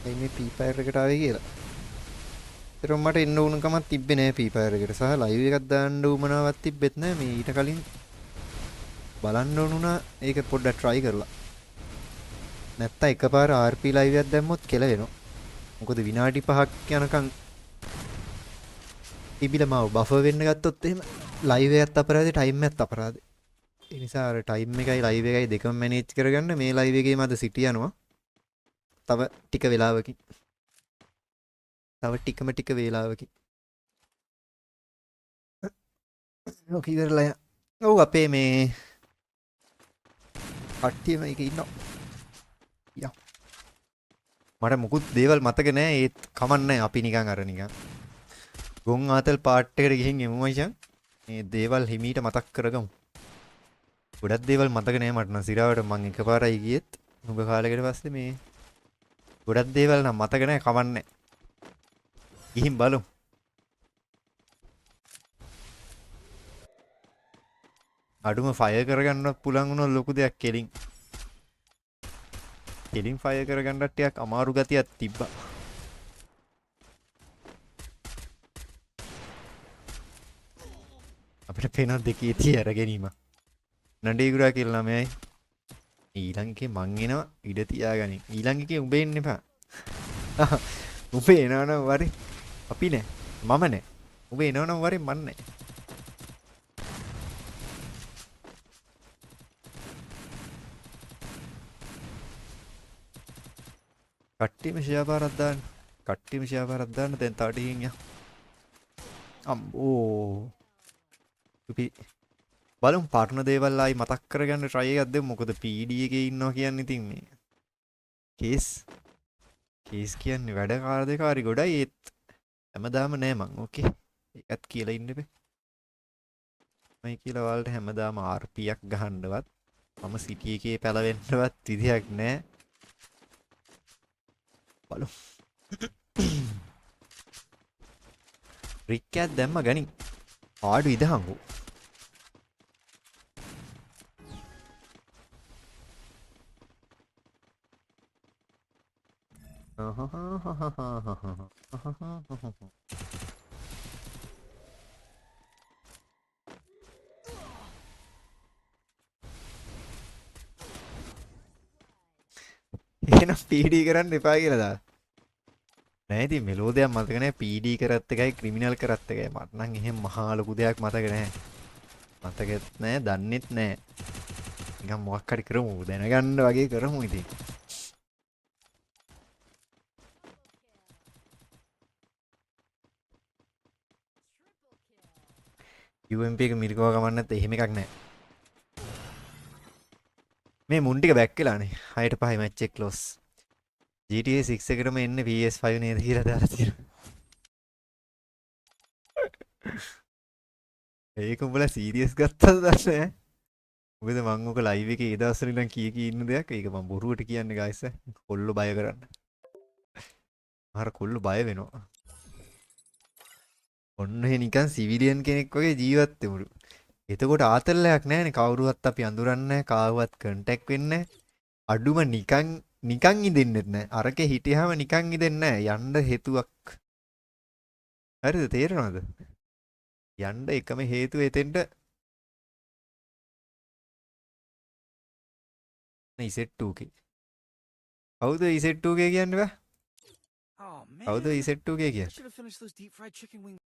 B: මේ Free Fire එකට ආවේ කියලා. ඒතර මට එන්න උණුකමක් තිබ්බේ නෑ Free Fire එකට. සහ ලයිව් එකක් දාන්න උවමනාවක් තිබ්බෙත් නෑ. මේ ඊට කලින් බලන්න ඕනුණා ඒක පොඩ්ඩක් try කරලා. නැත්තම් එකපාර RP ලයිව් එකක් දැම්මොත් කෙල වෙනවා. මොකද විනාඩි 5ක් යනකම් තිබිලා මාව බෆර් වෙන්න ගත්තොත් එහෙම ලයිව් එකත් අපරාධේ ටයිම් එකත් අපරාධේ. ඒ නිසා අර ටයිම් එකයි ලයිව් එකයි දෙකම මැනේජ් කරගන්න මේ ලයිව් එකේම අද සිටි යනවා. තව ටික වෙලාවකින්. ටික වේලාවකින්. ඔක ඉවරලා ඔව් අපේ මේ කට්ටිය මේක ඉන්නවා. යා. මට මුකුත් දේවල් මතක නෑ. ඒත් කමන්නේ අපි නිකන් ගොන් ආතල් පාට් එකට ගිහින් එමු මචං. මේ දේවල් හිමීට මතක් කරගමු. ගොඩක් දේවල් මතක නෑ මට නම් සිරාවට මං එකපාරයි ගියෙත්. නුඹ කාලෙකට පස්සේ මේ ගොඩක් දේවල් නම් මතක නෑ කවන්නේ. ගිහින් බලමු. අඩුම ෆයර් කරගන්නවත් පුළුවන් වුණොත් ලොකු දෙයක් කෙලින්. කෙලින් ෆයර් කරගන්නත් ටිකක් අමාරු ගතියක් තිබ්බා. අපිට පේන දෙකේ තිය අරගෙනීම. නඩේගුරා කියලා ළමයි. ඊළඟ එකේ මං එනවා ඉඩ තියාගනින්. ඊළඟ එකේ උඹ එන්න එපා. උඹ එනවනම් වරේ අපි නෑ. මම නෑ. උඹ එනවනම් වරේ මන් නෑ. කට්ටියම ෂෙයා පාරක් දාන්න. කට්ටියම ෂෙයා පාරක් දාන්න දැන් තව ටිකකින් යා. අම්බෝ. අපි බලමු පාර්ට්නර් දේවල් ආයි මතක් කරගන්න try එකක් දෙමු. මොකද PD එකේ ඉන්නවා කියන්නේ ඉතින් මේ කේස් කියන්නේ වැඩ කාර්යකාරී ගොඩයි ඒත් හැමදාම නෑ මං. ඕකේ. ඒකත් කියලා ඉන්න බෑ. මයි කියලා ඔයාලට හැමදාම RPයක් ගහන්නවත් මම සිටි එකේ පැලවෙන්නවත් විදියක් නෑ. බලමු. රික්කයක් දැම්ම ගනින්. ආඩු ඉදහංගු. එහෙනම් PD කරන්න එපා කියලා දාලා. නෑ ඉතින් මෙලෝ දෙයක් මතක නෑ. PD කරත් එකයි ක්‍රිමිනල් කරත් එකයි. මට නම් එහෙම මහා ලොකු දෙයක් මතක නෑ. මතකෙත් නෑ, දන්නෙත් නෑ. නිකන් මොකක් හරි කරමු, දැනගන්න වගේ කරමු ඉතින්. UMP එක මිරිකව ගමන් නැත්නම් එහෙම එකක් නෑ. මේ මුන් ටික බැක් වෙලානේ. 6ට 5 මැච් එක ක්ලෝස්. GTA 6 එකටම එන්නේ PS5 නේද කියලා දාලා තියෙනවා. ඒක උඹලා සීරියස් ගත්තද දන්නේ? මොකද මං ඔක ලයිව් එකේ ඒ දවස්වල ඉඳන් කී ඉන්න දෙයක්. ඒක මම බොරුවට කියන්නේ ගයිස්. කොල්ලෝ බය කරන්න. අර කොල්ලෝ බය වෙනවා. ඔන්න එහෙ නිකන් සිවිලියන් කෙනෙක් වගේ ජීවත් වෙමුලු. එතකොට ආතල්ලයක් නැහැනේ. කවුරුවත් අපි අඳුරන්නේ නැහැ. කාවවත් කන්ටැක්ට් වෙන්නේ නැහැ. අඩුම නිකන් ඉඳින්නෙත් නැහැ. අරකේ හිටියාම නිකන් ඉඳෙන්නේ නැහැ. යන්න හේතුවක්. හරිද? තේරෙනවද? යන්න එකම හේතුව එතෙන්ට Z2K. කවුද Z2K කියන්නේ බෑ?
D: Oh man.
B: කවුද Z2K
D: I
B: කියන්නේ?
D: should have finished those deep fried chicken wings.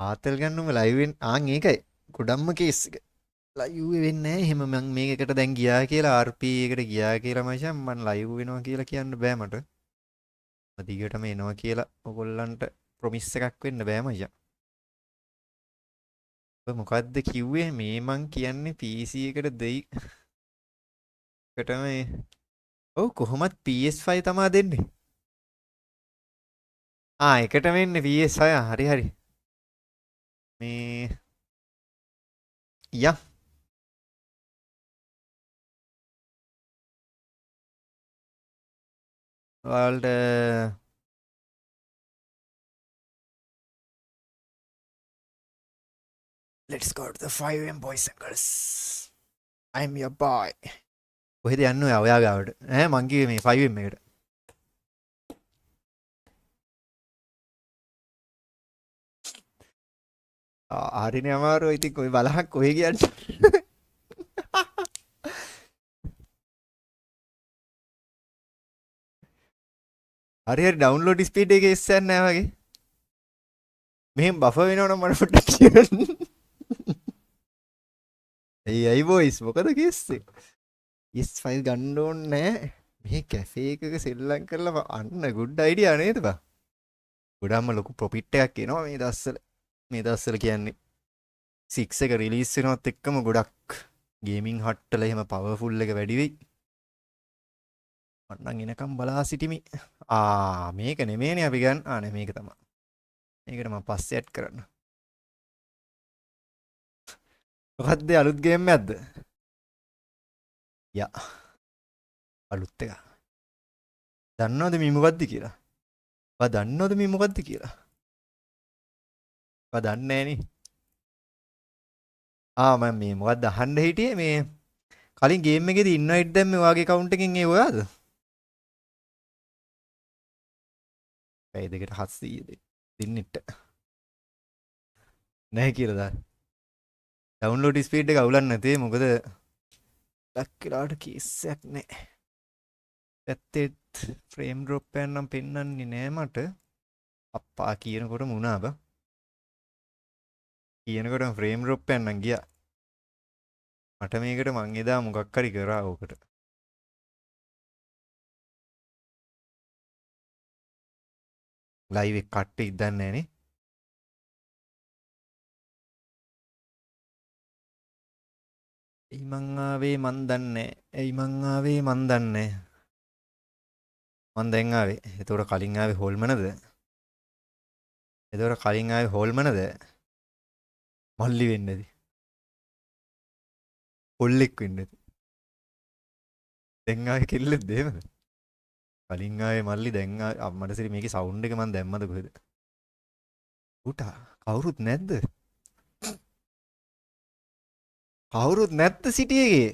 B: ආතල් ගන්නම ලයිව් වෙන ඒකයි ගොඩම්ම කේස් එක. ලයිව් වෙන්නේ නැහැ. එහෙම මම මේකකට දැන් ගියා කියලා RP එකට ගියා කියලා මචං මම ලයිව් වෙනවා කියලා කියන්න බෑ මට. මම දිගටම එනවා කියලා ඔයගොල්ලන්ට ප්‍රොමිස් එකක් වෙන්න බෑ මචං. ඔය මොකද්ද කිව්වේ මේ මං කියන්නේ PC එකට දෙයි. එකට මේ ඔව් කොහොමත් PS5 තමා දෙන්නේ. එකට වෙන්නේ PS6 හරි හරි. මේ යා ඔයාලට let's go to the 5M boys and girls. I'm your boy. කොහෙද යන්නේ ඔයා ගාවට? මං කිව්වේ මේ 5M එකට. හරිනේ අමාරු. ඉතින් කොයි බලහක් කොහෙ කියන්නේ? හරි ඩවුන්ලෝඩ් ස්පීඩ් එකේ ඉස්සෙන් නැහැ වගේ. මෙහෙම බෆර් වෙනවනම් මට පොඩ්ඩක් කියන්න. ඇයි බොයිස් මොකද කිස්සේ? S5 ගන්න ඕනේ නැහැ. මේ කැෆේ එකක සෙල්ලම් කරලා අන්න good idea නේද බා? ගොඩක්ම ලොකු ප්‍රොෆිට් එකක් එනවා මේ දවස්වල. මේ දවස්වල කියන්නේ 6 එක රිලීස් වෙනවත් එක්කම ගොඩක් ගේමින් හට්ටල එහෙම පවර්ෆුල් එක වැඩි වෙයි. මන්නම් එනකම් බලා සිටිමි. මේක නෙමෙයිනේ අපි ගන්න. නේ මේක තමයි. මේකට මම පස්සේ ඇඩ් කරන්න. මොකද්ද අලුත් ගේම් එකක්ද? යා අලුත් එක. දන්නවද මේ මොකද්ද කියලා? ඔයා දන්නවද මේ මොකද්ද කියලා? ඔයා දන්නේ නෑනේ. මම මේ මොකද්ද අහන්න හිටියේ මේ කලින් ගේම් එකේදී ඉන්වයිට් දැම්මේ ඔයාගේ account එකෙන් ඒ ඔයාද? පැය දෙකට 700 දෙන්නෙට. නැහැ කියලා දාන්න. ඩවුන්ලෝඩ් ස්පීඩ් එක අවුලක් නැතේ මොකද ලක්කලාට කේස් එකක් නැහැ. ඇත්තෙත් ෆ්‍රේම් ඩ්‍රොප් එක නම් පෙන්වන්නේ නෑ මට. අප්පා කියනකොට මුණා බා. කියනකොට ෆ්‍රේම් ඩ්‍රොප් එක නම් ගියා. මට මේකට මං එදා මොකක් හරි කරා ඕකට. ලයිව් එක කට්ටේ ඉදන්නේ නැහනේ. එයි මං ආවේ මන් දන්නේ. එයි මං ආවේ මන් දන්නේ. මන් දැන් ආවේ. එතකොට කලින් ආවේ හොල්මනද? එතකොට කලින් ආවේ හොල්මනද? මල්ලි වෙන්නේද? කොල්ලෙක් වෙන්නේද? දැන් ආවේ කෙල්ලෙක්ද එහෙමද? කලින් ආවේ මල්ලි දැන් ආවේ අම්මට සිරි මේකේ සවුන්ඩ් එක මන් දැම්මද කොහෙද? උටා කවුරුත් නැද්ද? කවුරුත් නැත්ද සිටියේගේ?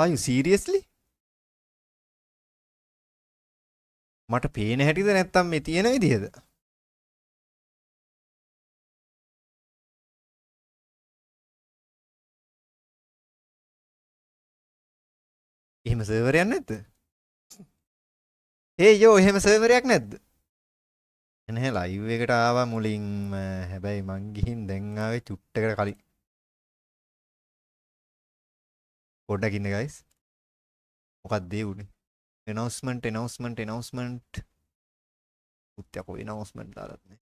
B: Are you seriously? මට පේන හැටිද නැත්තම් මේ තියෙන විදිහද? එහෙම සර්වරයක් නැද්ද? එහෙම සර්වරයක් නැද්ද? එනේ ලයිව් එකට ආවා මුලින්ම. හැබැයි මං ගිහින් දැන් ආවේ චුට්ටකට කලින්. පොඩ්ඩක් ඉන්න guys. මොකක්ද ඒ උනේ? announcement. උත්ය කොයි announcement දාලත් නෑ.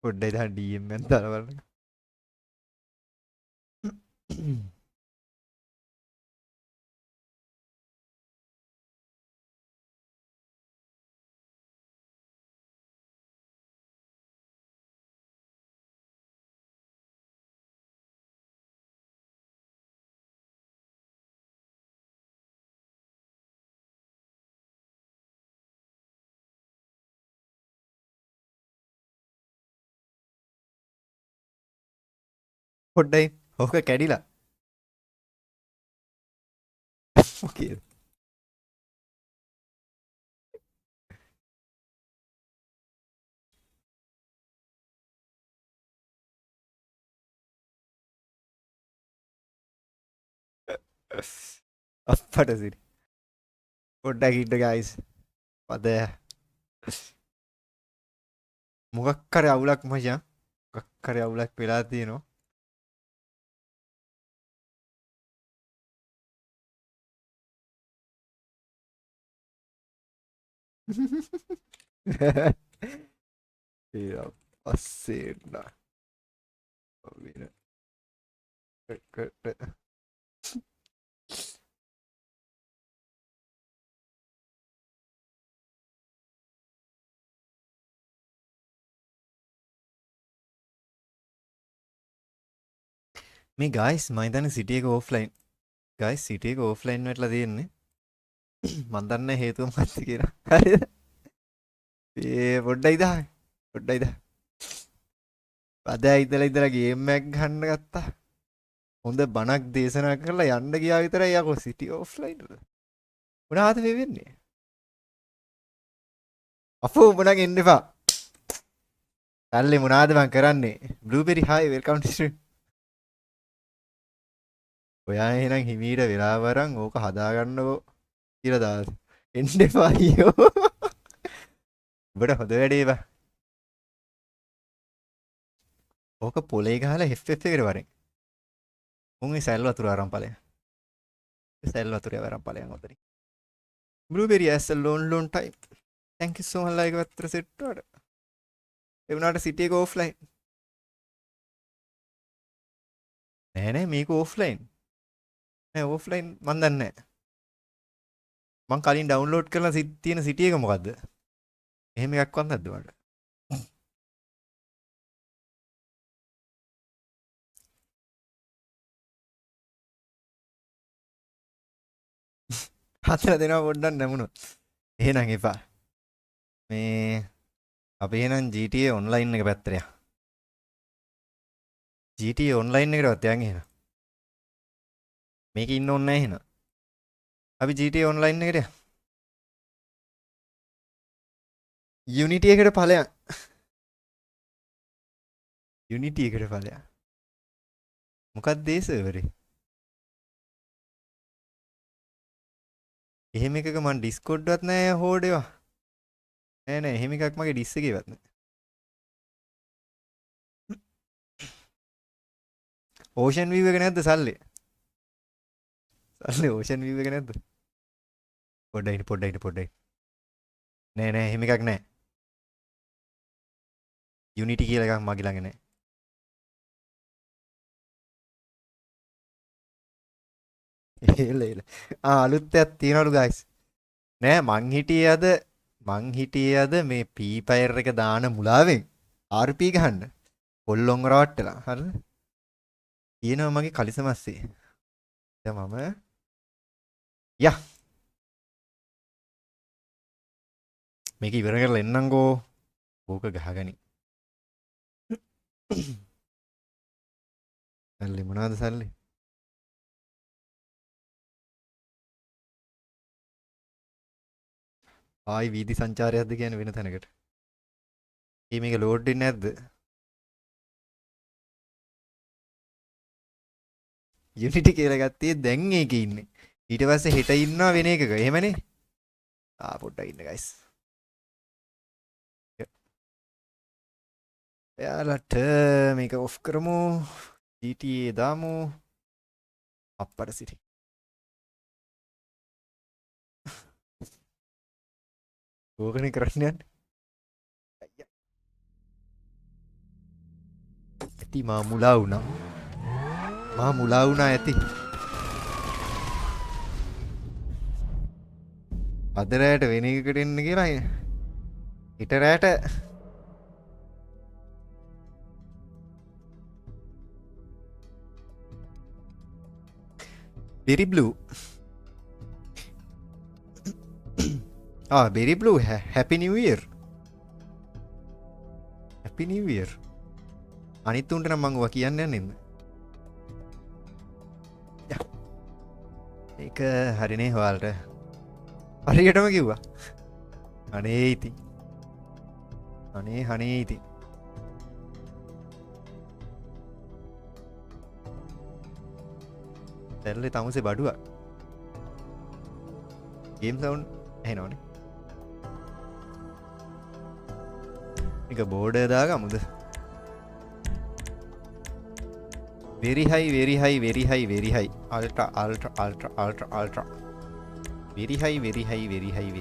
B: පොඩ්ඩයි දාන්න DM එකක් දාලා බලන්න. පොඩ්ඩයි ඕක කැඩිලා. මොකේද? අප්පට සිරි. පොඩ්ඩක් ඉන්න guys. පද මොකක් හරි අවුලක් මචං. මොකක් හරි අවුලක් වෙලා තියෙනවා. පස්සේ නා. මේ guys මම හිතන්නේ සිටි එක offline. guys සිටි එක offline වෙట్లా තියෙන්නේ. මන් දන්නේ හේතුව මොකක්ද කියලා. හරිද? පොඩ්ඩයි දා. අද ඉඳලා ගේම් එකක් ගන්න ගත්තා. හොඳ බණක් දේශනා කරලා යන්න ගියා විතරයි යකෝ සිටි offline වල. මොනවාද මේ වෙන්නේ? අපෝ මොනක් එන්න එපා. තල්ලේ මොනවාද මං කරන්නේ? Blueberry hi welcome to stream. ඔයා එහෙනම් හිමීට වෙලා වරන් ඕක හදාගන්නකෝ කියලා දාස්. එන්න එපා අයියෝ. ඔබට හොඳ වැඩේ බා. ඕක පොලේ ගහලා FF එකට වරෙන්. උන් ඒ සැල් වතුර අරන් ඵලයන්. ඒ සැල් වතුරේ වරන් ඵලයන් උතරින්. Blueberry as a loan time. Thank you so much like වතුර සෙට් වලට. ඒ වුණාට සිටි එක offline. නෑ මේක offline. නෑ offline මන් දන්නේ නෑ. මං කලින් ඩවුන්ලෝඩ් කරලා තියෙන සිටි එක මොකද්ද? එහෙම එකක් වත් නැද්ද වලට? හතර දෙනා පොඩ්ඩක් නැමුණොත්. එහෙනම් එපා. මේ අපි එහෙනම් GTA online එක පැත්තට යන්න. GTA online එකටවත් යන් එහෙනම්. මේක ඉන්න ඕනේ නැහැ එහෙනම්. අපි GTA online එකට යන්න. Unity එකට ඵලයන්. Unity එකට ඵලයන්. මොකක්ද ඒ සර්වරේ? එහෙම එකක මන් Discord වත් නැහැ හෝඩ් ඒවා. නෑ එහෙම එකක් මගේ ඩිස් එකේවත් නෑ. Ocean view එක නැද්ද සල්ලි? සල්ලි Ocean view එක නැද්ද? පොඩ්ඩයි. නෑ එහෙම එකක් නෑ. Unity කියලා එකක් මගේ ළඟ නෑ. එල. අලුත් එකක් තියනවලු guys. නෑ මං හිටියේ අද මේ P Fire එක දාන මුලාවෙන් RP ගහන්න. කොල්ලොන් රවට්ටලා. හරිද? තියෙනවා මගේ කලිසමස්සේ. දැන් මම යා මේක ඉවර කරලා එන්නම්කෝ. ඕක ගහගනි. සල්ලි මොනවද සල්ලි? ආයි වීදි සංචාරයක්ද කියන්නේ වෙන තැනකට. මේක ලෝඩ් වෙන්නේ නැද්ද? Unity කියලා ගත්තේ දැන් ඒකේ ඉන්නේ. ඊට පස්සේ හෙට ඉන්නවා වෙන එකක. එහෙමනේ. පොඩ්ඩක් ඉන්න guys. එයාලට මේක ඔෆ් කරමු. GTA දාමු. අප්පර සිටි. ඕකනේ කරන්න යන්නේ. ඇති මා මුලා වුණා ඇති. අද රැයට වෙන එකකට එන්න කියලා හිට රැයට Berry Blue. Berry Blue, Happy New Year. Happy New Year. අනිත් උන්ට නම් මං ඔවා කියන්න යන්නේ නේද? ඒක හරිනේ ඔයාලට. හරියටම කිව්වා. අනේ ඉතින්. අනේ ඉතින්. දැල්ලේ තමුසේ බඩුවක්. ගේම් සවුන්ඩ් ඇහෙනවනේ. එක බෝඩර් දාගමුද? very high ultra very high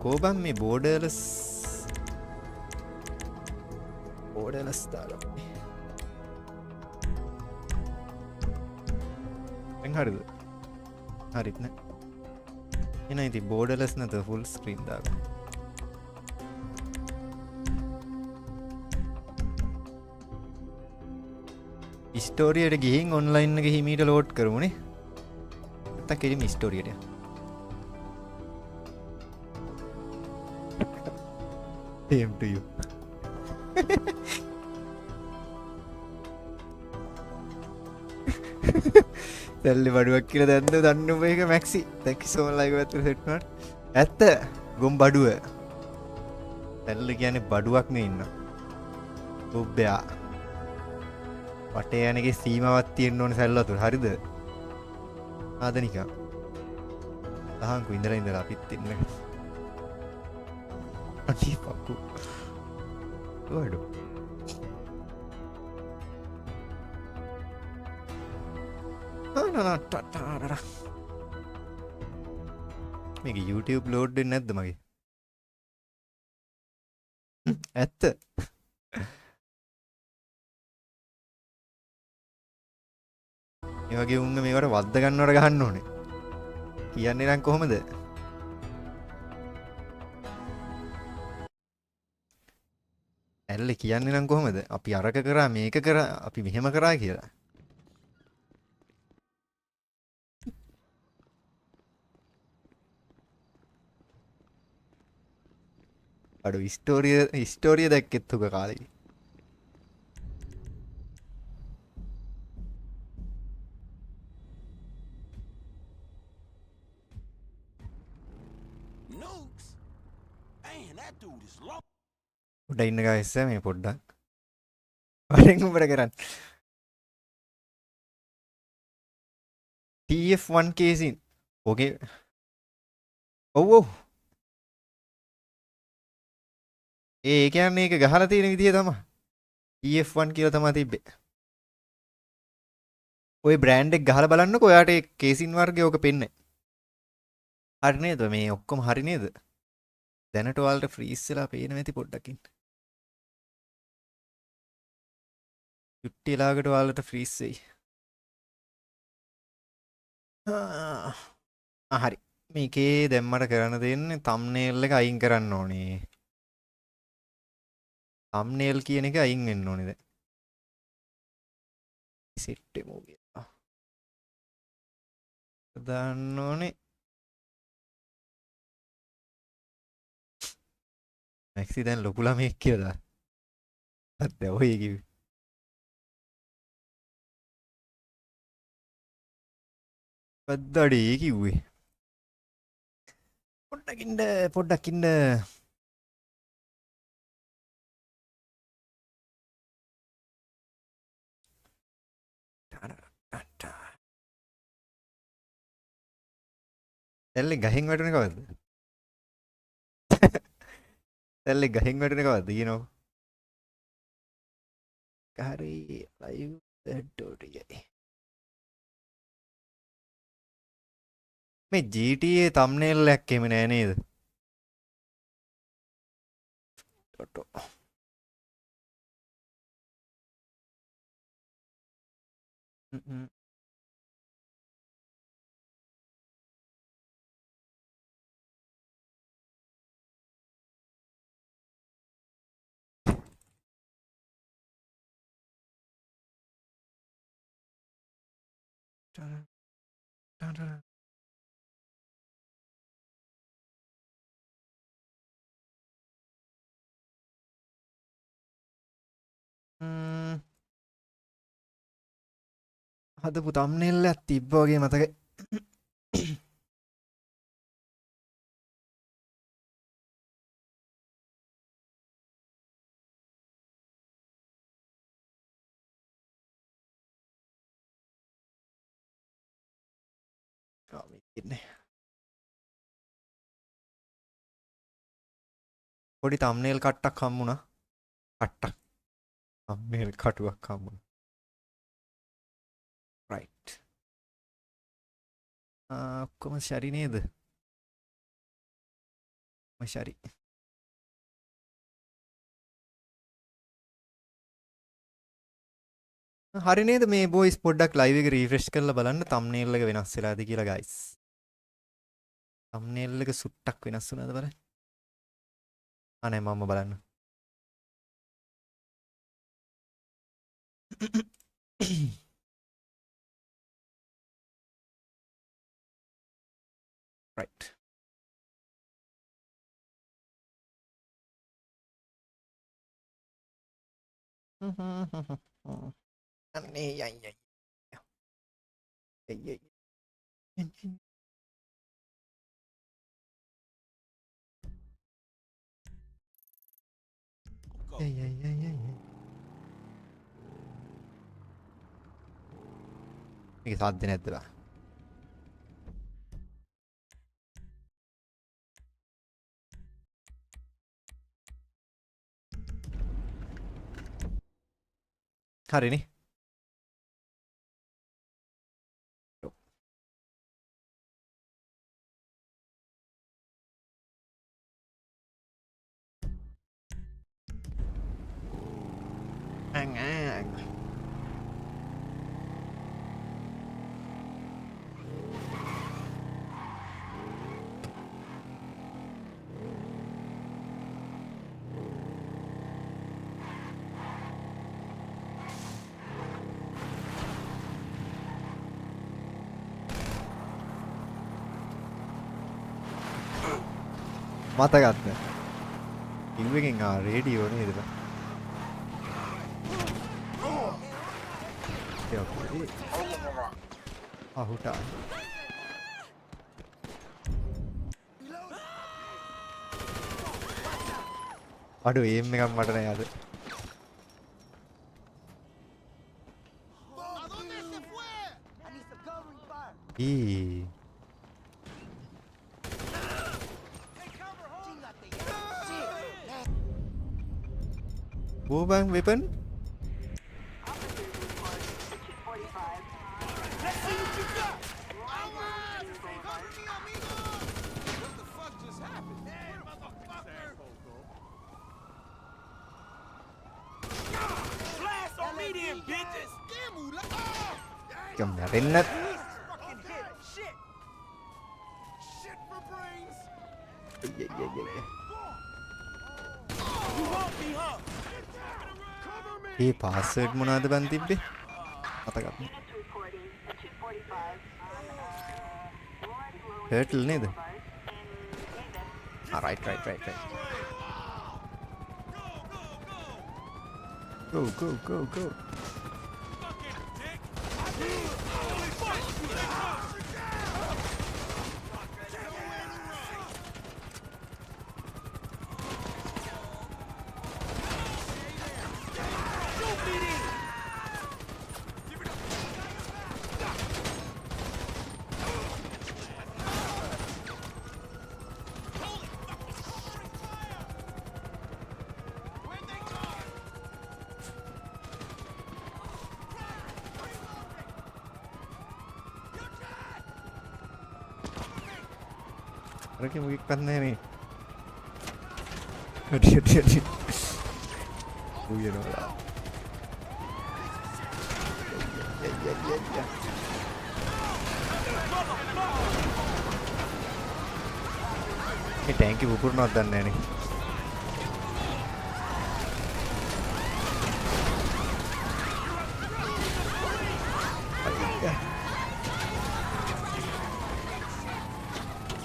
B: කෝබම් මේ බෝඩර්ලස් දාගමු. දැන් හරිද? හරිත් නෑ. එහෙනම් ඉතින් බෝඩර්ලස් නැත ෆුල් ස්ක්‍රීන් දාගමු. ස්ටෝරියට ගිහින් ඔන්ලයින් එක හිමීට ලෝඩ් කරමුනේ. නැත්තම් කෙලින්ම ස්ටෝරියට යන්න. Same to you. සල්ලි බඩුවක් කියලා දැන්ද දන්න ඔබ එක මැක්සි. thank you so much like වත්තර සෙට් වුණාට. ඇත්ත ගොම් බඩුව. සල්ලි කියන්නේ බඩුවක් නේ ඉන්න. ඔබ්බයා. වටේ යන එකේ සීමාවක් තියෙන්න ඕනේ සැල් වතුර. හරිද? ආදනිකා දහංකු ඉඳලා අපිත් ඉන්න අටි පක්කු වඩු මේක YouTube ලෝඩ් වෙන්නේ නැද්ද මගේ ඇත්ත මේ වගේ උන්ගේ මේවට වද්ද ගන්නවට ගහන්න ඕනේ කියන්නේ නම් කොහමද ඇල්ල කියන්නේ නම් කොහමද අපි අරක කරා මේක කරා අපි මෙහෙම කරා කියලා අඩු හිස්ටෝරිය දැක්කෙත් උක කාලේ
D: Nukes? Man, that dude is low.
B: උඩ ඉන්න ගයිස්ස මේ පොඩ්ඩක් වරෙන් උඹට කරන්න TF1 කේසින් ඕකේ ඔව් ඔව් ඒ කියන්නේ ඒක ගහලා තියෙන විදිය තමයි TF1 කියලා තමයි තිබ්බේ ඔය බ්‍රෑන්ඩ් එක ගහලා බලන්නකෝ ඔයාට ඒ කේසින් වර්ගය ඕක පෙන්නේ හරි නේද මේ ඔක්කොම හරි නේද දැනට ඔයාලට ෆ්‍රීස් වෙලා පේන නැති පොඩ්ඩකින් චුට්ටි ලාගට ඔයාලට ෆ්‍රීස් වෙයි හරි මේකේ දැම්මට කරන්න දෙන්නේ තම්නේල් එක අයින් කරන්න ඕනේ තම්නේල් කියන එක අයින් වෙන්න ඕනේ දැන් සෙට් එකම ගියා දාන්න ඕනේ මැක්සි දැන් ලොකු ළමෙක් කියලා අත් ඔය කිව්වේ පද්දඩේ කිව්වේ පොඩ්ඩක් ඉන්න එල්ලේ ගහෙන් වැටෙන කවද්ද එල්ලේ ගහෙන් වැටෙන කවද්ද කියනකො හරි ලයිව් ඩොටියයි මේ GTA thumbnail එකක් එමෙ නෑ නේද ටොටෝ හදපු thumbnail එකක් තිබ්බ වගේ මතකයි පොඩි thumbnail කට්ටක් හම්බුණා කට්ටක් thumbnail කටුවක් හම්බුණා right ඔක්කොම ශරි නේද ශරි හරි නේද මේ බොයිස් පොඩ්ඩක් ලයිව් එක රීෆ්‍රෙෂ් කරලා බලන්න thumbnail එක වෙනස් වෙලාද කියලා guys thumbnail එක සුට්ටක් වෙනස් වුණාද බලන්න අනේ මම බලන්න right අනේ යයි මේක සාද්ද නැද්ද බා හරිනේ. මතකත් නෑ. ඉංග්‍රීසියෙන් රේඩියෝ නේද බං? හුටා. අඩෝ එම් එකක් මට නෑ අද. ඊ Bang weapon? Cầm nhà đến nết. ඒ පාස්වර්ඩ් මොනවද බන් තිබ්බේ? මතකත් නෑ. Turtle නේද? right. Go. Rake मुझे करना है नहीं अरे वो ये ना ये टैंक की ऊपर ना दन नहीं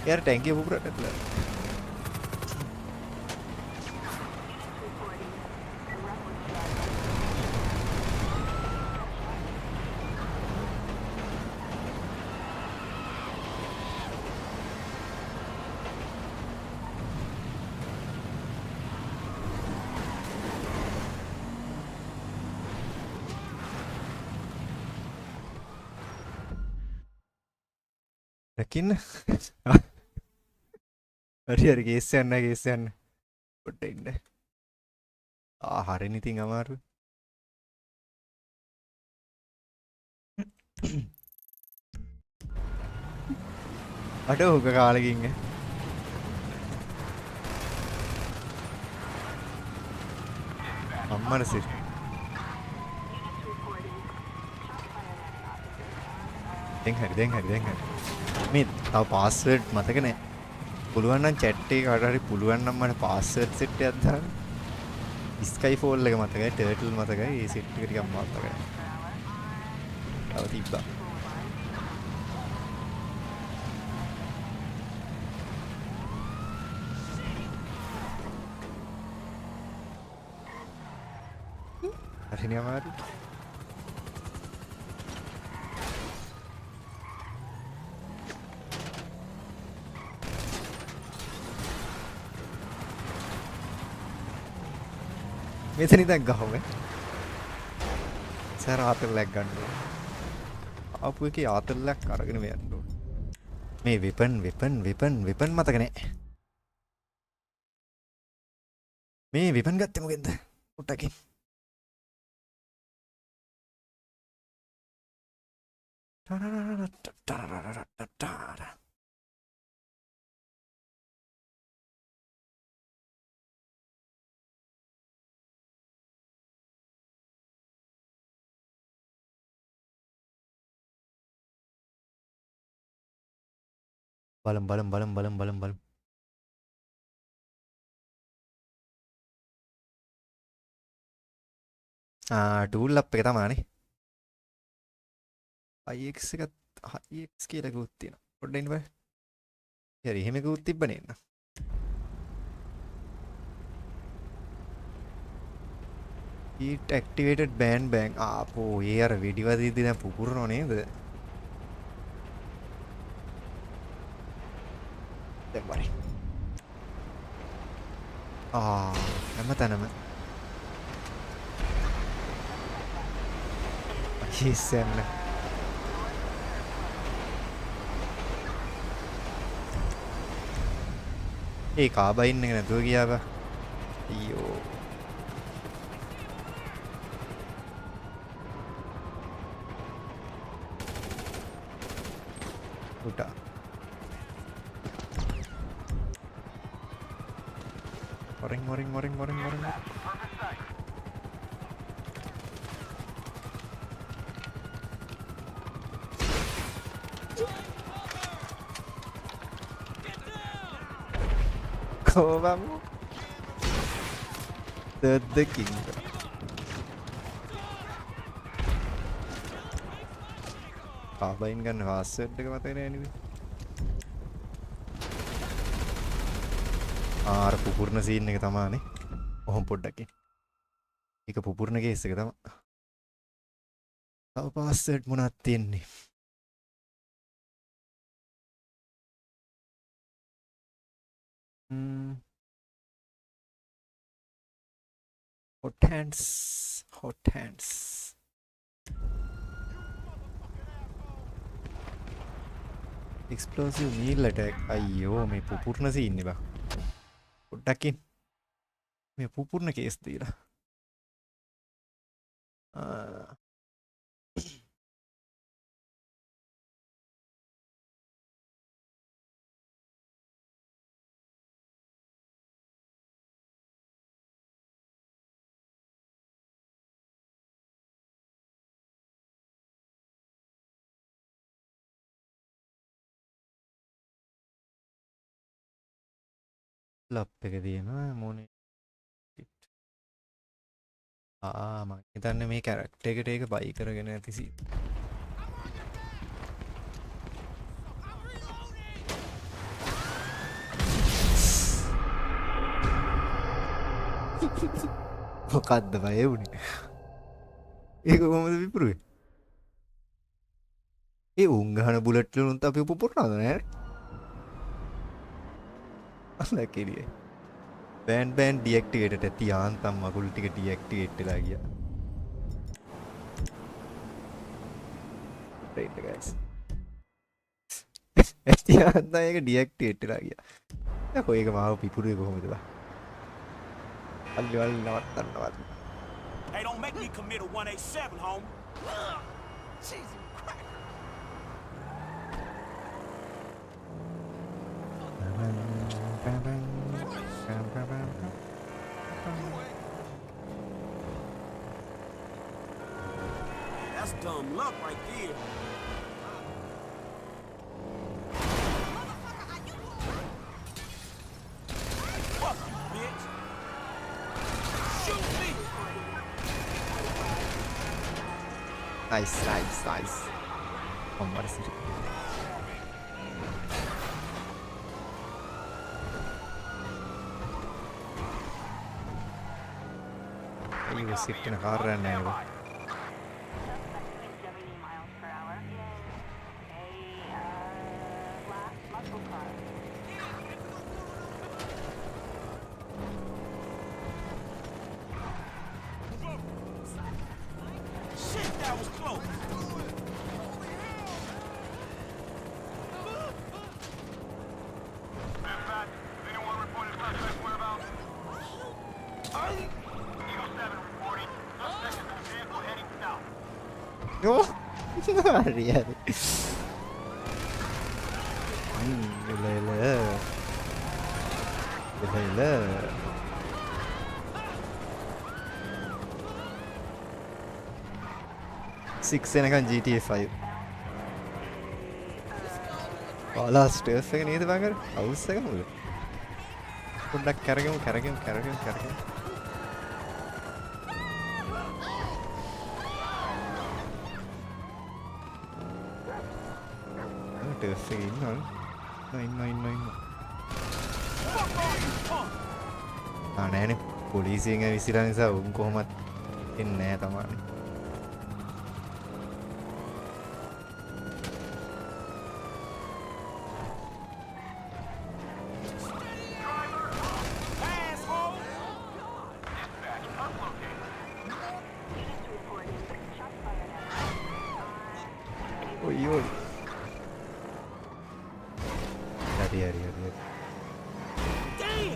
B: यार टैंकी ऊपर रखला लेकिन හරි ගේස් යන්න පොඩ්ඩක් ඉන්න. හරිනේ ඉතින් අමාරු. අඩෝ ඔක කාලෙකින් අම්මන සිට. දැන් හරි. මේ තව පාස්වර්ඩ් මතක නෑ. පුළුවන් නම් chat එකේ කාට හරි පුළුවන් නම් මට password set එකක් දාන්න. Skyfall එක මතකයි, Turtle මතකයි, ඒ set එක ටිකක් මතකයි. තව තිබ්බා. හරිනේ අමාරු. මෙතන ඉඳන් ගහුවේ. සර් ආතල්ලක් ගන්න ඕන. ආපු එකේ ආතල්ලක් අරගෙන යන්න ඕන. මේ වෙපන් මතක නෑ. මේ වෙපන් ගත්තේ මොකෙන්ද? පුට්ටකින්. බලම්. ටූල් අප් එක තමානේ. IX එකත් IX කියලා එකකුත් තියෙනවා. පොඩ්ඩක් ඉන්න බෑ. හරි එහෙම එකකුත් තිබ්බනේ නේද? Heat activated band bang. ආපෝ ඒ අර වෙඩිවදීදී දැන් පුපුරනව නේද? දැන් බරි. හැමතැනම ඉස්සෙන්න ඒ කාබයින් එක නැතුව ගියා බා අයියෝ උටා මොරින් vamos. The king. කාබයින් ගන්න පාස්වර්ඩ් එක මතක නෑ නේද? ආර පුපුරන සීන් එක තමානේ. ඔහොම පොඩ්ඩක් ඉන්න. ඒක පුපුරන කේස් එක තමයි. තව පාස්වර්ඩ් මොනවද තියෙන්නේ? Hot hands. Explosive meal attack. අයියෝ මේ පුපුරන සීන් එක. පොඩ්ඩක් ඉන්න. මේ පුපුරන කේස් දීලා. ලප් එක තියෙනවා මොනේ මම හිතන්නේ මේ කැරක්ටර් එකට ඒක බයි කරගෙන ඇති සී මොකද්ද බය වුනේ ඒක කොහොමද විපුරුවේ ඒ උන් ගහන බුලට් වලුත් අපි පුපුරනවද නෑ ලකෙරිය බෑන් ඩිඇක්ටිවේටඩ් ඇති යාන්තම් මගුල් ටික ඩිඇක්ටිවේට් වෙලා ගියා රයිට් ගයිස් ඇති යාන්තම් ඒක ඩිඇක්ටිවේට් වෙලා ගියා යකෝ ඒක මාව පිපුරුවේ කොහොමද බා අල්ලි වල් නවත්තන්නවත්
D: Hey, don't make me commit a 187, home. Jesus Christ. That's dumb luck right there. Fuck you, bitch. Shoot me.
B: nice කොම්බර් සිටි අයියෝ සිටින කාර් යන්නේ නැහැ
D: Shit, that was close.
E: Anyone reported suspect whereabouts? Eagle 7 reporting. Suspect is in a vehicle heading south.
B: යෝ හරි හරි. එල. 6 එනකන් GTA 5. ඔයාලා ස්ටර්ෆ් එක නේද බංගර? හවුස් එක මොකද? පොඩ්ඩක් කරගෙමු. ටර්ෆ් එකේ ඉන්නවා. නෑනේ පොලිසියෙන් විසිරා නිසා උන් කොහොමත් එන්නේ නෑ තමයි. ඔයෝ. හරි.
D: Damn!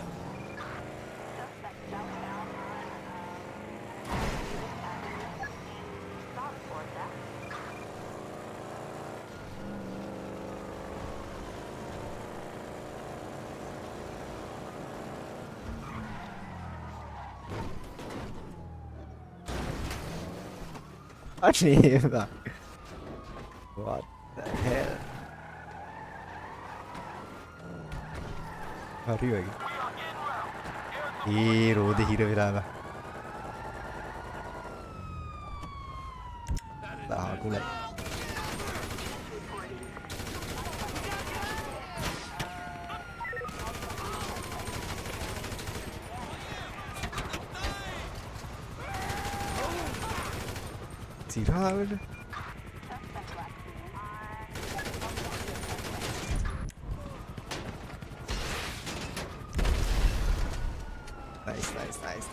B: අනේ බා. What the hell? හරි වගේ. ඒ රෝදේ හිර වෙලා බා. කුලයි. සිරාවල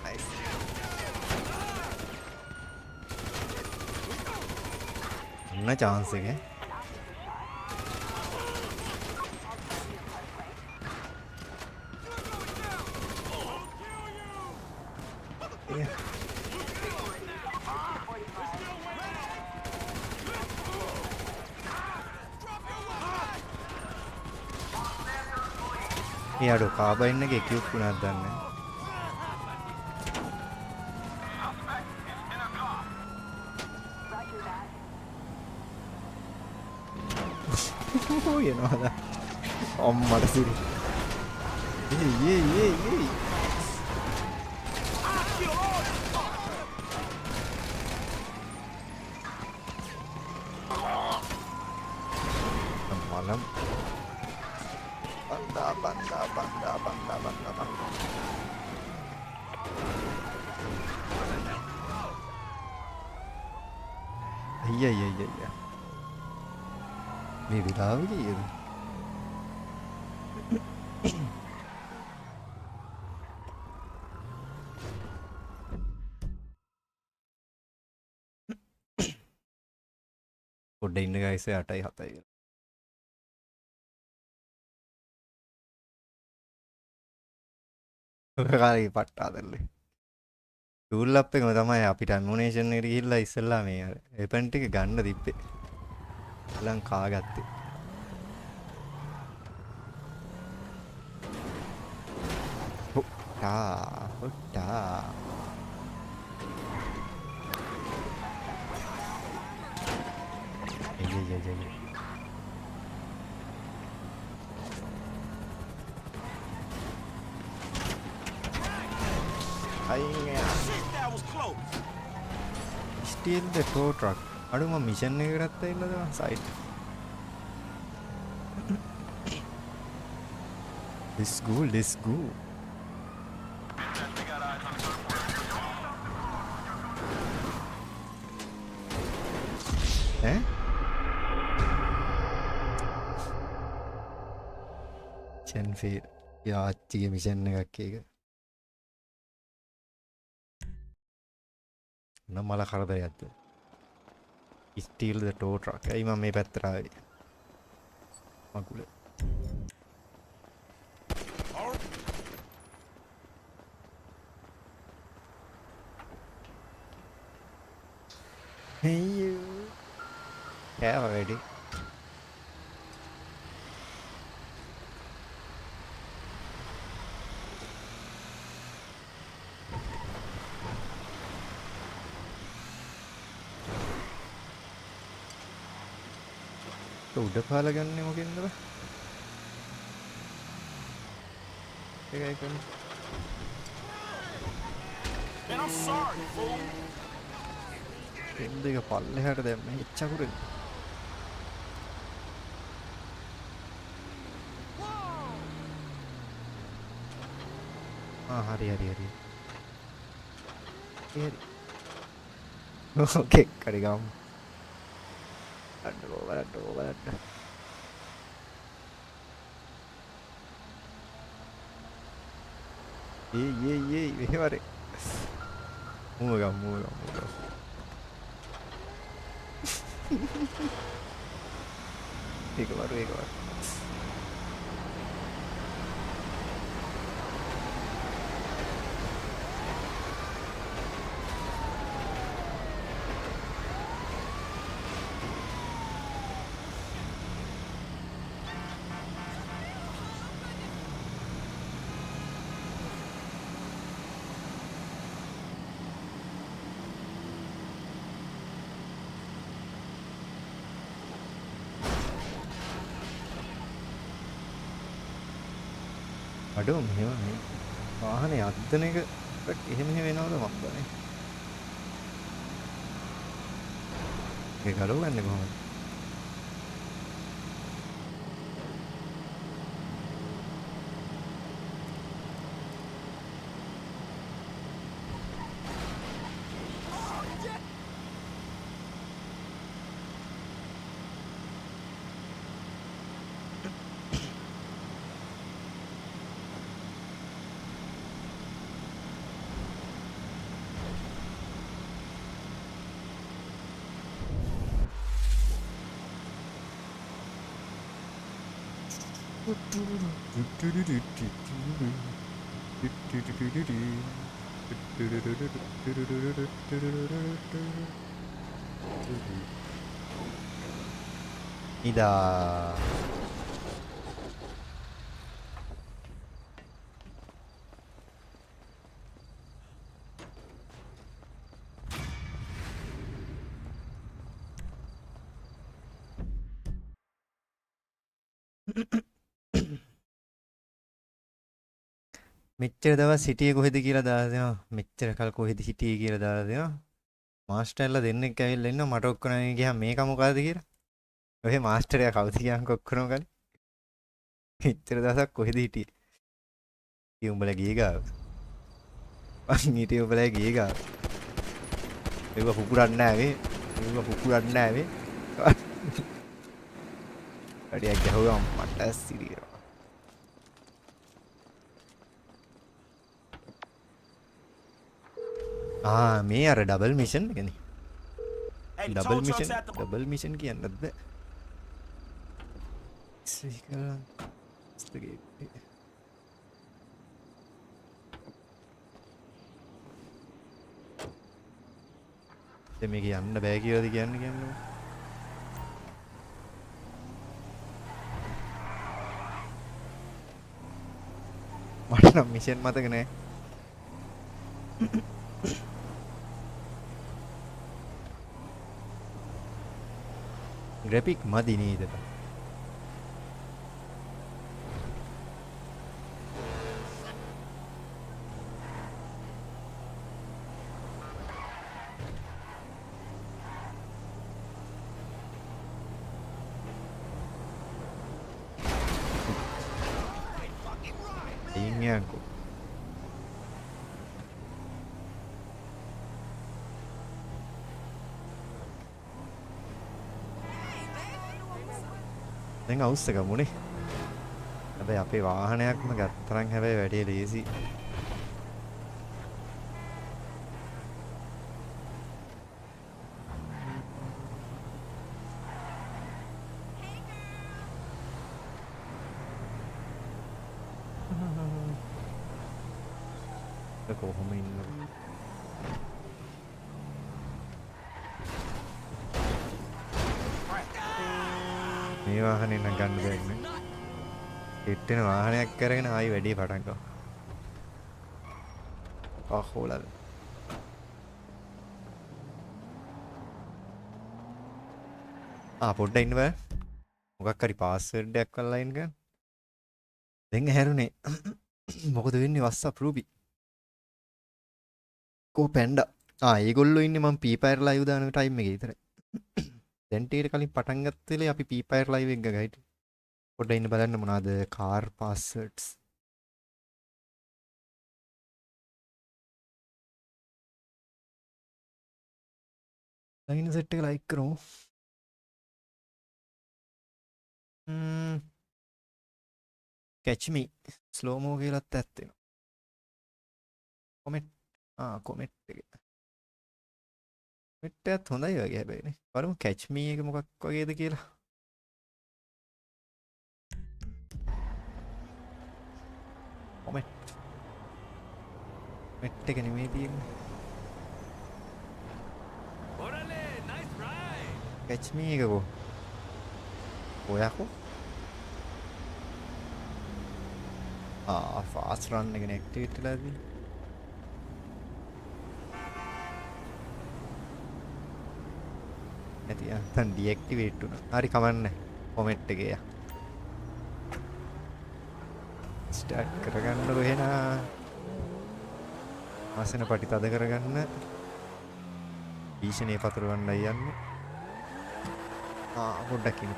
B: nice. ना चांस है याडो කාබයින් එකේ එක්යුප් වුණාද දන්නේ Oh, you know that. අම්මට සිරි. ඒ. malam. Banda. Iya. මේ විලාවේ කියද පොඩ්ඩ ඉන්න ගයිස 8:07 කාලේ පට්ටාදල්ලේ ටූල් අප් එකම තමයි අපිට ඇනිමේෂන් එකට ගිහිල්ලා ඉස්සෙල්ලා මේ අර වෙපන් ටික ගන්න තිබ්බේ ලං කාගත්තේ හොට්ටා එය
D: That was close.
B: Steal the tow truck. අඩුම මිෂන් එකකටත් ඇවිල්ලාද සයිට්. Let's go. Chen fail. යාච්චිගේ මිෂන් එකක් ඒක. නම් මල කරදරයක්ද? Steal the tow truck. ඇයි මම මේ පැත්තට ආවේ? මගුල. Hey you. කෑව වැඩි. උඩ පාලා ගන්නේ මොකෙන්ද බා? ඒකයි කොහොමද?
D: Man, I'm sorry, fool.
B: එන්ද එක පල්ලෙහාට දැම්ම හිච්චකුරේ. හරි. හරි. ඕකේ කරි ගමු. බලන්න. ඒ මෙහෙවරේ. මූව ගමු. ඒක වරු. අඩෝ මෙහෙම වාහනේ අද්දන එක එහෙම වෙනවද මන් දන්නේ. ඒක ගලවන්නේ කොහොමද? ඉදා මෙච්චර දවස් හිටියේ කොහෙද කියලා දාලා දෙනවා. මෙච්චර කල් කොහෙද හිටියේ කියලා දාලා දෙනවා. මාස්ටර්ලා දෙන්නෙක් ඇවිල්ලා ඉන්නවා මට ඔක්කොම ගියාම මේක මොකද්ද කියලා. ඔහේ මාස්ටර්යා කවුද කියන්ක ඔක්කොම කලින්. මෙච්චර දවසක් කොහෙද හිටියේ? ඊ උඹලා ගියේ ගාව. මං හිටියේ උඹලා ගියේ ගාව. ඒක පුපුරන්නේ නැහැ වේ. ඒක පුපුරන්නේ නැහැ වේ. අඩියක් ගහුවා මට සිරියෝ. මේ අර ඩබල් මිෂන් එකනේ.
D: Hey, the
B: double
D: tow truck's
B: mission
D: at the
B: double mission කියන්නත් බෑ. මේක යන්න බෑ කියලාද කියන්නේ. මට නම් මිෂන් මතක නෑ. graphic මදි නේද? Inyanko. දැන් අවුස්ස ගමුනේ. හැබැයි අපේ වාහනයක්ම ගත්තරන් හැබැයි වැඩේ ලේසි. කොහොම ඉන්නද? මේ වාහනේ නම් ගන්න බෑනේ. හිටෙන වාහනයක් කරගෙන ආයි වැඩි පටන් ගමු. අහෝලල්. පොඩ්ඩක් ඉන්න බෑ. මොකක් හරි පාස්වර්ඩ් එකක් කරලා ඉන්න ගන්න. දැන් හැරුනේ. මොකද වෙන්නේ WhatsApp රූබි? කෝ පැන්ඩා. ඒගොල්ලෝ ඉන්නේ මම පීපයර් ලයිව් දාන ටයිම් එකේ විතරයි. දැන් ටිකට කලින් පටන් ගත්ත වෙලේ අපි පීපයර් ලයිව් එක ගහයිද. පොඩ්ඩක් ඉන්න බලන්න මොනවද කාර් පාස්වර්ඩ්ස්. ලයින් සෙට් එක ලයික් කරමු. catch me slow mo කියලාත් ඇත්තෙනවා. කොමෙන්ට් කොමෙන්ට් එක. කොමෙන්ට් එකත් හොඳයි වගේ හැබැයි නේ. බලමු catch me එක මොකක් වගේද කියලා. කොමෙන්ට් එක නෙමෙයි තියෙන්නේ. catch me එක කො. ඔයකෝ ෆාස්ට් රන් එක ඇක්ටිවේට් වෙලා තියෙනවා. නැති අතන් ඩිඇක්ටිවේට් වුණා. හරි කමන්නේ. කොමෙන්ට් එකේ යා. ස්ටාර්ට් කරගන්නකො එහෙනම්. ආසන පටි තද කරගන්න. ඊශනේ පතරවන්නයි යන්නේ. පොඩ්ඩක් ඉන්න.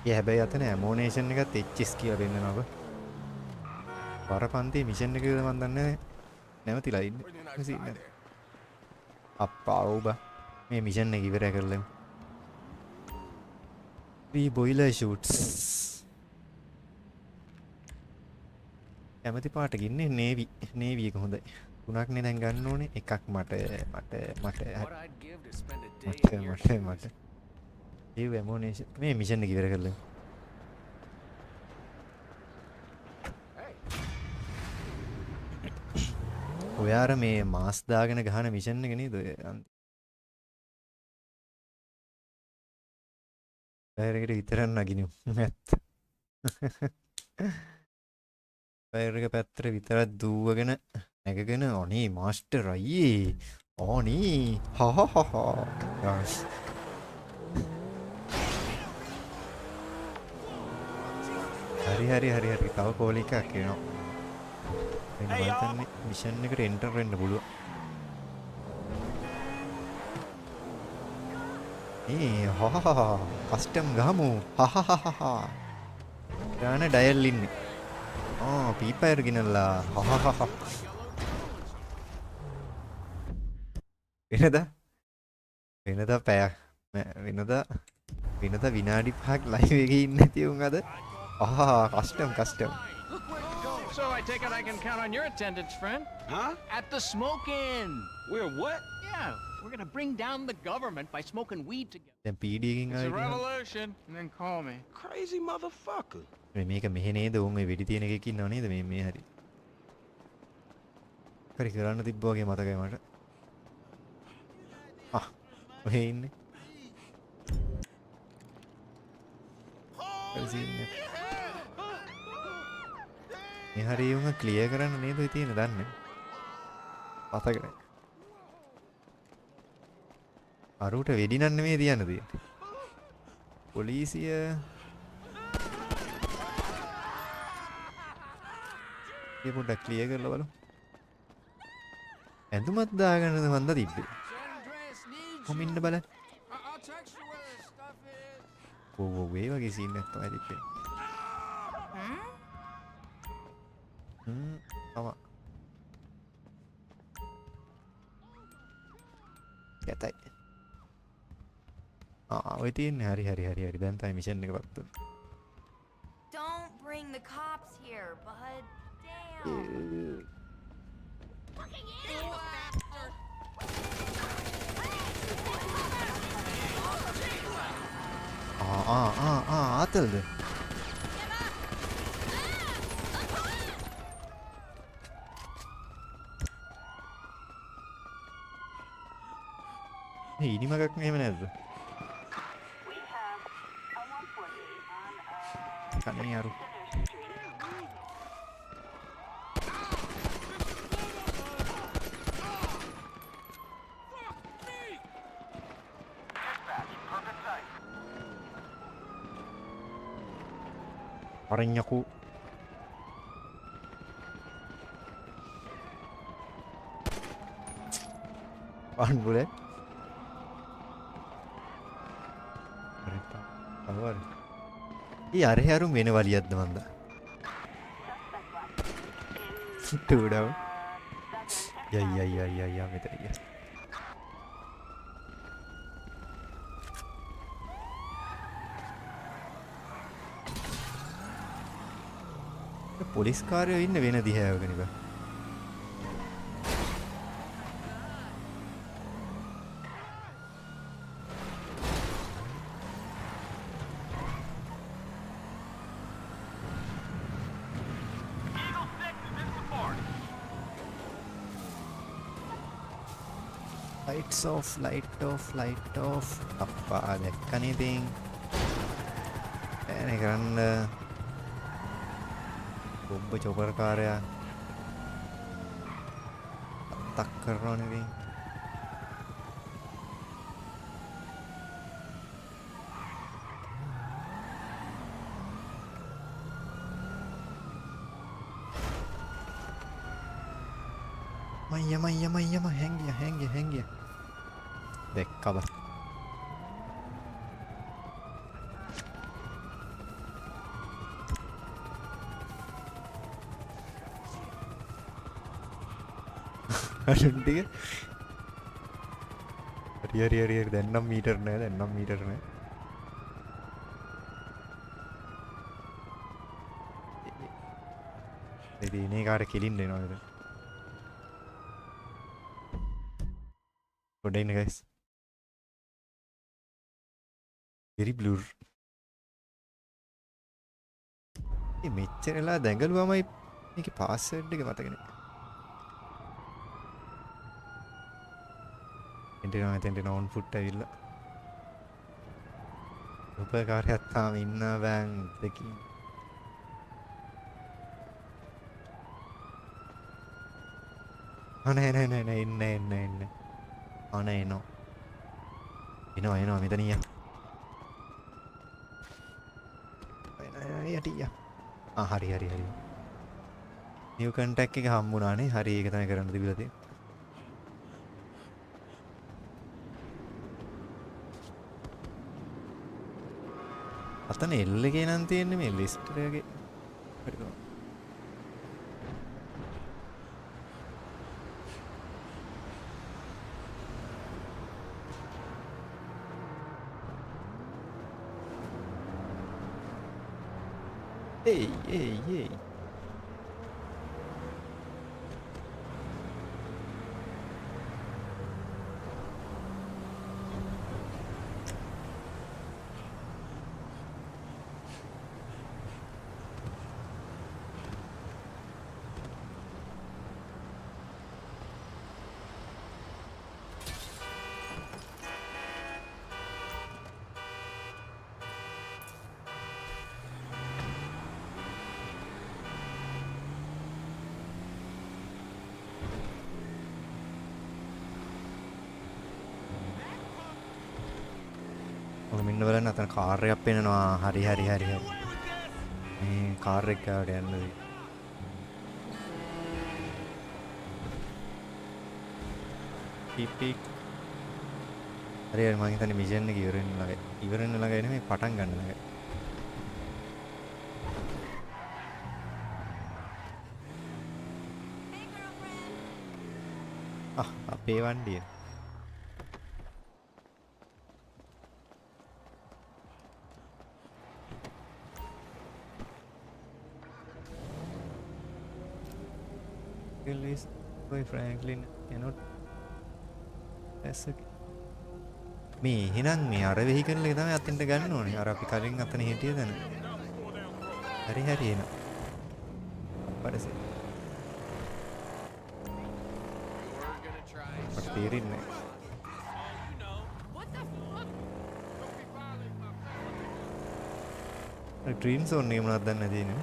B: හැබැයි අතන ඇමෝනේෂන් එකත් HS කියලා පෙන්නනවා. වරපන්තියේ මිෂන් එකේද මන් දන්නේ නැහැ. නැවතිලා ඉන්නේ. අප්පා ඔබ මේ මිෂන් එක ඉවර කරලමු. We boiler shoots. කැමති පාට ගින්නේ නේවි එක හොඳයි. තුනක් නේ දැන් ගන්න ඕනේ. එකක් මට ඒ ඇමෝනේෂන් මේ මිෂන් එක ඉවර කරලා ඔයාර මේ මාස් දාගෙන ගහන මිෂන් එක නේද ඔය ඩයරෙකට විතරක් නගිනු මැත් ඩයරෙක පැත්තට විතරක් දුවගෙන නැගගෙන අනේ මාස්ටර් අයියේ ඕනී හහහහ හරි තව කෝල් එකක් එනවා. එන්න බලන්න මිෂන් එකට එන්ටර් වෙන්න පුළුවන්. කස්ටම් ගහමු. ගාන ඩයල් ඉන්නේ. පීපයර් ගෙනල්ලා. වෙනදා පැයක් වෙනදා විනාඩි 5ක් ලයිව් එකේ ඉන්නේ නැති උන් අද custom.
F: So I take it I can count on your attendance, friend.
D: Huh?
F: At the smoke-in.
D: We're what?
F: Yeah, we're gonna bring down the government by smoking weed together.
B: දැන් PD එකකින්
F: It's a
B: ආවා.
F: revolution, and then call me.
D: Crazy motherfucker.
B: මේක මෙහෙ නේද උන් ඒ වෙඩි තියෙන එකක ඉන්නව නේද මේ හරි. හරි කරන්න තිබ්බ වගේ මතකයි මට. ඔහෙ ඉන්නේ. මේ හරි උන් ක්ලියර් කරන්න නේද ඔය තියෙන දන්නේ. පතකනේ. අරුට වෙඩි නන් නෙමෙයි තියන්න තියෙන්නේ. පොලිසිය මේ පොඩ්ඩක් ක්ලියර් කරලා බලමු. ඇඳුමත් දාගන්නද මන්ද තිබ්බේ. කොමින්න බලන්න. වේ වගේ සීන් එකක් තමයි තිබ්බේ. තම. යතයි. ඔය තියෙන්නේ හරි දැන් තමයි මිෂන් එක පත්තු.
G: Don't bring the cops here, bud. Damn.
B: ආතල්ද? මේ ඉනිමගක් නෙමෙයි නේද? කන්නේ අරු. Aranyaku. One bullet. Awar. Ee are harum වෙන වලියක්ද මන්ද? Two down. යා මෙතන ගියා. පොලිස් කාර්යෝ ඉන්න වෙන දිහාවක නේ බා. Light off. Appa දැක්කනේ ඉතින්. එනේ කරන්න බොම්බ චොපර් කාර්යය අත්තක් කරනවනේ ඉතින්. මයියා හැංගියා දැක්කව. අරුන්ටිය හරි දැන් නම් මීටර් නෑ. ඉතින් ඉනේ කාට කිලින් දෙනවා නේද? Good day guys. Very blur. මේ මෙච්චරලා දැඟලුවමයි මේකේ පාස්වර්ඩ් එක මතක නෑ. එන්ටෙන ඔන් ෆුට් ඇවිල්ලා. උපකාරයක් තාම ඉන්න බෑන් දෙකින්. නෑ ඉන්න. අනේ එනවා මෙතන ඊය. යටිය. හරි. නිව් කන්ටැක්ට් එක හම්බුණානේ. හරි ඒක තමයි කරන්න තිබිලා තියෙන්නේ. අතන එල් එකේ නම් තියෙන්නේ මේ ලිස්ට් එකේ. හරිද? Hey. මෙන්න බලන්න අතන කාර් එකක් පෙන්නනවා. හරි. මේ කාර් එක ගාවට යන්නද? පිපි. හරි මම හිතන්නේ මිෂන් එක ඉවර වෙන්න ළඟයි නෙමෙයි පටන් ගන්න ළඟයි. අපේ වණ්ඩිය. Released by Franklin cannot මේ එහෙනම් මේ අර වෙහිකල් එක තමයි අතින්ට ගන්න ඕනේ. අර අපි කලින් අතන හිටියේ දැන. හරි එන. අපරසේ. තේරෙන්නේ. ඩ්‍රීම් සෝන් එක මොනවද දන්නේ නැති නේ.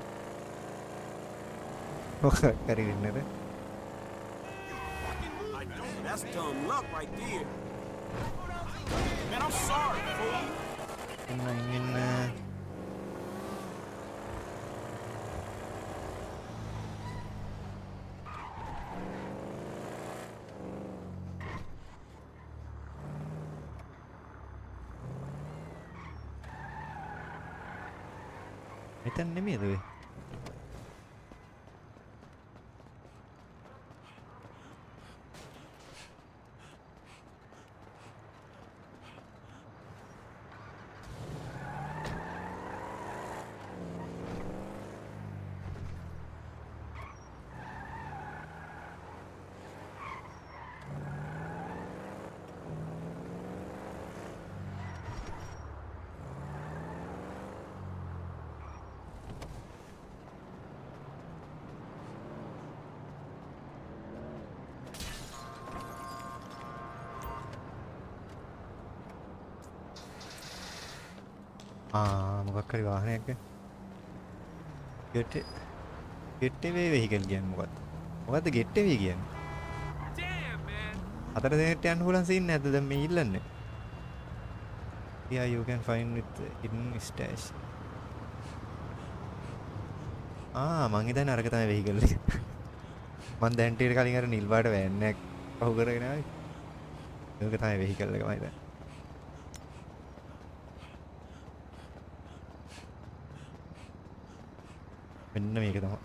B: මොකක් හරි වෙන්නද?
D: I don't. That's dumb luck right there. Man, I'm sorry, fool.
B: ඉන්න මෙතන නෙමෙයිද ඔය? මොකක් හරි වාහනයක් ගෙට් වේ වෙහිකල් කියන්නේ මොකද්ද? මොකද්ද ගෙට් වේ කියන්නේ?
E: Damn, man.
B: අතර දෙනෙක්ට යන්න පුළුවන් සීන් නැද්ද දැන් මේ ඉල්ලන්නේ? Yeah, you can find with hidden stash. මං හිතන්නේ අරක තමයි වෙහිකල් එක. මං දැන් ටික කලින් අර නිල් පාට වෑන් එකක් පහු කරගෙන ආවේ. ඒක තමයි වෙහිකල් එක මම හිතන්නේ. මෙන්න මේක තමයි.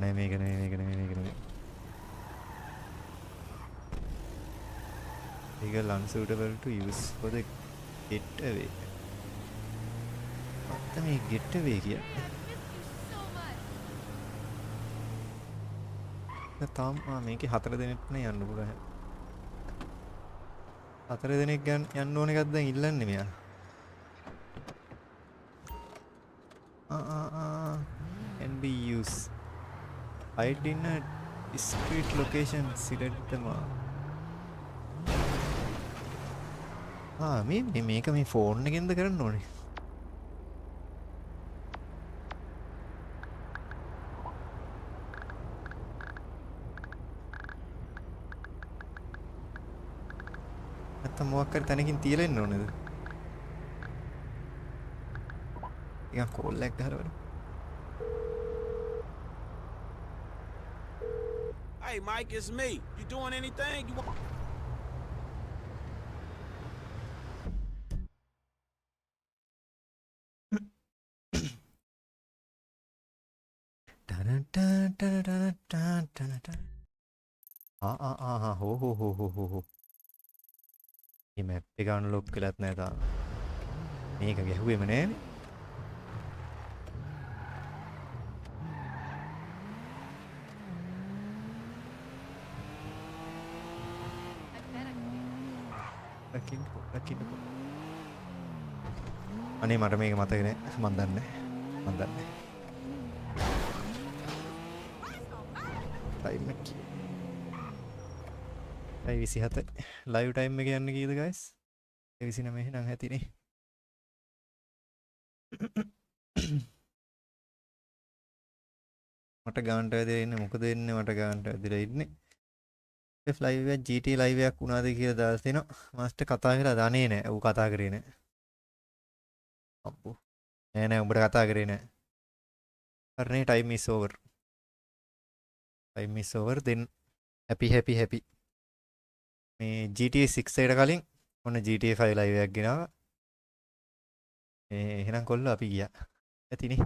B: නෑ මේක නෙමෙයි. Vehicle unsuitable to use for the getaway. මොකක්ද මේ getaway කියන්නේ? තාම මේකේ 4 දෙනෙක් නේ යන්න පුළුවන්. 4 දෙනෙක් යන්න ඕන එකක් දැන් ඉල්ලන්නේ මෙයා. can be used. Hide in a discrete location. Select them. මේක මේ ෆෝන් එකෙන්ද කරන්න ඕනේ. නැත්තම් මොකක් හරි තැනකින් තියලා ඉන්න ඕනේද? ටිකක් කෝල් එකක් ගහලා බලමු.
D: Hey, Mike, it's me. You doing anything? You want?
B: හෝ. මේ මැප් එක අන්ලොක් කළත් නෑ තාම. මේක ගැහුවේම නෑනේ. දකින්න. අනේ මට මේක මතක නෑ. මන් දන්නේ. ටයිම් එක 27 ලයිව් ටයිම් එක යන්න කීයද guys? 29 නම් ඇතිනේ. මට ගානට වැදලා ඉන්නේ මොකද වෙන්නේ මට ගානට වැදලා ඉන්නේ. F live එක GT live එකක් වුණාද කියලා දාලා තිනවා. මාස්ටර් කතා කරලා දන්නේ නැහැ. ඌ කතා කරේ නැහැ. අම්පු. නෑ උඹට කතා කරේ නැහැ. හරිනේ time is over. Time is over then happy. මේ GTA 6 එකට කලින් ඔන්න GTA 5 live එකක් ගෙනාවා. එහෙනම් කොල්ලෝ අපි ගියා. ඇතිනේ.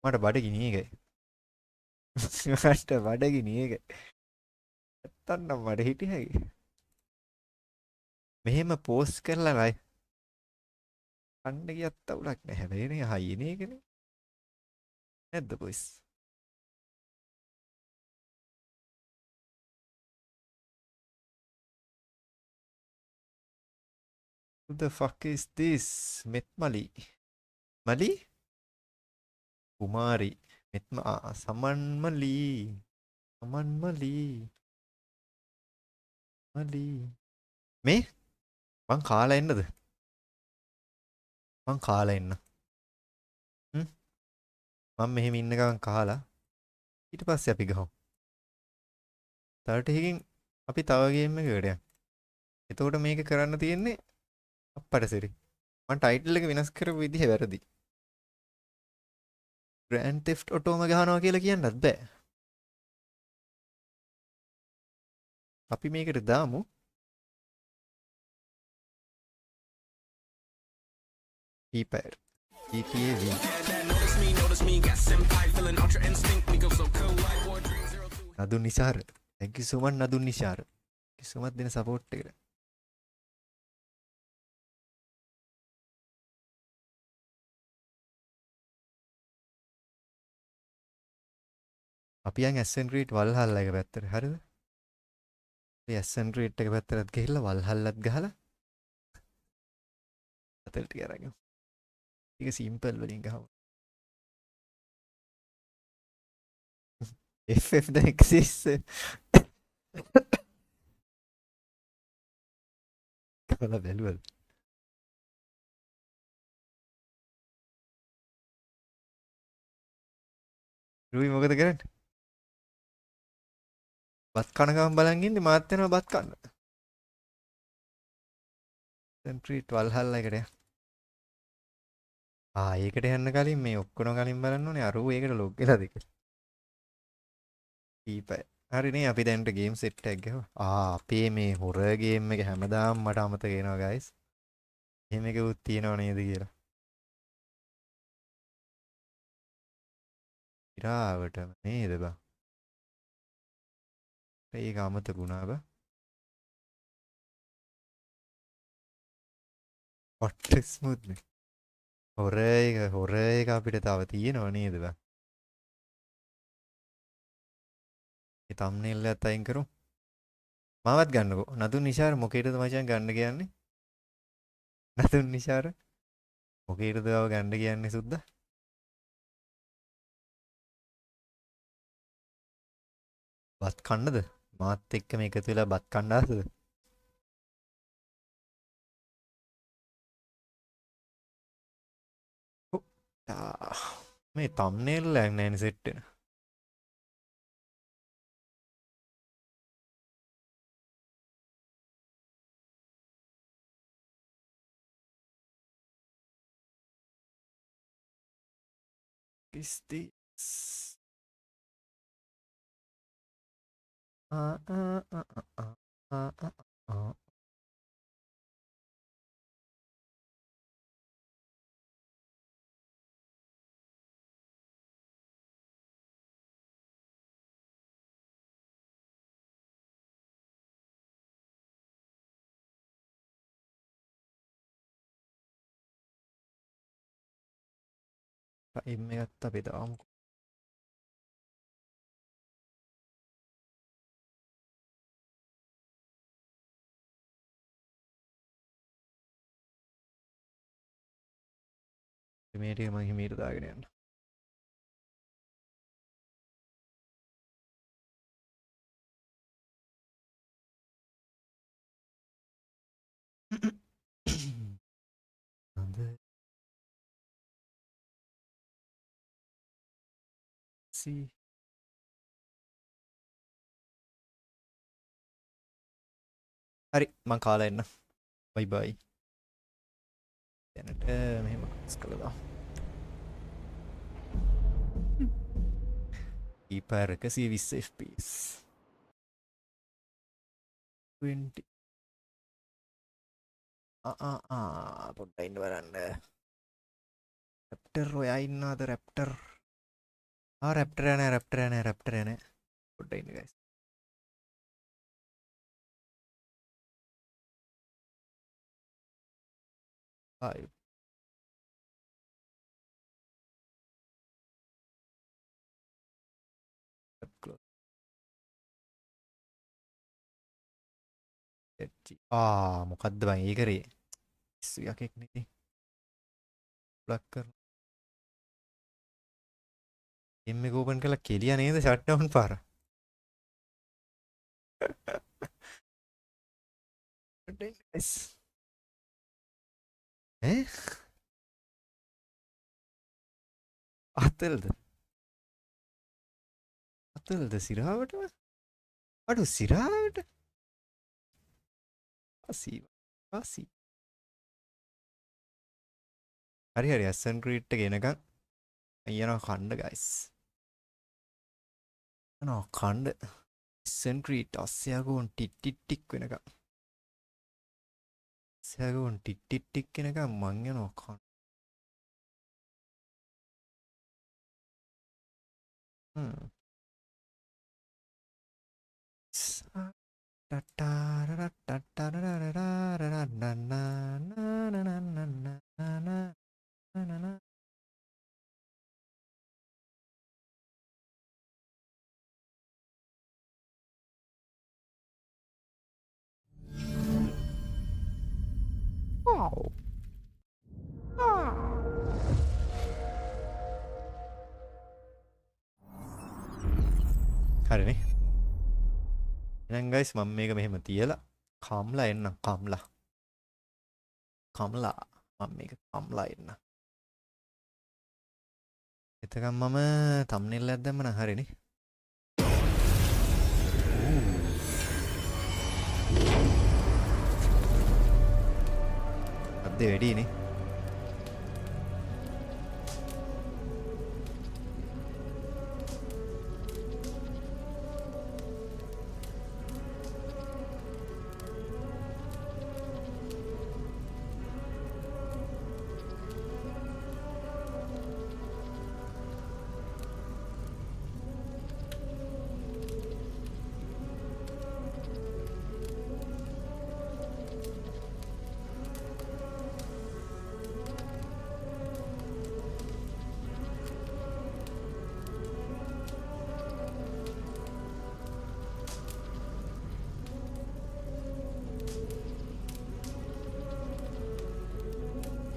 B: මට බඩගිනි ඒකයි. නැත්තම් මට හිටිය හැකි. මෙහෙම පෝස්ට් කරලා ලයි. කන්න ගියත් අවුලක් නැහැ. හැබැයි නේ හයිනේ ඒකනේ. නැද්ද boys? Who the fuck is this? Metmali. Mali? Kumari. Samanmali. අලි මේ මං කාලා එන්නද? මං කාලා එන්න. මම මෙහෙම ඉන්න ගමන් කාලා ඊට පස්සේ අපි ගහමු. 30 කින් අපි තව ගේම් එකකට යමු. එතකොට මේක කරන්න තියෙන්නේ අප්පට සිරි. මම ටයිටල් එක වෙනස් කරපු විදිහ වැරදි. Grand Theft Autoම ගහනවා කියලා කියන්නත් බෑ. අපි මේකට දාමු P-pad GTA V. Nadun නිසාර thank you so much Nadun නිසාර. thank you so much දෙන support එකට. අපි යන් Assassin's Creed Valhalla එක පැත්තට හරිද? අපි Assassin's Creed එක පැත්තට ගිහිල්ලා Valhallත් ගහලා අතල් ටික අරගෙන. ඒක සිම්පල් වලින් ගහමු. FF the exists. කවලා බැලුවද? රුයි මොකද කරන්නේ? බත් කන ගමන් බලන් ඉන්නේ මාත් යනවා බත් කන්න. සෙන්ට්‍රී 12 හල්ලා එකට යන්න. ඒකට යන්න කලින් මේ ඔක්කොම කලින් බලන්න ඕනේ. අරෝ ඒකට ලොග් වෙලාද ඒක. ඊපයි. හරි නේ අපි දැන්ට ගේම් සෙට් එකක් ගහමු. අපේ මේ හොරර් ගේම් එක හැමදාම මට අමතක වෙනවා ගයිස්. එහෙම එකකුත් තියෙනව නේද කියලා. ඉරාවටම නේද බං? ඒක අමතක වුණා බං. what smooth නේ. හොරර් එක අපිට තව තියෙනව නේද බං? ඒ thumbnail එකත් අයින් කරමු. මාවත් ගන්නකෝ. නදුන් නිශාර මොකේද මචං ගන්න කියන්නේ? නදුන් නිශාර මොකේද ආව ගන්න කියන්නේ සුද්දා? බත් කන්නද? මාත් එක්කම එකතු වෙලා බත් කන්න ආසද? මේ thumbnail එක නෑනේ සෙට් වෙන. Is this? Time එකත් අපි දාමුකෝ. මේ ටික මම හිමීට දාගෙන යන්න. see හරි මං කාලා එන්න. බයි බයි. දැනට මෙහෙම ස්කලදා. ඊපර 120 fps 20 පොඩ්ඩක් ඉන්න බලන්න. රැප්ටර් ඔයා ඉන්නවද රැප්ටර්? රැප්ටර් යන්නේ පොඩ්ඩක් ඉන්න guys. Hi. Close. මොකද්ද බං ඒ කරේ? ඉස්සු යකෙක් නේ. බ්ලොක් කරලා. එම් එක ඕපන් කළා කෙලියා නේද ෂට් ඩවුන් පාර. guys. අතල්ද සිරාවටම අඩු සිරාවට අසී හරි ඇසන් ක්‍රීට් එක එනකන් යනවා කණ්ඩ ගයිස් යනවා කණ්ඩ ඇසන් ක්‍රීට් අස්සයගෝන් ටිට්ටික් වෙනකන් අස්සයගෝන් ටිට්ටික් වෙනකන් මං යනවා කණ්ඩ හරිනේ එහෙනම් ගයිස් මම මේක මෙහෙම තියලා කම්ලා එන්න කම්ලා මම මේක කම්ලා එන්න එතකම් මම තම්බ්නෙල් එකක් දැම්ම නම් හරිනේ අද වැඩිනේ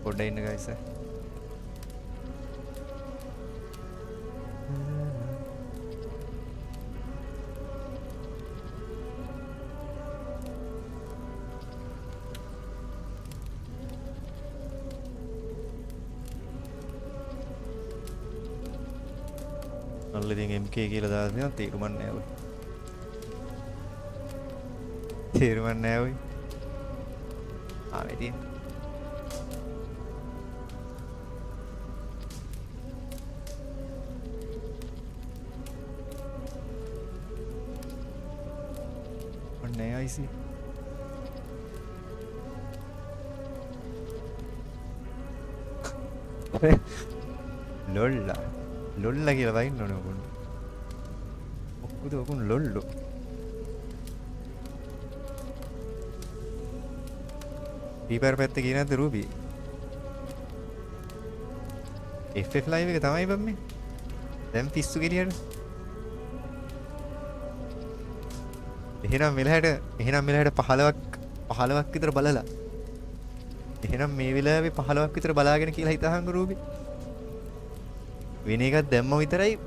B: පොඩ්ඩක් ඉන්න ගයිස් අල්ල ඉතින් MK කියලා දාලා තියෙනවා තේරුමක් නැහැ ඔය තේරුමක් නැහැ ඔය ආවේ තියෙන I see. ලොල්ලා කියලා වයින් ඕනේ ඔකුන්. ඔක්කොද ඔකුන් ලොල්ලෝ. ඩීපර් පැත්තේ කියන නැද්ද රූබි? FF live එක තමයි බම්මේ. දැන් පිස්සු ගෙනියන්න. එහෙනම් මෙලහට 15ක් විතර බලලා එහෙනම් මේ වෙලාවේ 15ක් විතර බලාගෙන කියලා හිතහංග රූබි වෙන එකක් දැම්ම විතරයි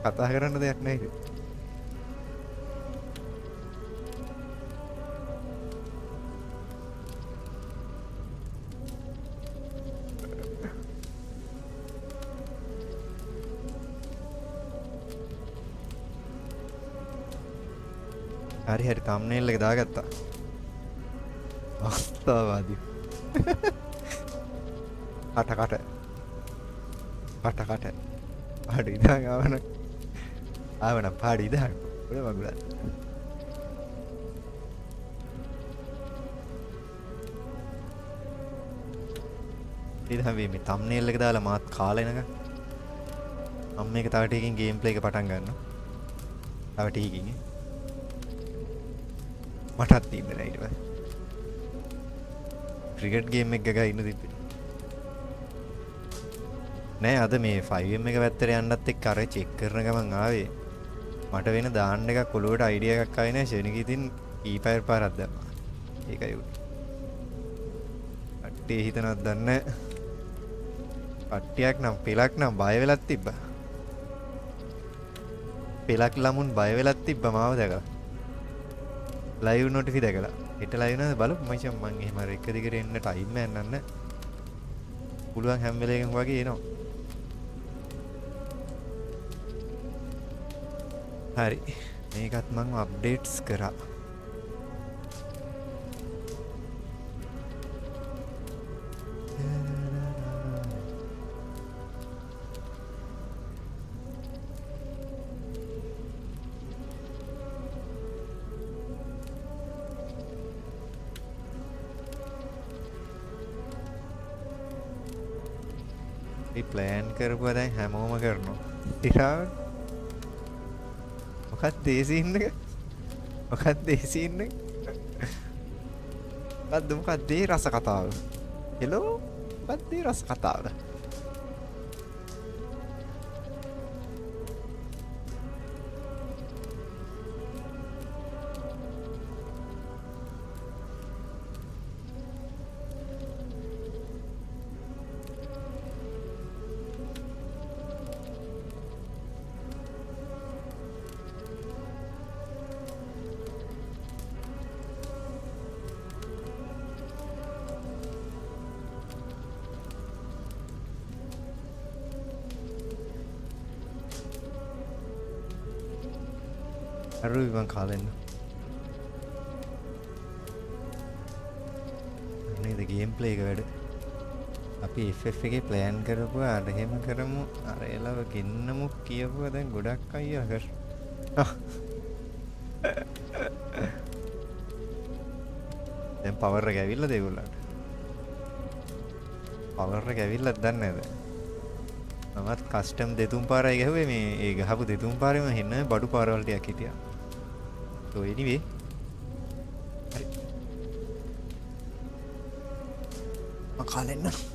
B: කතා කරන්න දෙයක් නැහැ හරි තම්බ්නෙල් එක දාගත්තා. අස්තාවාදී. කට. පාඩි ඉදාන් ආවන පාඩි ඉදාන්. ඔය මගුලක්. ඉතින් මේ තම්බ්නෙල් එක දාලා මාත් කාලා එනකන්. මම මේක තව ටිකකින් ගේම් ප්ලේ එක පටන් ගන්නවා. තව ටිකකින් මටත් තිබ්බේ නෑ ඊට පස්සේ ක්‍රිකට් ගේම් එක ගගා ඉන්න තිබ්බේ නෑ අද මේ 5M එක පැත්තට යන්නත් එක්ක අර චෙක් කරන ගමන් ආවේ මට වෙන දාන්න එකක් ඔලුවට අයිඩියා එකක් ආවේ නෑ ෂෙනික ඉතින් ඊපයර් පාරක් දැම්මා ඒකයි උනේ කට්ටිය හිතනවත් දන්නේ කට්ටියක් නම් පෙලක් නම් බය වෙලක් තිබ්බා පෙලක් ළමුන් බය වෙලක් තිබ්බා මාව දැකලා ලයිව් නොටිෆි දැකලා හෙට ලයිව් නේද බලමු මචං මං එහෙම අර එක දිගට එන්න ටයිම් එකක් නන්න පුළුවන් හැම වෙලේකම වගේ එනවා හරි මේකත් මම අප්ඩේට්ස් කරා අපි ප්ලෑන් කරපුවා දැන් හැමෝම කරනවා ඉතින් මොකක්ද ඒ සීන් එක? මොකක්ද ඒ සීන් එක? මොකක්ද ඒ රස කතාව? හෙලෝ මොකක්ද ඒ රස කතාව? අරුයි මං කාලෙන්න නේද ගේම් ප්ලේ එක වැඩ අපි FF එකේ ප්ලෑන් කරපුවා අර එහෙම කරමු අර එලව ගෙන්නමු කියපුවා දැන් ගොඩක් අයියා කර දැන් පවර් එක ඇවිල්ලාද ඒගොල්ලන්ට පවර් එක ඇවිල්ලාද දන්නේ නැද මමත් කස්ටම් දෙතුන් පාරයි ගහුවේ මේ ඒ ගහපු දෙතුන් පාරෙම හෙන්න බඩු පාරවල් ටිකක් හිටියා so anyway හරි මම කාලෙන්න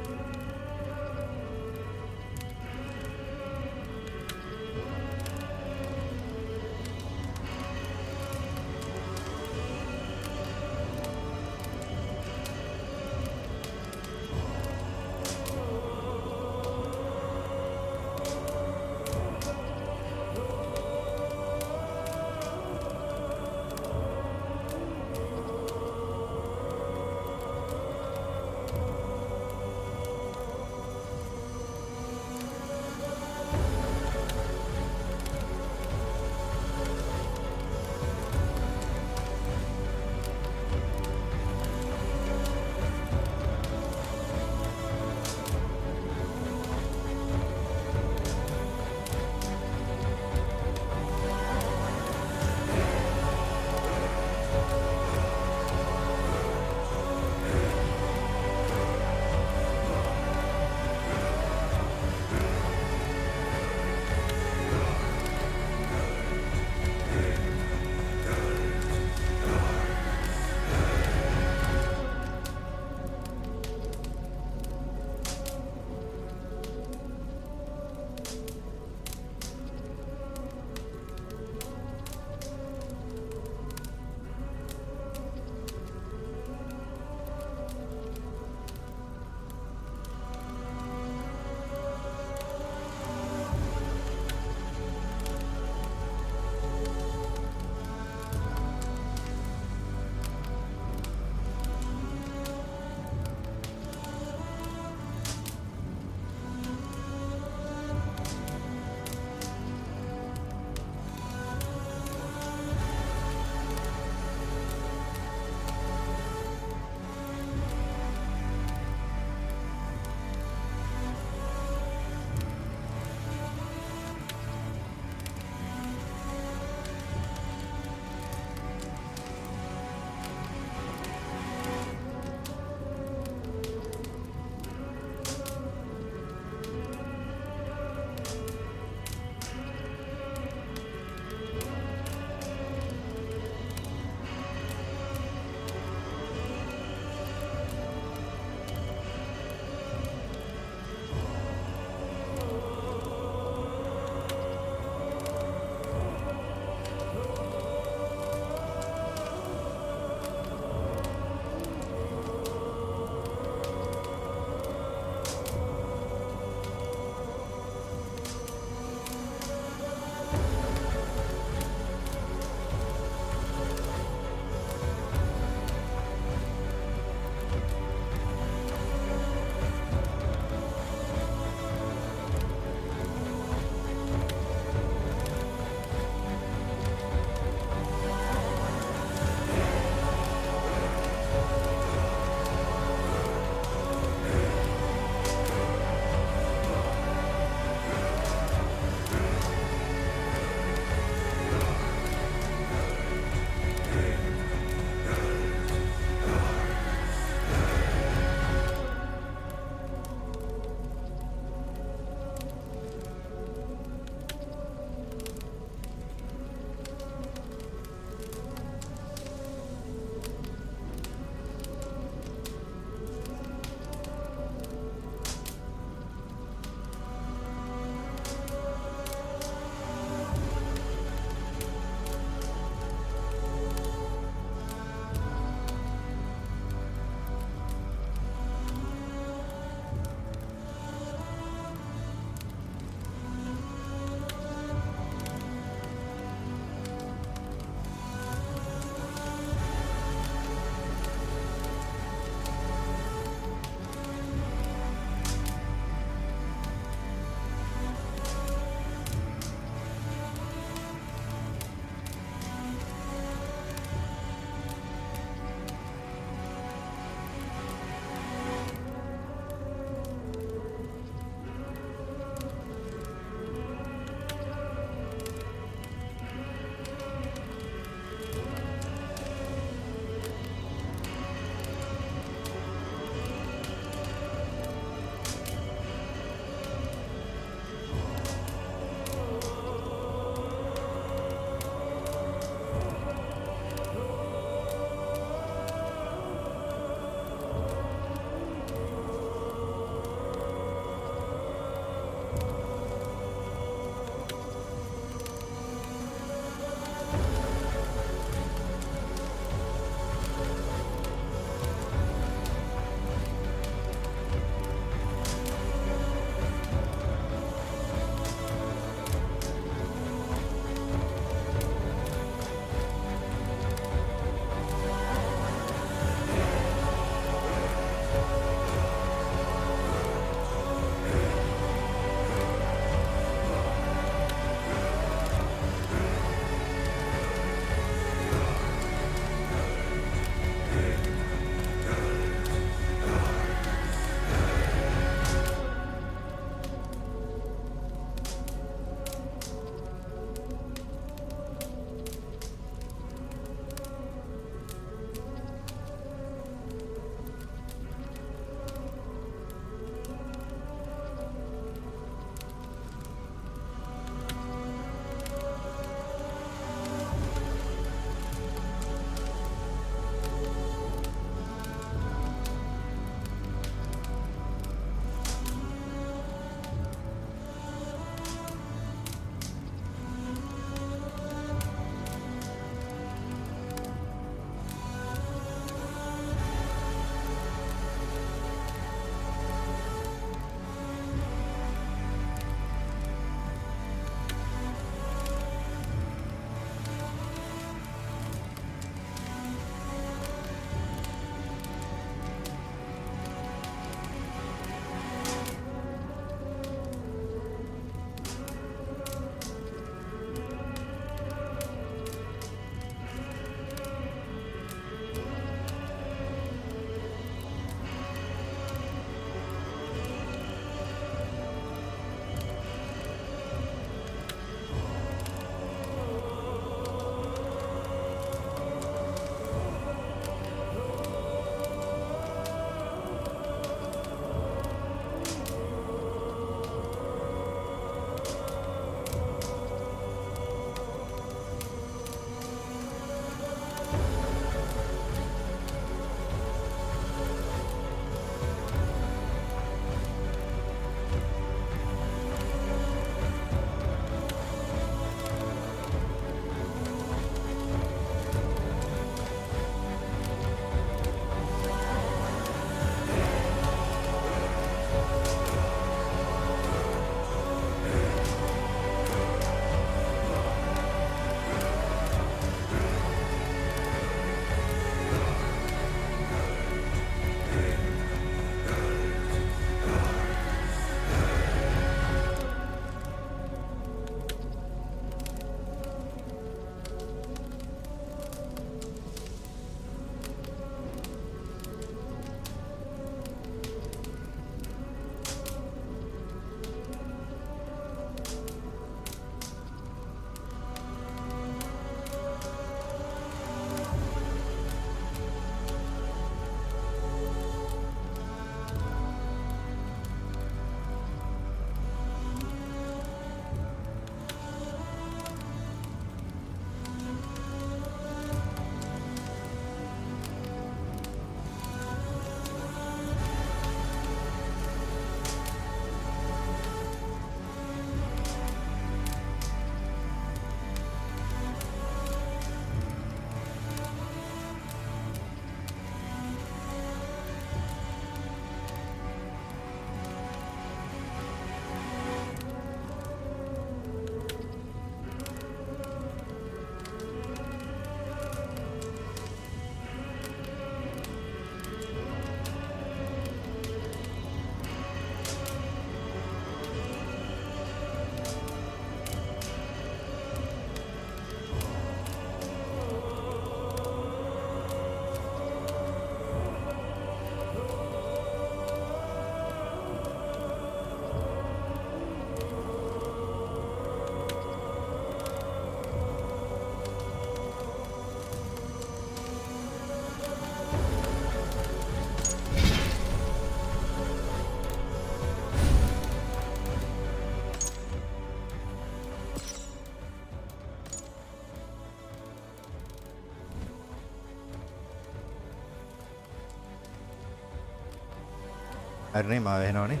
B: හරිනේ මාව ඇහෙනවනේ.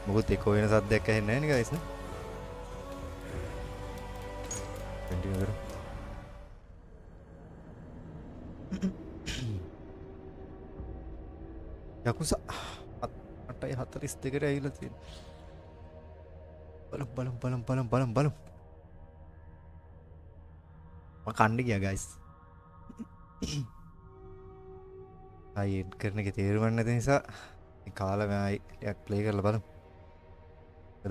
B: මොකද ඒකෝ වෙන සද්දයක් ඇහෙන්නේ නැහැ නේ guys නේ. කන්ටිනියු කරමු. යකුසා 8:42ට ඇවිල්ලා තියෙනවා. බලමු. මම කණ්ඩ ගියා guys. ආයි එඩ් කරන එක තේරුම් ගන්න නැති නිසා මේ කාලා මම ආයි ටිකක් ප්ලේ කරලා බලමු.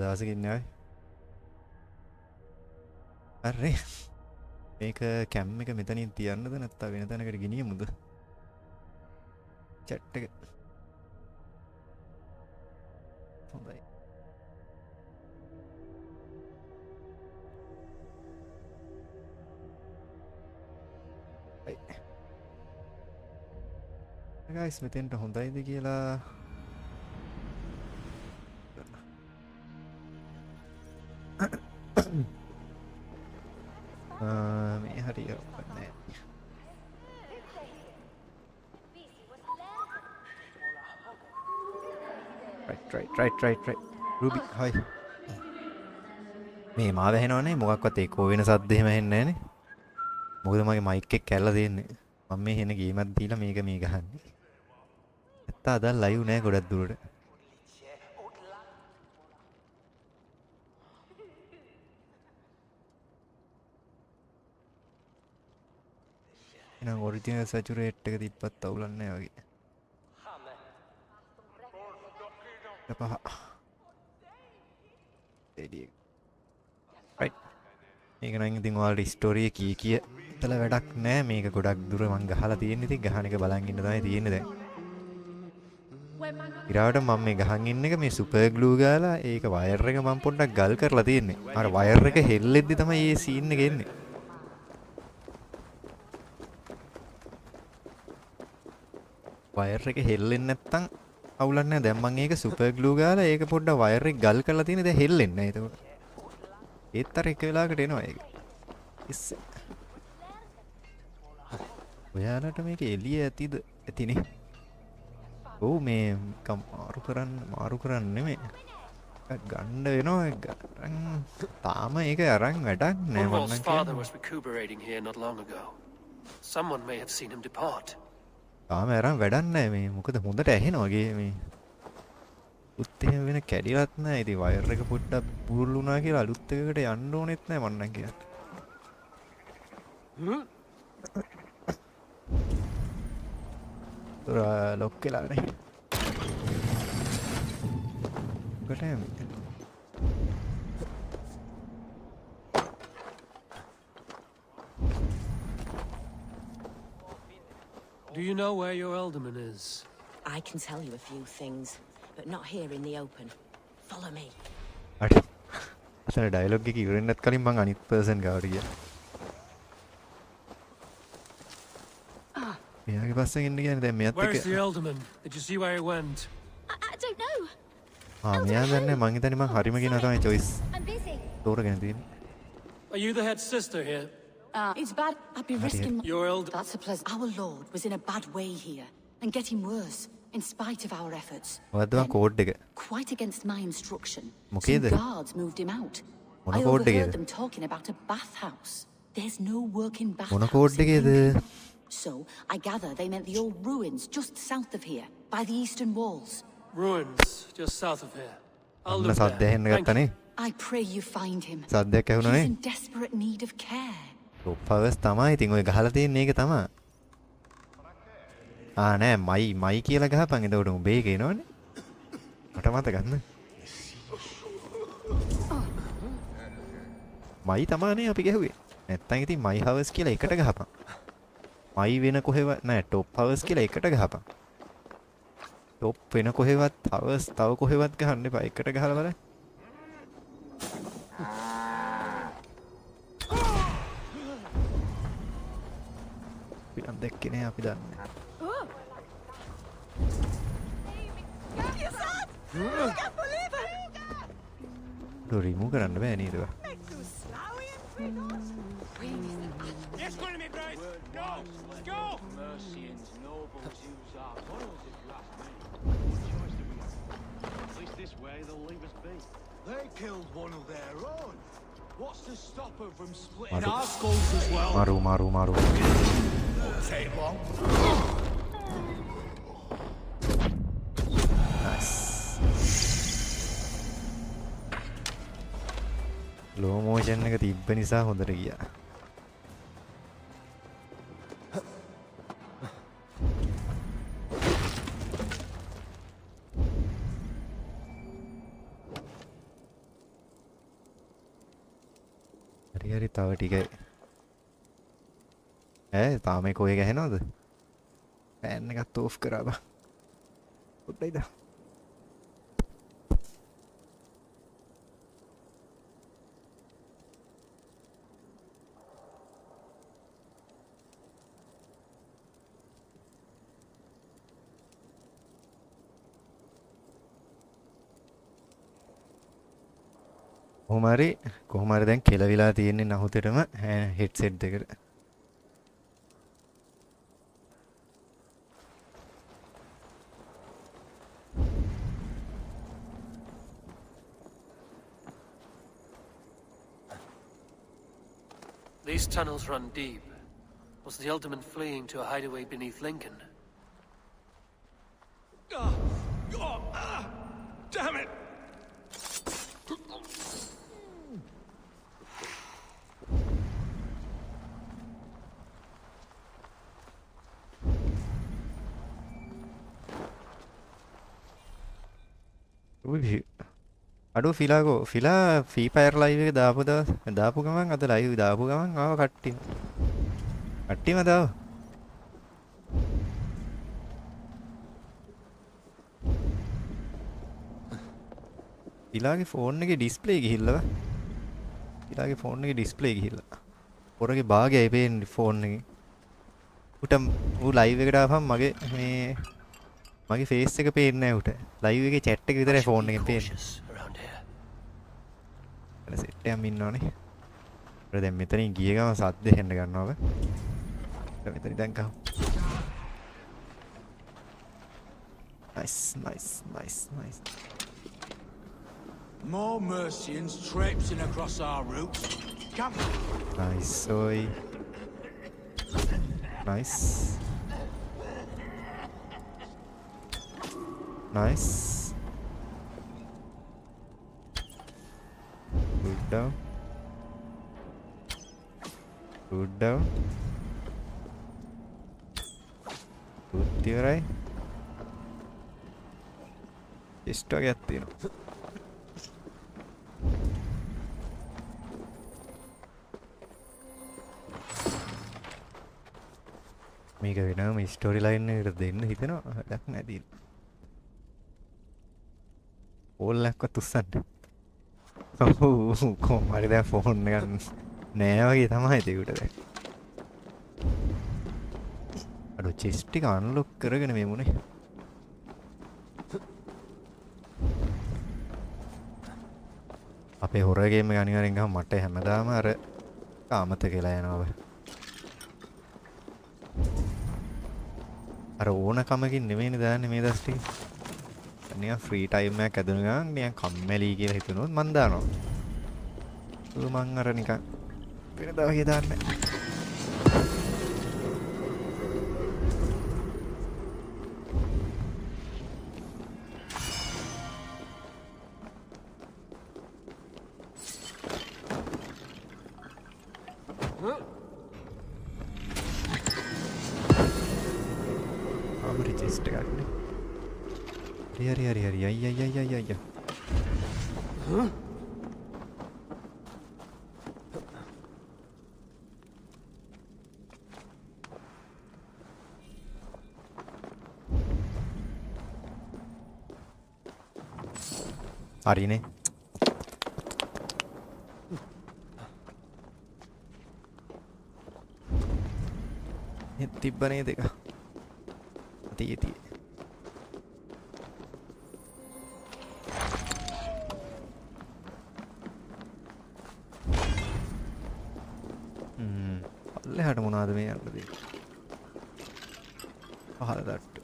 B: දවසකින් ආයි. හරි. මේක කැම් එක මෙතනින් තියන්නද නැත්නම් වෙන තැනකට ගෙනියමුද? chat එක. හොඳයි. guys මෙතෙන්ට හොඳයිද කියලා මේ හරි නැහැ. right Ruby hi මේ මාව ඇහෙනවනේ මොකක්වත් ඒකෝ වෙන සද්ද එහෙම ඇහෙන්නේ නැහනේ. මොකද මගේ මයික් එක කැල්ලා තියෙන්නේ. මම මේ හෙන ගේමක් දීලා මේක මේ ගහන්නේ. නැත්තා අද ලයිව් නෑ ගොඩක් දුරට. එහෙනම් ඔරිජිනල් සැචුරේට් එක තිබ්බත් අවුලක් නෑ වගේ. පහ. right. මේක නම් ඉතින් ඔයාලට ස්ටෝරි එක කී ඉතල වැඩක් නෑ මේක ගොඩක් දුර මං ගහලා තියෙන්නේ ඉතින් ගහන එක බලන් ඉන්න තමයි තියෙන්නේ දැන්. ඊරාවට මම මේ ගහන් ඉන්න එක මේ සුපර් ග්ලූ ගාලා ඒක වයර් එක මම පොඩ්ඩක් ගල් කරලා තියෙන්නේ. අර වයර් එක හෙල්ලෙද්දි තමයි මේ සීන් එක එන්නේ. වයර් එක හෙල්ලෙන්නේ නැත්තම් අවුලක් නෑ. දැන් මම ඒක සුපර් ග්ලූ ගාලා ඒක පොඩ්ඩක් වයර් එක ගල් කරලා තියෙන්නේ. දැන් හෙල්ලෙන්නේ නෑ ඒක. ඒත් අර එක වෙලාවකට එනවා ඒක. ඉස්සේ ඔයාලට මේක එළිය ඇතිද? ඇතිනේ. ඔව් මේ මාරු කරන්න නෙමෙයි. ගන්න වෙනවා. තාම ඒක අරන් වැඩක් නෑ මම
H: Orwell's father was recuperating here not long ago. Someone may have seen him depart.
B: තාම අරන් වැඩක් නෑ මේ. මොකද හොඳට ඇහෙනවා ගේ මේ. උත් එහෙම වෙන කැඩිලත් නෑ. ඉතින් වයර් එක පොඩ්ඩක් බුරුල් වුණා කියලා අලුත් එකකට යන්න ඕනෙත් නෑ මම නම් කියන්නේ. ලොක් වෙලා නේ. කොටම
H: Do you know where your alderman is?
I: I can tell you a few things, but not here in the open. Follow me.
B: අර අතන ඩයලොග් එක ඉවරෙන්නත් කලින් මං අනිත් පර්සන් ගාවට ගියා. මෙයාගේ පස්සෙන් එන්න කියන්නේ දැන් මෙයත්
H: Where's
B: එක්ක.
H: the alderman? Did you see where he went?
C: I don't know.
B: මෙයා දන්නේ මං හිතන්නේ මං හරිම කියන තමයි choice
C: I'm busy.
B: තෝරගෙන තියෙන්නේ.
H: Are you the head sister here?
I: It's bad. I'd be risking my...
H: Your elder...
I: That's a pleasant... Our Lord was in a bad way here, and getting worse, in spite of our efforts.
B: මොකද්ද මං code එක?
I: Quite against my instruction,
B: මොකේද?
I: some guards moved him out.
B: මොන
I: I
B: code
I: overheard
B: එකේද?
I: them talking about a bathhouse. There's no working
B: මොන
I: bathhouse
B: code
I: in
B: එකේද?
I: Lincoln. So, I gather they meant the old ruins just south of here, by the eastern walls.
H: Ruins, just south of here. I'll
B: අන්න
H: look
B: සද්ද
H: there.
B: ඇහෙන්න
H: Thank
B: ගත්තනේ.
I: I pray you find him.
B: සද්දයක් ඇහුණා
I: He's
B: නේ.
I: in desperate need of care.
B: ටොප්පවර්ස් තමයි ඉතින් ඔය ගහලා තියෙන්නේ ඒක තමයි. නෑ මයි කියලා ගහපන් එතකොට උඹේ එක එනවනේ. මට මතකද? මයි තමයිනේ අපි ගැහුවේ. නැත්තම් ඉතින් මයි හවර්ස් කියලා එකට ගහපන්. මයි වෙන කොහෙවත් නෑ টොප් හවර්ස් කියලා එකට ගහපන්. টොප් වෙන කොහෙවත් හවර්ස් තව කොහෙවත් ගහන්න එපා. එකට ගහලා බලන්න. පිටන් දැක්කේ නෑ අපි දන්නේ. රිමූව් කරන්න බෑ නේද?
D: Yes, go to me, Bryce. Go, let's go.
F: way they'll leave us be.
D: They killed one of their own. What's to stop them from splitting our skulls as well?
B: Maru.
D: Take long.
B: Nice. Slow motion එක තිබ්බ නිසා හොඳට ගියා. හරි තව ටිකයි. තාම ඒක ඔය ගහනවද? ෆෑන් එකත් ඕෆ් කරා බා. පොඩ්ඩයිද? කොහොම හරි දැන් කෙලවිලා තියෙන්නේ නහුතෙටම හෙඩ්සෙට් එකට.
H: These tunnels run deep. Was the Ultimate fleeing to a hideaway beneath Lincoln?
D: Damn it!
B: අඩෝ ෆිලාගෝ ෆිලා ෆී ෆයර් ලයිව් එක දාපු ගමන් අද ලයිව් දාපු ගමන් ආව කට්ටියම දාව. ෆිලාගේ ෆෝන් එකේ ඩිස්ප්ලේ ගිහිල්ලා. පොරගේ භාගයයි පේන්නේ ෆෝන් එකේ. ඌ ලයිව් එකට ආවම මගේ ෆේස් එක පේන්නේ නැහැ ඌට. ලයිව් එකේ chat එක විතරයි ෆෝන් එකෙන් පේන්නේ. එන සෙට් එකක් ඉන්නවනේ. ඊට දැන් මෙතනින් ගිය ගම සද්ද හෙන්න ගන්නවා ඔබ. මෙතනින් දැන් ගහමු. Nice.
D: More Mercians traipsing across our routes. Come on.
B: Nice, oi. Nice. Good down. Good තියරයි. ඉස්ටෝ එකක් තියෙනවා. මේක වෙනම ස්ටෝරි ලයින් එකට දෙන්න හිතෙනවා. වැඩක් නැති. ඕල් එකක්වත් උස්සන්න. කොහොම හරි දැන් ෆෝන් එක නෑ වගේ තමයි ඒකට දැන්. අර චෙස්ට් එක අන්ලොක් කරගෙන මේ මොනේ. අපේ හොරර් ගේම් එක අනිවාර්යෙන් ගහම මට හැමදාම අර කාමත කියලා යනවා. අර ඕනකමකින් නෙමෙයිනේ දාන්නේ මේ දස් ටික. නිකන් ෆ්‍රී ටයිම් එකක් ඇදුණු ගමන් නිකන් කම්මැලි කියලා හිතුනොත් මන් දානවා. මං අර නිකන් වෙනදා වගේ දාන්නේ. Hurry. Ay.
H: Huh?
B: හරිනේ. තිබ්බනේ දෙක. තියේ. පල්ලෙහාට මොනවද මේ යන්න දෙන්නේ? පහළ දට්ට.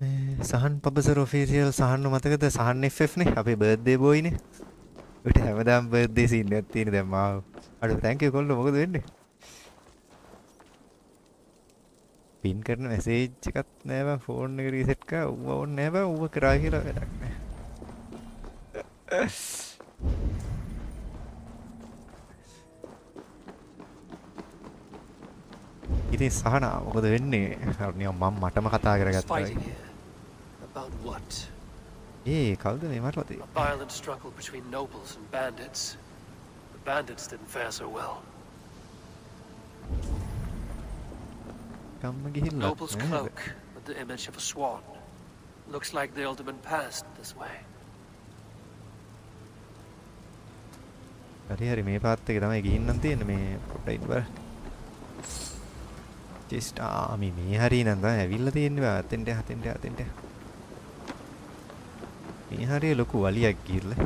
B: සහන් පබසර් ඔෆිසියල් සහන්න මතකද සහන් FF නේ අපේ බර්ත්ඩේ බෝයි නේ. උට හැමදාම බර්ත්ඩේ සීන් එකක් තියෙන දැන් මාව. අර thank you කොල්ලෝ මොකද වෙන්නේ? පින් කරන මැසේජ් එකක් නෑ බං ෆෝන් එක රීසෙට් කරා ඌව ඕනේ නෑ බං ඌව කරා කියලා වැඩක් නෑ. ඉතින් සහන මොකද වෙන්නේ? අරනිය මම මටම කතා කරගත්තා.
H: Fighting here. About what?
B: කවුද මේ මට වතේ?
H: A violent struggle between nobles and bandits. The bandits didn't fare so well.
B: කම්ම ගිහිල්ලා.
H: Noble's cloak with the image of a swan. Looks like the alderman passed this way.
B: හරි මේ පාත් එකේ තමයි ගිහින්නම් තියෙන්නේ මේ පොඩ්ඩක් ඉන්න බල. ජස්ට් මේ හරි නං තමයි ඇවිල්ලා තියෙන්නේ බා අතෙන්ට. මේ හරිය ලොකු වලියක් ගිහිල්ලා.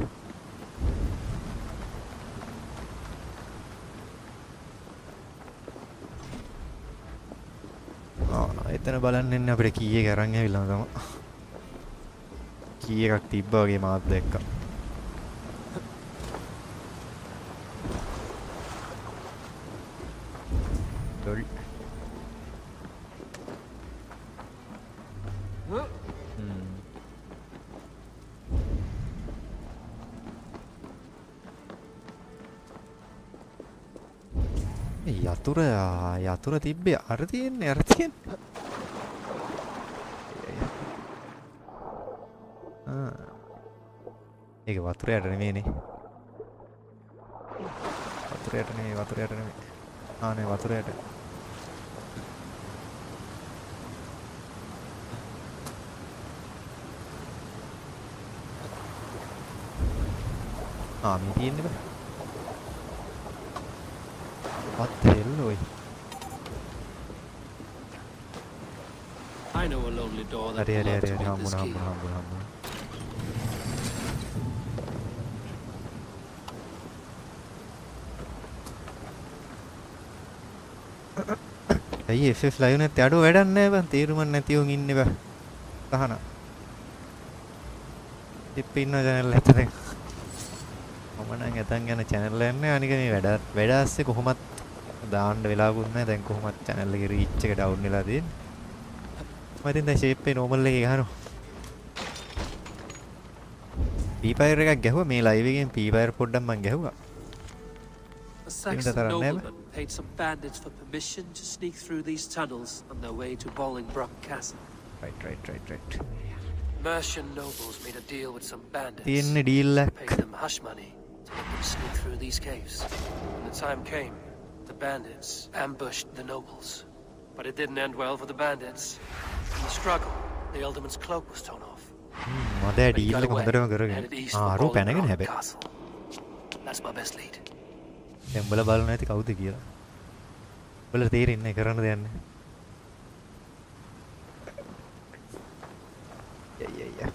B: එතන බලන්න එන්නේ අපිට කී එක අරන් ඇවිල්ලා තමයි. කී එකක් තිබ්බා වගේ මාත් දැක්කා. ලොල්. යතුර තිබ්බේ අර තියෙන්නේ. ඒක වතුරයට නෙමෙයිනේ. වතුරයට නෙමෙයි. නේ වතුරයට. මේ තියෙන්නේ බෑ. What the hell, oi?
H: I know a lonely door that
B: Hurry,
H: belongs with this
B: hambuna.
H: key.
B: ඇයි FF live නැත්te අඩුව වැඩක් නැහැ බං තීරුමක් නැති උන් ඉන්නේ බං සහන ඉප් ඉන්න channel එක දැන් මම නම් එතන් යන channel එක යන්නේ අනික මේ වැඩ ඇස්සේ කොහොමත් දාන්න වෙලාවකුත් නැහැ දැන් කොහොමත් channel එකේ reach එක down වෙලා තියෙන්නේ මම ඉතින් දැන් shape එක normal එකේ ගහනවා P-Fire එකක් ගැහුවා මේ live එකෙන් P-Fire පොඩ්ඩක් මම ගැහුවා
H: A Saxon nobleman paid some bandits for permission to sneak through these tunnels on their way to Bolingbroke Castle.
B: Right.
H: Mercian nobles made a deal with some bandits.
B: තියෙන්නේ deal එකක්
H: Paid them hush money to let them sneak through these caves. When the time came, the bandits ambushed the nobles. But it didn't end well for the bandits. In the struggle, the alderman's cloak was torn off.
B: මම
H: But he
B: deal
H: got
B: එක
H: away,
B: හොඳටම කරගෙන
H: headed east for
B: අරෝ පැනගෙන
H: Bolingbroke
B: හැබැයි
H: Castle. That's my best lead.
B: දැන් උඹලා බලන්න ඇති කවුද කියලා. උඹලා තේරෙන්නේ නැහැ කරන්න දෙයක් නැහැ. යා.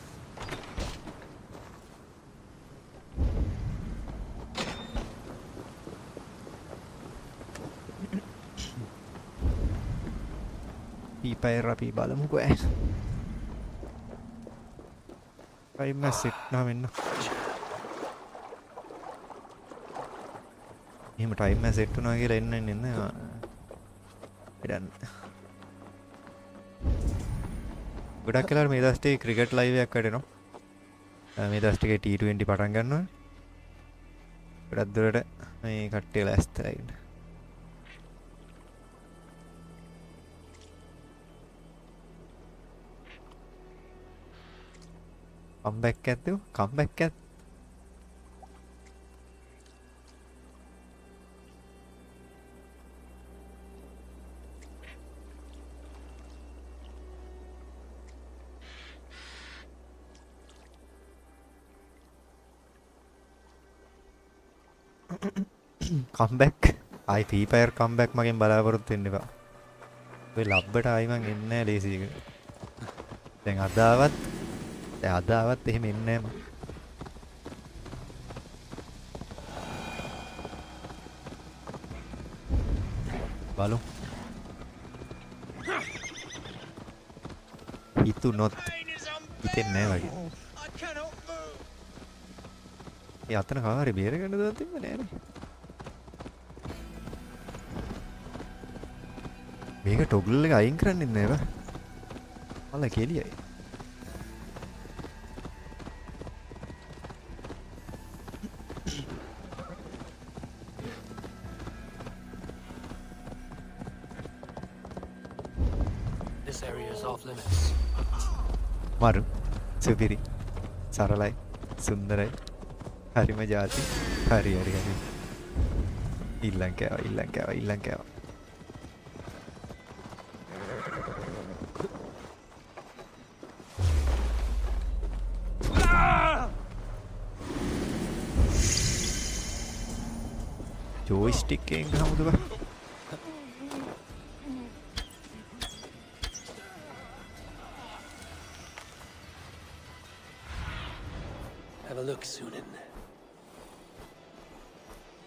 B: P-Fire අපි බලමුකෝ ඈ. ටයිම් මැසෙට් නම් එන්න. එහෙම ටයිම් එක සෙට් වුණා කියලා එන්න වැඩන්න. ගොඩක් වෙලාවට මේ දවස් ටිකේ ක්‍රිකට් ලයිව් එකක් වැඩෙනවා. මේ දවස් ටිකේ T20 පටන් ගන්නවා. ගොඩක් දුරට මේ කට්ටිය ලෑස්තිලා ඉන්න. කම්බැක් එකක් කම්බැක් එකක් කම්බැක් ආයි P-Fire කම්බැක් මගෙන් බලාපොරොත්තු වෙන්න එපා. ඔය ලබ්බට ආයි මං එන්නේ නැහැ ලේසි එක. දැන් අදාවත් එහෙම එන්නේ නැහැ මං. බලමු. හිතුනොත් හිතෙන්නේ නැහැ වගේ.
D: I cannot move.
B: ඒ අතන කාරේ බේර ගන්න දෙයක් තිබ්බ නෑනේ. මේක ටොගල් එක අයින් කරන්නේ නැහැ බා. මල කෙලියයි.
H: This area is off limits.
B: මරු සුපිරි සරලයි සුන්දරයි හරිම ජාති හරි ඊළඟ කෑවා ජෝයිස්ටික් එකෙන් ගහමුද බා
H: Have a look, Sunan.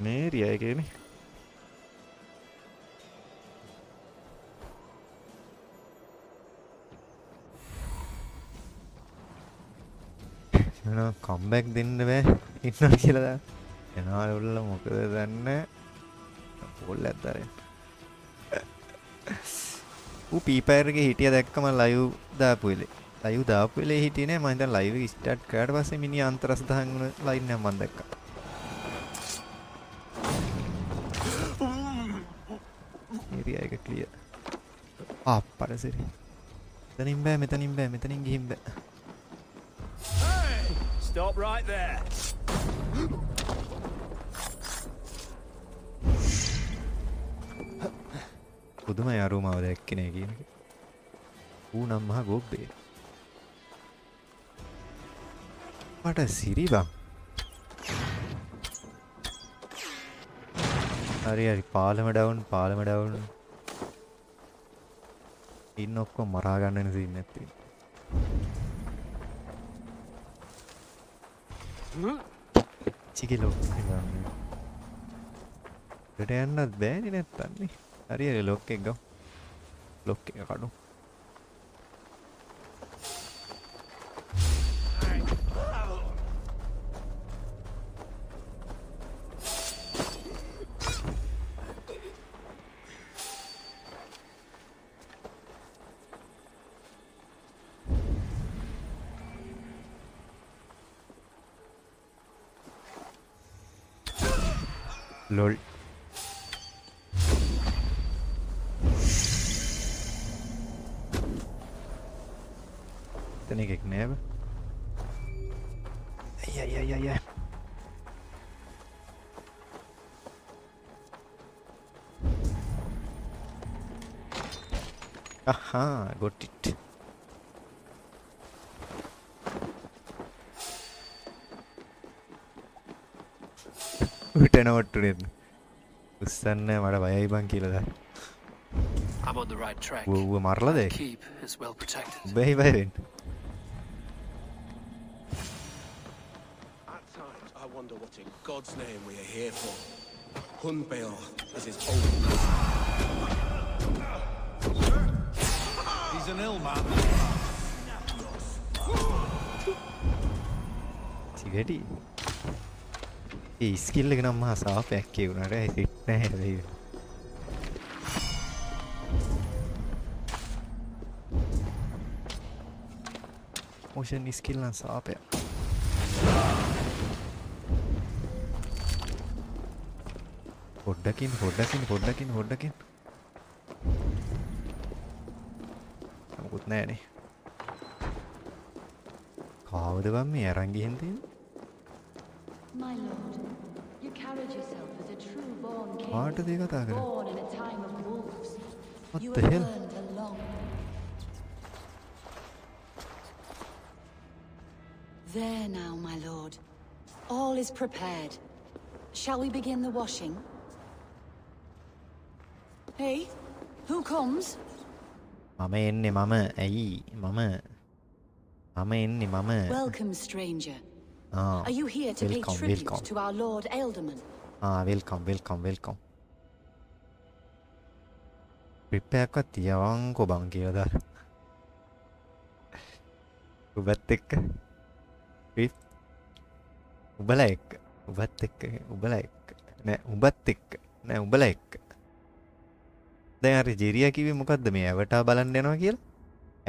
B: මේරිය එකනේ නෝ කම්බැක් දෙන්න බෑ ඉන්නවා කියලා දාන්න එනවා උල්ල මොකද දන්නේ පොල් ඇද්දාරේ ඌ පීපයර් එකේ හිටිය දැක්කම ලයිව් දාපු වෙලේ හිටියේ නෑ මම හිතන් ලයිව් එක ස්ටාර්ට් කරාට පස්සේ මිනිහ අන්තරස් දහන් වුණ ලයින් එක මම දැක්කා ඒරියා එක ක්ලියර් අප්පරසරි මෙතනින් බෑ ගිහින් බෑ
D: Stop right there.
B: පුදුම යාරුමාව දැක්කේ නේ කියන එක. ඌ නම් මහ ගොබ්බේ. මට සිරි බං. හරි පාලම ඩවුන්. ඉන්න ඔක්කොම මරා ගන්න වෙන සීන් නැත්තේ. චිකිලෝ ඉතින්. ඊට යන්නත් බෑනේ නැත්තම් නේ. හරි ලොක් එක ගමු. ලොක් එක කඩමු. LOL Tani kek neve. Ai. Aha, got it. උටනවට්ටුනේ උස්සන්න මට බයයි බං කියලා දාන්න.
H: I'm on the right track.
B: ඌ මරලාද ඒක?
H: Keep is well protected.
B: බයි වෙන්න.
D: At times, I wonder what in God's name we are here for. Hunbeor is his own. He's an ill man.
B: සිගටි. ඒ ස්කිල් එක නම් මහා සාපයක් කියුණාට හිට නැහැ නේද? මොෂන් ස්කිල් නම් සාපයක්. පොඩ්ඩකින්. මොකුත් නැහැනේ. කාවද බම් මේ අරන් ගිහින් තියෙන්නේ?
I: My lord, you carried yourself as a true born king.
B: What are they talking about?
I: Born in a time of wolves.
B: What
I: You
B: the
I: have
B: hell?
I: earned a long. There now, my lord. All is prepared. Shall we begin the washing? Hey, who comes?
B: මම එන්නේ.
I: Welcome, stranger.
B: Ah,
I: Are you here to pay
B: welcome,
I: tribute
B: welcome.
I: to our Lord Ealdorman?
B: welcome. ප්‍රිප්පයක්වත් තියවන්කෝ බං කියලා දාලා. ඔබත් එක්ක උබලා එක්ක ඔබත් එක්ක උබලා එක්ක නෑ උඹත් එක්ක නෑ උඹලා එක්ක දැන් අර ජෙරියා කිව්වේ මොකද්ද මේ ඇවටා බලන්න යනවා කියලා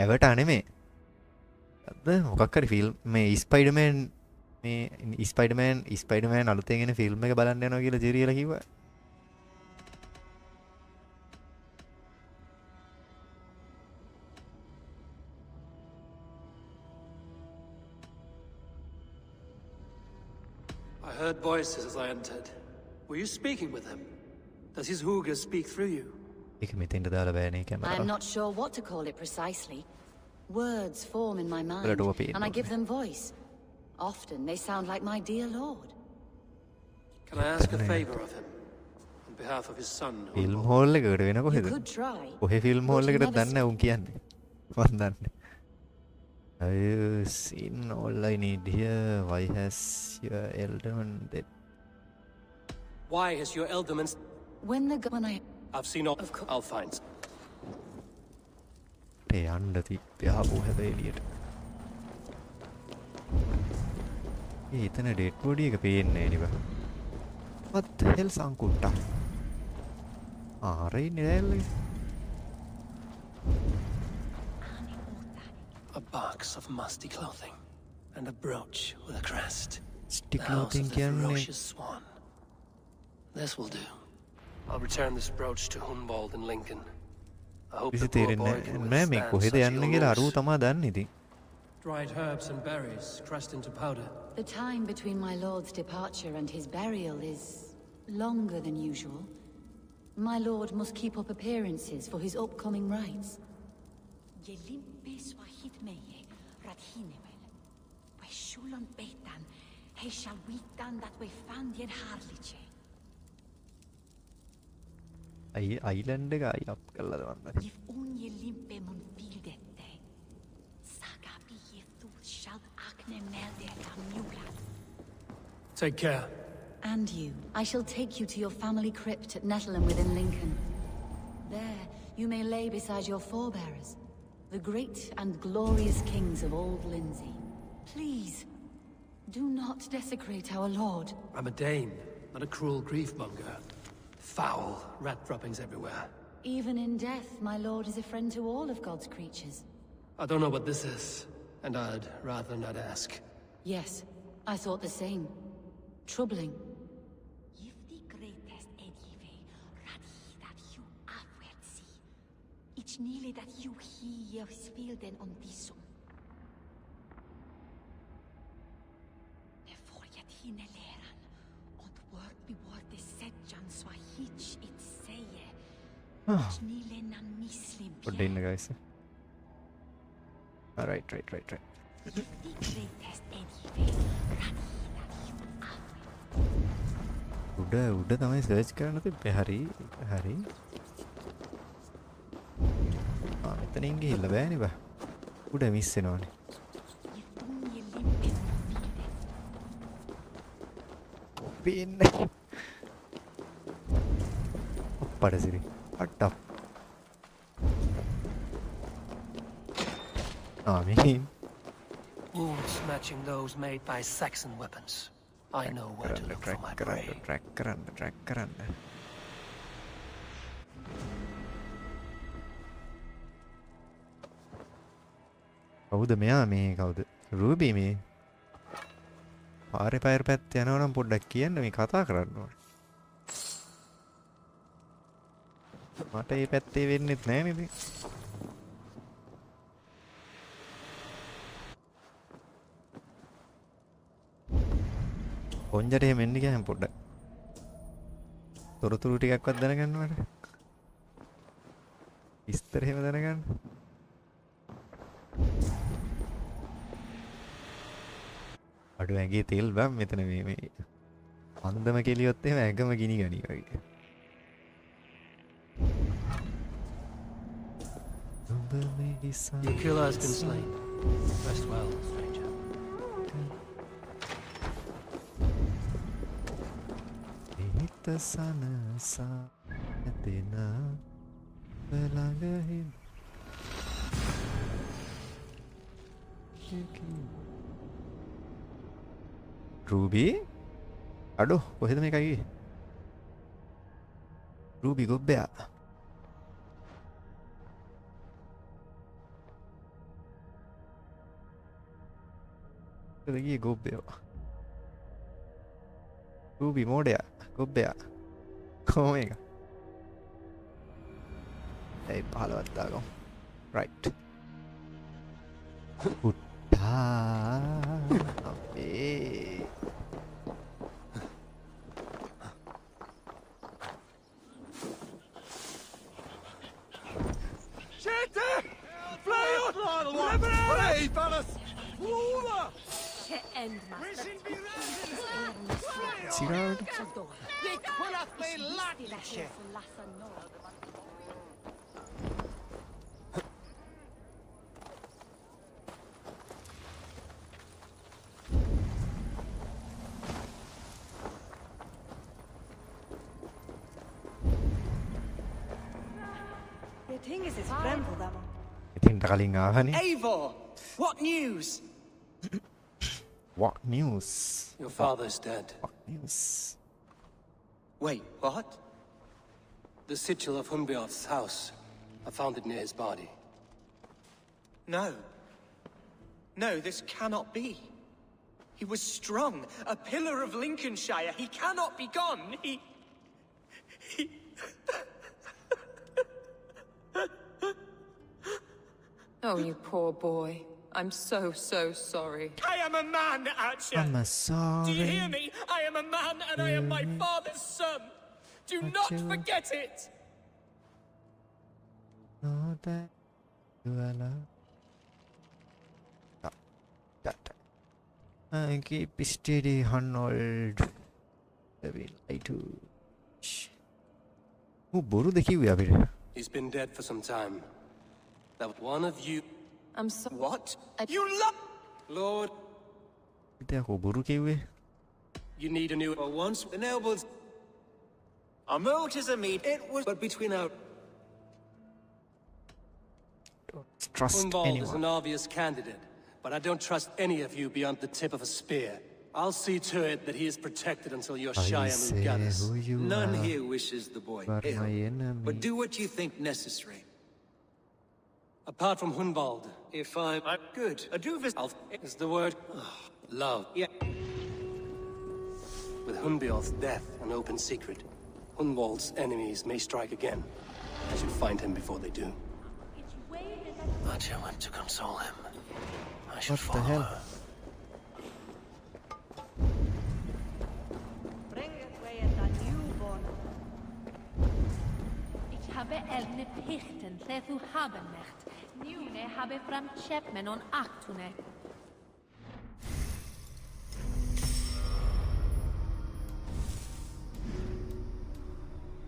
B: ඇවටා නෙමෙයි අද මොකක් හරි ෆිල්ම් මේ ස්පයිඩර්මෑන් අලුතෙන් එන ෆිල්ම් එක බලන්න යනවා කියලා ජෙරියලා කිව්වා
H: I heard voices as I entered. Were you speaking with him? Does his Hooga speak through you?
B: ඒක මෙතෙන්ට දාලා බෑනේ
I: I'm
B: කැමරාව
I: not sure what to call it precisely. Words form in my mind,
B: Let it open.
I: and I give them voice. Often they sound like my dear lord.
H: Can I ask a favor of him? On behalf of his son,
B: film hall එකට වෙන
I: You
B: කොහෙද
I: could try.
B: කොහේ film
I: but
B: hall
I: you
B: එකට
I: never
B: දන්නේ උන් කියන්නේ මන් දන්නේ I've seen all I need here why has your elderman dead
H: Why has your Elderman...
I: When I...
H: I've seen all... Of course. I'll find...
B: ඒ යන්න තිබ්බේ ආපහු හැබැයි එළියට එතන ඩෙඩ් බොඩි එක පේන්නේ නේ බා what the hell සංකුට්ටා ආරේ නෑලේ
H: A box of musty clothing. And a brooch with a crest.
B: Stiff
H: The house
B: clothing
H: of the
B: කියන්නේ
H: ferocious swan. This will do. I'll return this brooch to Hunwald in Lincoln. I hope
B: කිසි
H: the poor
B: තේරෙන්නේ
H: boy can
B: නෑ මේ
H: withstand
B: කොහෙද
H: such
B: යන්නේ කියලා අරුව
H: illness.
B: තමා දන්නේ ඉතින්
H: Dried herbs and berries pressed into powder.
I: The time between my lord's departure and his burial is longer than usual. My lord must keep up appearances for his upcoming rites.
B: Island එක අයි up කළාද වන්දනේ
H: Take care.
I: And you. I shall take you to your family crypt at Nettleton within Lincoln. There, you may lay beside your forebearers, the great and glorious kings of Old Lindsey. Please, do not desecrate our lord.
H: I'm a Dane, not a cruel grief-monger. Foul rat droppings everywhere.
I: Even in death, my lord is a friend to all of God's creatures.
H: I don't know what this is, and I'd rather not ask.
I: Yes, I thought the same. Troubling.
B: පොඩ්ඩ ඉන්න guys right උඩ තමයි search කරන්න තිබ්බේ හරි මෙතනින් ගිහිල්ලා බෑනේ බා උඩ මිස් වෙනවනේ පේන්නේ ඔප්පඩ සිරි අට්ටප් I mean
H: Wounds matching those made by Saxon weapons. I know where to look for my prey.
B: track කරන්න කවුද මෙයා මේ කවුද රූබි මේ පාරේ පයර පැත්ත යනවා නම් පොඩ්ඩක් කියන්න මේ කතා කරන්න ඕනේ මට මේ පැත්තේ වෙන්නෙත් නෑ නේ ඉතින් කොන්ජට එහෙම එන්න ගියාම පොඩ්ඩක් තොරතුරු ටිකක්වත් දැනගන්නවට විස්තර එහෙම දැනගන්න අඩු ඇඟේ තෙල් බම් මෙතන මේ අන්දම කෙලියොත් එහෙම ඇඟම ගිනි ගනි වගේ
H: Your killer has been slain. Rest well, stranger.
B: හිත සනසා ඇතෙන ළඟහින් රූබි අඩෝ කොහෙද මේක ගියේ? රූබි ගොබ්බයා. කොහෙද ගියේ ගොබ්බයා? රූබි මෝඩයා ගොබ්බයා. කොහොම එක? ඒ 15ක් දාගමු. right. උට්ටා අපේ Sigurd? ඉතින් කලින් ආවනේ.
F: Eivor, what news?
B: What news?
H: Your father's dead.
B: What news?
F: Wait, what?
H: The sigil of Hunbeoth's house. I found it near his body.
F: No. No, this cannot be. He was strong, a pillar of Lincolnshire. He cannot be gone. He...
J: Oh, you poor boy. I'm so sorry.
F: I am a man, Archer.
B: I'm sorry.
F: Do you hear me? I am a man and I am my father's son. Do not forget it.
B: Know that you are loved. That. Keep steady, Arnold. බොරුද කිව්වේ අපිට?
H: He's been dead for some time. That one of you...
J: I'm so...
F: What? You love...
H: Lord,
B: ඉතින් බොරු කිව්වේ?
H: you need a new...
F: Once the nobles... A moat is a meat. It was...
H: But between our...
B: Don't trust
H: Hunwald is
B: anyone.
H: an obvious candidate, but I don't trust any of you beyond the tip of a spear. I'll see to it that he is protected until your
B: I
H: Shire
B: say
H: move gathers.
B: who you
F: None
B: are,
F: here wishes the boy
B: but
F: ill.
B: my enemy.
F: But do what you think necessary.
H: Apart from Hunwald,
F: If I'm good, a duvis...
H: is the word love.
F: Yeah.
H: With Hunbeoth's death an open secret, Hunwald's enemies may strike again. I should find him before they do. Archer went to console him. I should
B: What the
H: follow
B: hell?
H: her.
K: Ich habe elne Pichten, du haben nicht. Nune habe fram Chapman on Actune.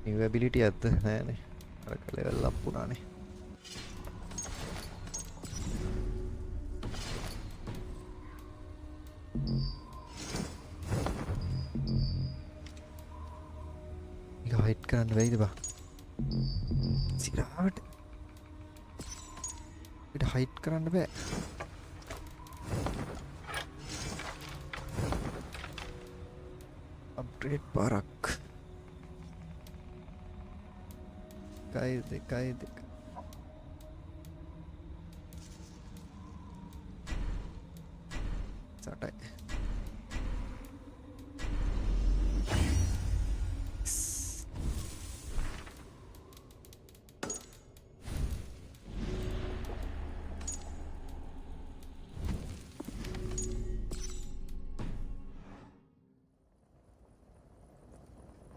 B: New ability at the level up පුරානේ. ඒක height කරන්න බැයිද බා? සිරාවට පිට height කරන්න බෑ. Upgrade පාරක්. Kaide. Satai.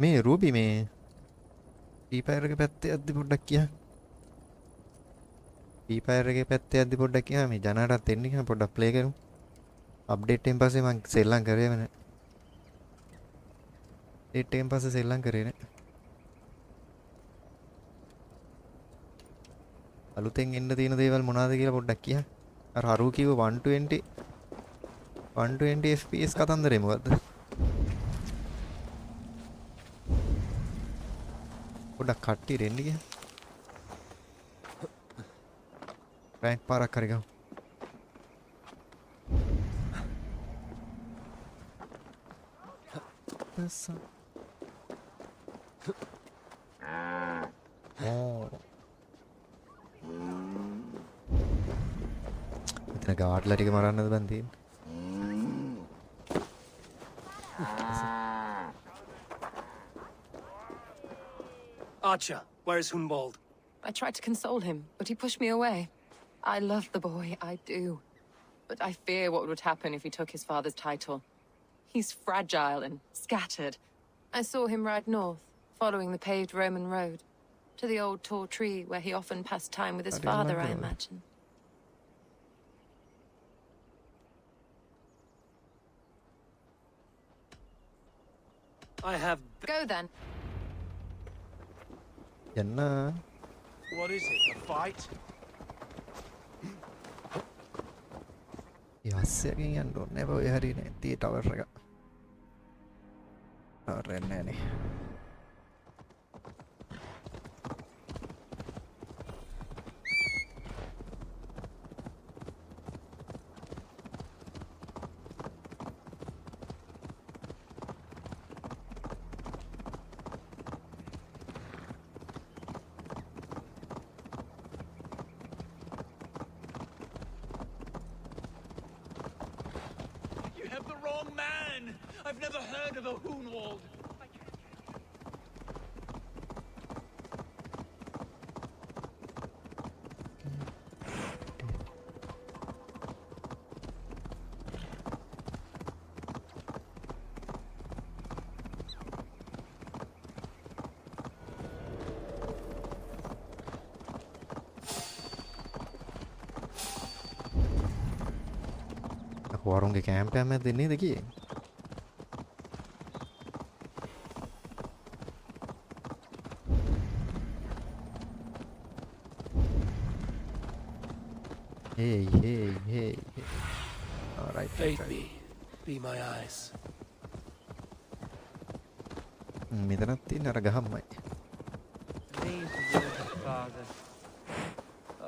B: මේ Ruby මේ ෆීෆයර් එකේ පැත්තේ යද්දි පොඩ්ඩක් කියන්න. ෆීෆයර් එකේ පැත්තේ යද්දි පොඩ්ඩක් කියන්න. මේ ජනරටත් එන්න කියන්න පොඩ්ඩක් ප්ලේ කරමු. අප්ඩේට් එකෙන් පස්සේ මම සෙල්ලම් කරේම නෑ. අප්ඩේට් එකෙන් පස්සේ සෙල්ලම් කරේ නෑ. අලුතෙන් එන්න තියෙන දේවල් මොනවද කියලා පොඩ්ඩක් කියන්න. අර හරු කිව්ව 120 FPS කතන්දරේ මොකද්ද? පොඩ්ඩක් කට්ටියට එන්න ගියා. රැන්ක් පාරක් හරි ගමු. the sun. Oh. ඉතින් ගාඩ්ලා ටික මරන්නද බන් තියෙන්නේ?
H: Archer, where is Hunwald?
J: I tried to console him, but he pushed me away. I love the boy, I do. But I fear what would happen if he took his father's title. He's fragile and scattered. I saw him ride north, following the paved Roman road, to the old tall tree where he often passed time with his father, I imagine.
H: I have...
J: Go then.
B: යන්න.
D: What is it? A fight?
B: යස්සයකින් යන්න ඕනේ. ඔය හරියනේ. තී tower එක. Tower එක නෑනේ.
D: You have the wrong man! I've never heard of a Hunwald.
B: වරුන්ගේ camp එකක් මැද දෙන්නේද කියේ? Hey. All right.
H: Aid me. Be my eyes.
B: මෙතනත් තියෙන අර ගහම්මයි.
F: These woods, Father.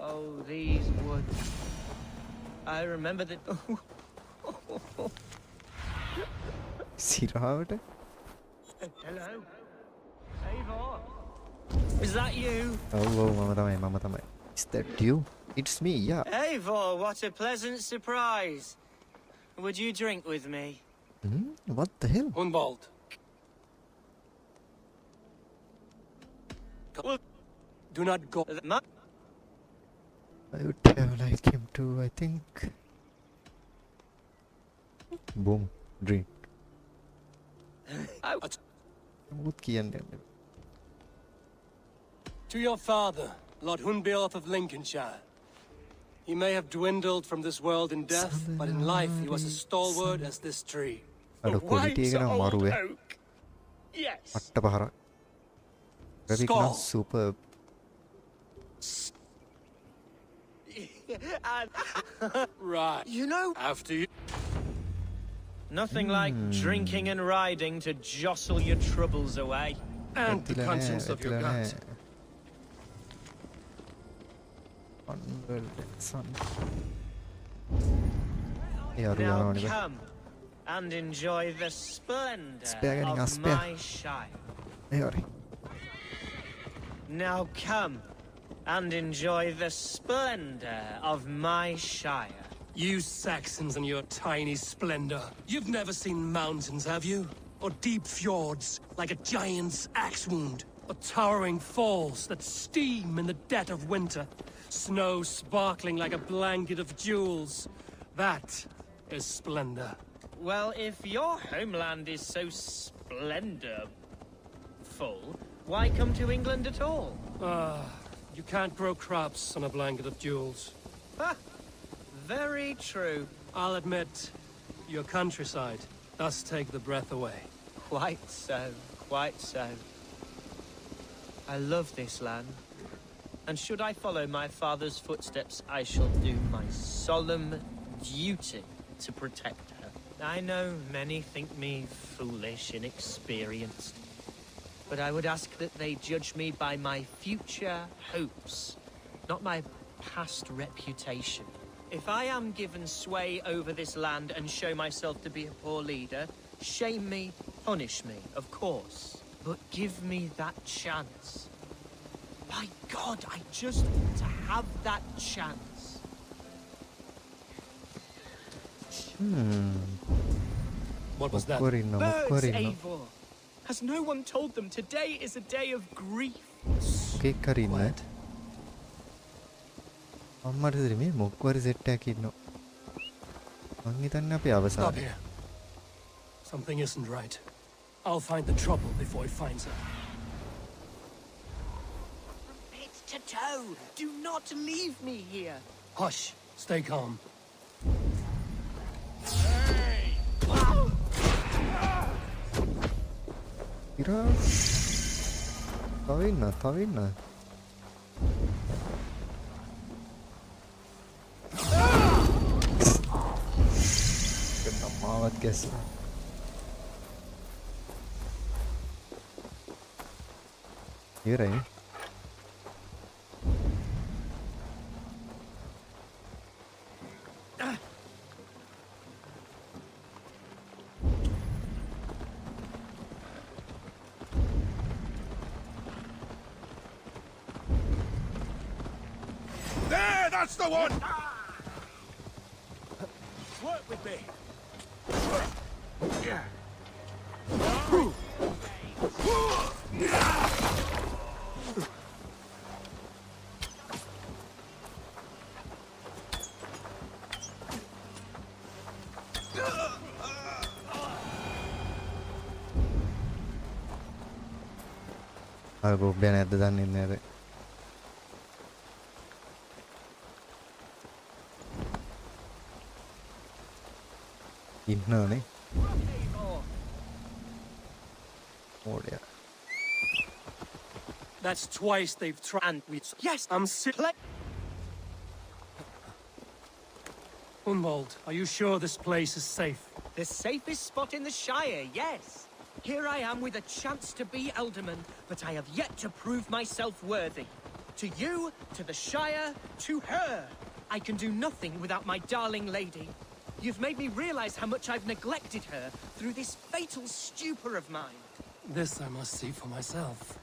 F: Oh, these woods. I remember that.
B: සිරාවට
F: Hello. Eivor. Is that you?
B: ඔව් මම තමයි. Is that you? It's me, yeah.
F: Eivor, what a pleasant surprise. Would you drink with me?
B: What the hell?
H: Hunwald. Do not go.
B: I would have liked him too, I think. Boom. Drink. මුත් කියන්නේ.
H: To your father, Lord Hunbeorth of Lincolnshire. He may have dwindled from this world in death, but in life he was as stalwart as this tree.
B: අර quality එක නම් මරුවේ.
F: Yes.
B: අට්ට පහරක්. Graphic නම් super.
H: Right.
F: You know,
H: After you.
F: nothing like drinking and riding to jostle your troubles away.
H: And the conscience of your gut.
B: Son.
F: Now come and enjoy the splendor of my shire. Now come and enjoy the splendor of my shire.
H: You Saxons and your tiny splendor. You've never seen mountains, have you? Or deep fjords like a giant's axe wound? Or towering falls that steam in the dead of winter? Snow sparkling like a blanket of jewels? That is splendor.
F: Well, if your homeland is so splendor-full, why come to England at all?
H: You can't grow crops on a blanket of jewels.
F: Ha! Very true.
H: I'll admit, your countryside does take the breath away.
F: Quite so, quite so. I love this land. And should I follow my father's footsteps, I shall do my solemn duty to protect her. I know many think me foolish, inexperienced. But I would ask that they judge me by my future hopes, not my past reputation. If I am given sway over this land and show myself to be a poor leader, shame me Punish me, of course, but give me that chance. By God, I just want to have that chance.
H: What was that?
B: Mokkorino,
F: Birds,
B: mokkorino.
F: Eivor. Has no one told them today is a day of grief?
B: Kekkarina. අම්මට මේ මොක්වරි set එකක් ඉන්නවා. මං හිතන්නේ අපි
H: Stop
B: අවසානයේ.
H: here. Something isn't right. I'll find the trouble before it finds her.
F: From head to toe, do not leave me here.
H: Hush. Stay calm.
B: ඉරා. තව ඉන්න. මාවත් ගැස්සා. ඉවරයි.
D: There, that's the one! Work with me.
B: අර ගොබ්බය නැද්ද දන්නේ නැහැ. ඉන්නවනේ. ඕඩියා.
H: That's twice they've tried.
F: Yes,
H: I'm sick. Hunwald, are you sure this place is safe?
F: the safest spot in the Shire, yes. Here I am with a chance to be Elderman, but I have yet to prove myself worthy. To you, to the Shire, to her. I can do nothing without my darling lady. You've made me realize how much I've neglected her through this fatal stupor of mine.
H: This I must see for myself.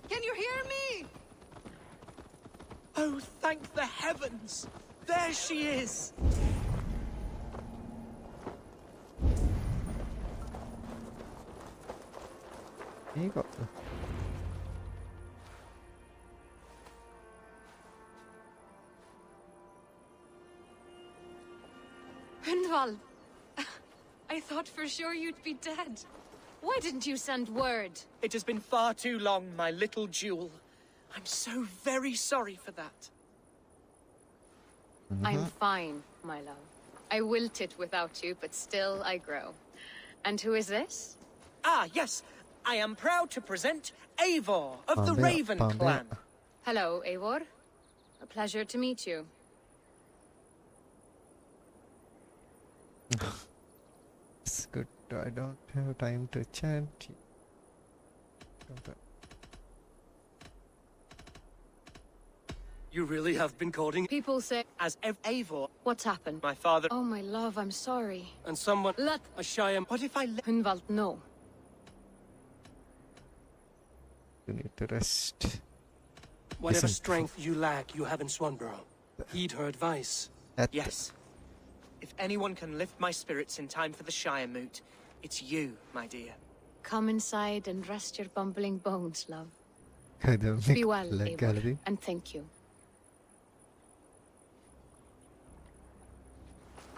J: Can you hear me?
F: Oh, thank the heavens! There she is!
B: මේක
J: Hunwald, I thought for sure you'd be dead. Why didn't you send word?
F: It has been far too long, my little jewel. I'm so very sorry for that.
J: I'm fine, my love. I wilted without you, but still I grow. And who is this?
F: Ah, yes. I am proud to present Eivor of the
B: Pambea,
F: Raven
B: Pambea.
F: clan.
J: Hello, Eivor. A pleasure to meet you.
B: It's good. I don't have time to chat.
H: You really have been courting
J: People say,
F: As Eivor,
J: what's happened?
F: my father...
J: Oh, my love, I'm sorry.
H: and someone
J: Let
H: a Shire.
F: What if I...
J: Hunwald know.
B: You need to rest.
H: Whatever
B: Listen.
H: strength you lack, you have in Swanborough. Heed her advice.
F: Yes. If anyone can lift my spirits in time for the Shire moot, it's you, my dear.
J: Come inside and rest your bumbling bones, love.
B: Be
J: Be well, Eivor, and thank you.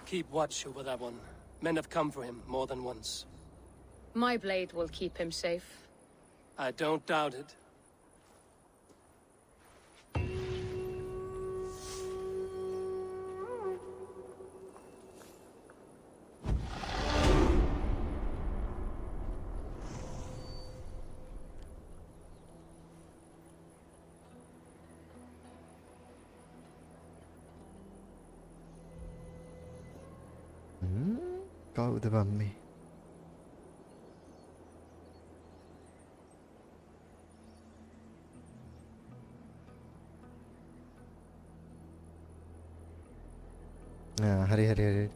H: Keep watch over that one. Men have come for him more than once.
J: My blade will keep him safe.
H: I don't doubt it.
B: කවුද බම්මේ? හරි හරි හරි.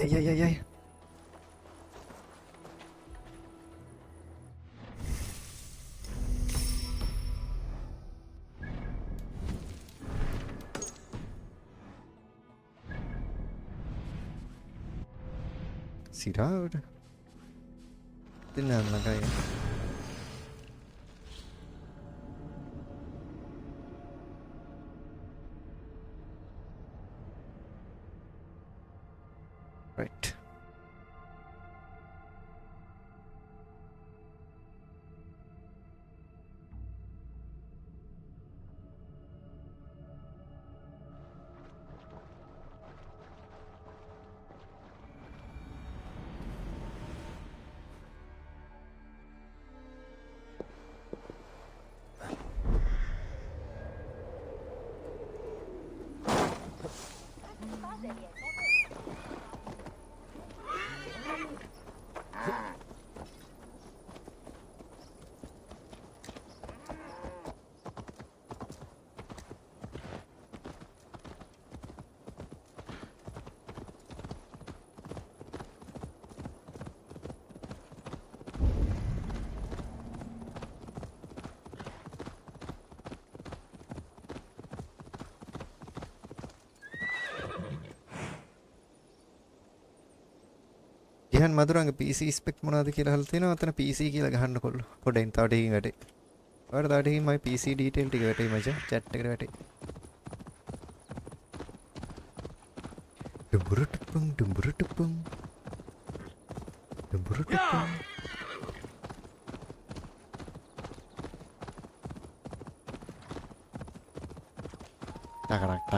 B: යයි. සිරාවට දෙන්න ගයි. Right. ඉහන් Maduranga PC spec මොනවද කියලා අහලා තියෙනවා. අතන PC කියලා ගහන්නකොල්ල. පොඩෙන් තව ටිකකින් වැටේ. ඔයාලට තව ටිකකින් මගේ PC detail ටික වැටේ මචං. chat එකට වැටේ. ඩුඹුරුටුපුම්. ටකරක්.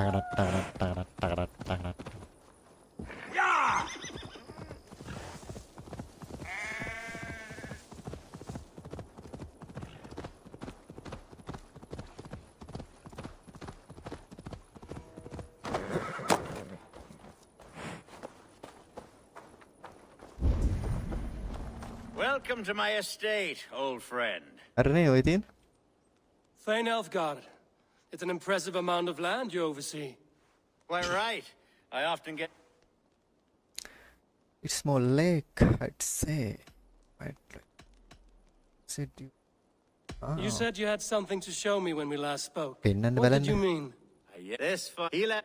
D: Welcome to my estate, old friend.
B: අරනේ ඔය තියෙන.
H: Thane Elfgar. It's an impressive amount of land you oversee.
D: Quite right. I often get...
B: It's more lake, I'd say. Said you.
H: You said you had something to show me when we last spoke.
B: පෙන්නන්න
H: What did
B: බලන්න.
H: you mean?
D: This for Hila.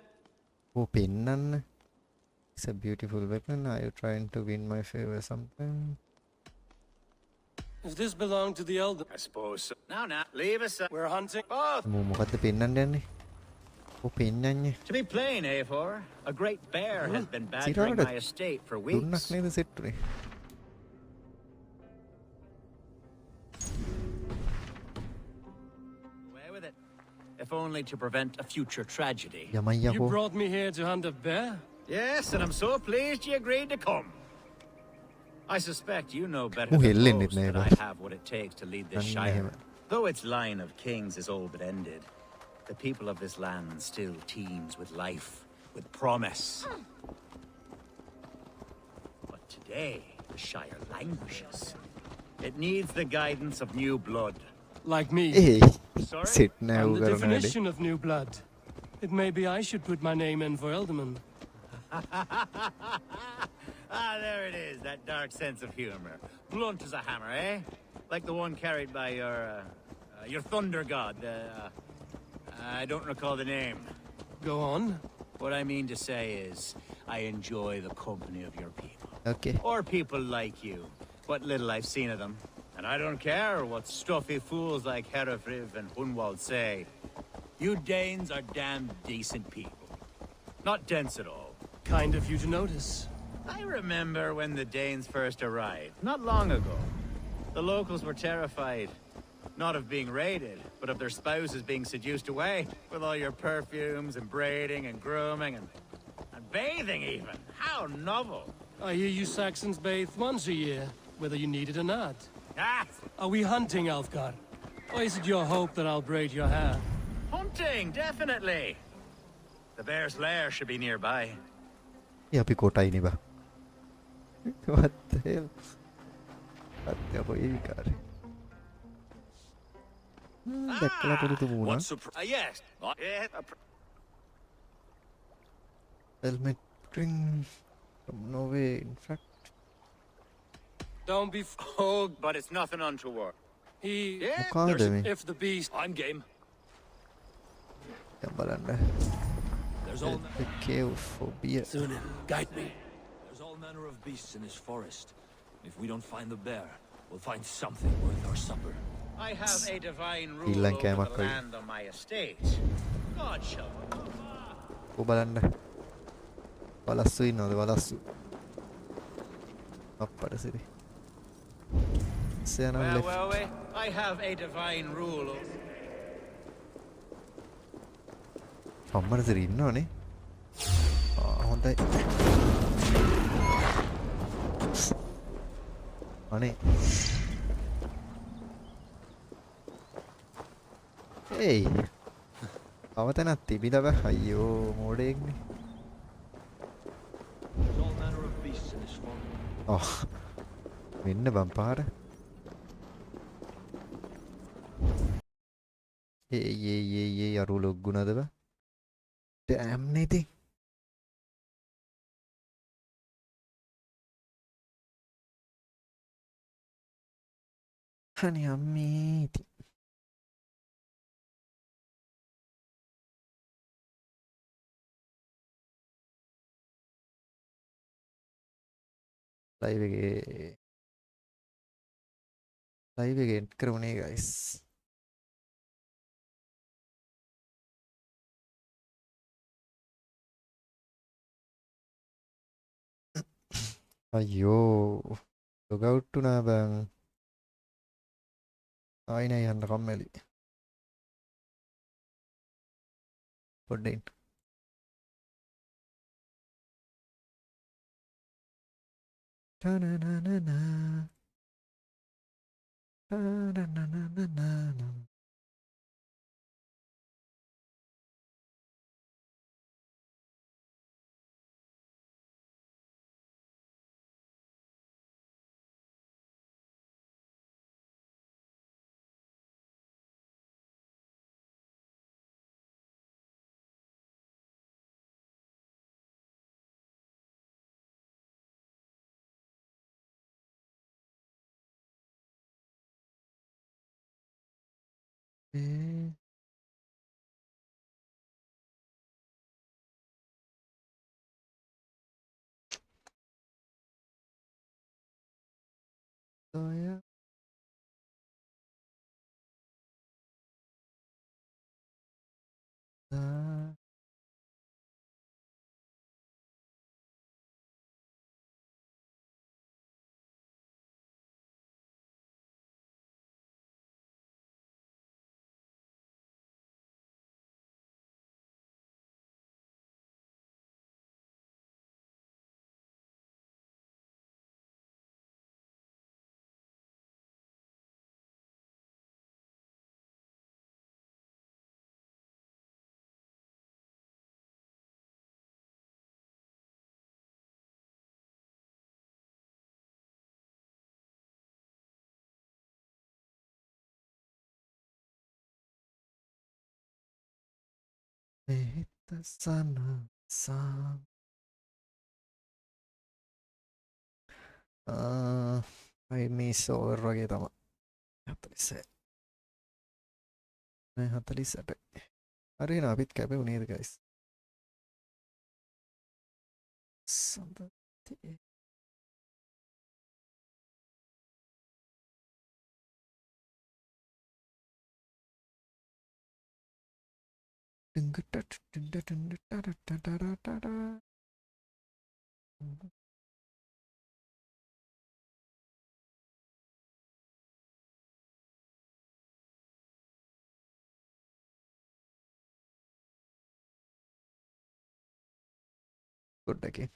B: Oh, පෙන්නන්න. It's a beautiful weapon. Are you trying to win my favor something?
H: If this belonged to the elder,
D: I suppose so. Now, leave us.
H: We're hunting.
D: Both.
B: මොකද්ද පෙන්නන්න යන්නේ? පෙන්නන්නේ.
D: To be plain, A4, a great bear has been badgering
B: සිරාට
D: my estate for
B: දුන්නක්
D: weeks.
B: නේද සෙට්ටුනේ.
D: Away with it. If only to prevent a future tragedy.
B: යමයි
H: You
B: යකෝ.
H: brought me here to hunt a bear?
D: Yes, and I'm so pleased you agreed to come. I suspect you know better
B: Muu
D: than
B: hellennyt
D: most that
B: näin
D: I have what it takes to lead this
B: Anni
D: shire.
B: hemä.
D: Though its line of kings is all but ended, the people of this land still teems with life, with promise. But today, the shire languishes. It needs the guidance of new blood.
H: Like me.
D: Sorry?
B: Set නෑ
H: I'm
B: ඌ
H: the
B: කරන වැඩේ.
H: definition of new blood. It may be I should put my name in for Elderman.
D: Ah, there it is, that dark sense of humor. Blunt as a hammer, eh? Like the one carried by your thunder god. I don't recall the name.
H: Go on.
D: What I mean to say is, I enjoy the company of your people.
B: Okay.
D: Or people like you. What little I've seen of them. And I don't care what stuffy fools like Herefriv and Hunwald say. You Danes are damn decent people. Not dense at all.
H: Kind of you to notice.
D: I remember when the Danes first arrived, not long ago. The locals were terrified, not of being raided, but of their spouses being seduced away, with all your perfumes and braiding and grooming and bathing even. How novel.
H: I hear you Saxons bathe once a year, whether you need it or not.
D: Ah,
H: Are we hunting, Alfgar?
E: Or is it your hope that I'll braid your hair?
D: Hunting, definitely. The bear's lair should be nearby.
B: Yeah, අපි කොටයිනේ බා. What the hell? අත්‍ය කොයි විකාරේ. දැක්කලා පුරුදු වුණා.
D: Yes.
B: Helmet ring from Norway, in fact.
E: Don't be
D: Oh, but it's nothing untoward.
E: If the beast... I'm game.
B: දැන් බලන්න.
E: There's all...
B: The cave for beer.
E: Sunan, guide me. There's all manner of beasts in this forest. If we don't find the bear, we'll find something worth our supper.
D: I have a divine
B: Sri
D: rule
B: Lanka
D: over the
B: මක්කයි.
D: land on my estate. God shall...
B: ඔය බලන්න. වලස්සු ඉන්නවද වලස්සු? අප්පඩ සිරි. සයන left.
D: I have a divine rule.
B: අම්මර සිරි ඉන්නවනේ. හොඳයි. අනේ. Hey. අවතනක් තිබිලා බෑ. අයියෝ මෝඩෙක්නේ.
E: There's all manner of beasts in this forest.
B: Oh. මෙන්න බම් පාර. ඒ අරු ලොග්ගුණද බා. Damn නේද? Honey, I'm meeting. ලයිව් එක එන්ඩ් කරමුනේ guys. අයියෝ ලොග් අවුට් වුණා බං. ආයි නෑ යන්න කම්මැලි. පොඩ්ඩෙන් Ta-na-na-na-na. Ta-na-na-na-na-na. Saya Kita sana sam. I miss over වගේ තමයි. 47. නේ 48. හරි නේ අපිත් කැපෙමු නේද guys? සම්පති good again.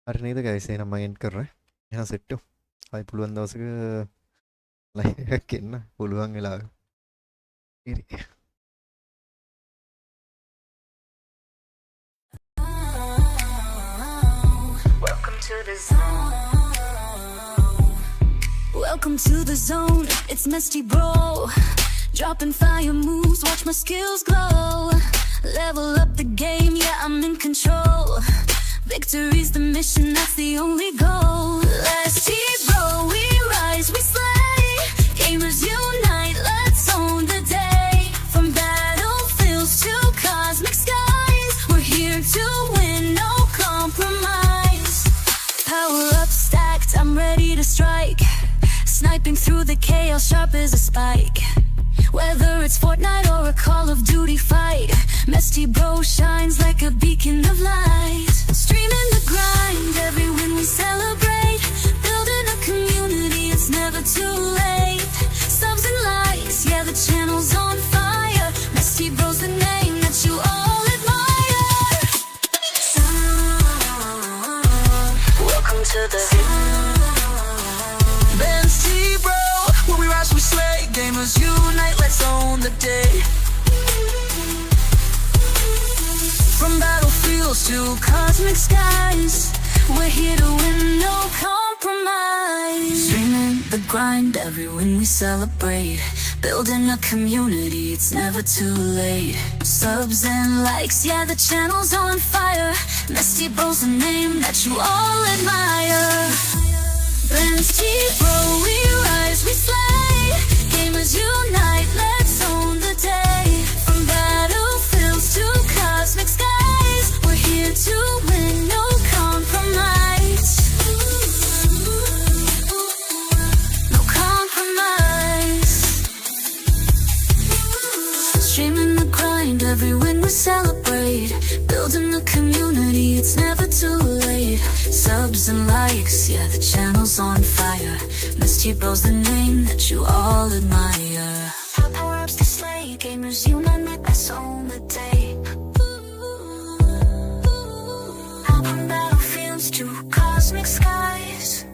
B: හරි නේද guys එහෙනම් මම end කරනවා එහෙනම් සෙට් වෙමු ආයි පුළුවන් දවසක ලයිව් එකක් එන්න පුළුවන් වෙලාවක ඉරි
A: Welcome to the zone. Welcome to the zone. It's Misty Bro. Dropping fire moves, watch my skills glow. Level up the game, yeah, I'm in control. Victory's the mission, that's the only goal. Last Bro, we rise, we slay. Gamers unite, let's own the day. From battlefields to cosmic skies, we're here to win, no compromise. Power up stacked, I'm ready to strike. Sniping through the chaos, sharp as a spike. Whether it's Fortnite or a Call of Duty fight, Misty Bro shines like a beacon of light. Streaming the grind, every win we celebrate. Building a community, it's never too late. Subs and likes, yeah, the channel's on fire. Misty Bro's the name that you all admire. Welcome to the Misty Bro. When we rise, we slay. Gamers unite, let's own the day. From battlefields to cosmic skies, we're here to win, no compromise. Streaming the grind, every win we celebrate. Building a community, it's never too late. Subs and likes, yeah, the channel's on fire. Misty Bro's the name that you all admire. Misty Bro, we rise, we slay. Gamers unite, let's own the day. From battlefields to cosmic skies, we're here to win, no compromise. No compromise. Streaming the grind, every win we celebrate. Building a community, it's never too late. Subs and likes, yeah, the channel's on fire. Misty Bro's the name that you all admire. Power ups to slay, gamers unite, let's own the day. From battlefields to cosmic skies.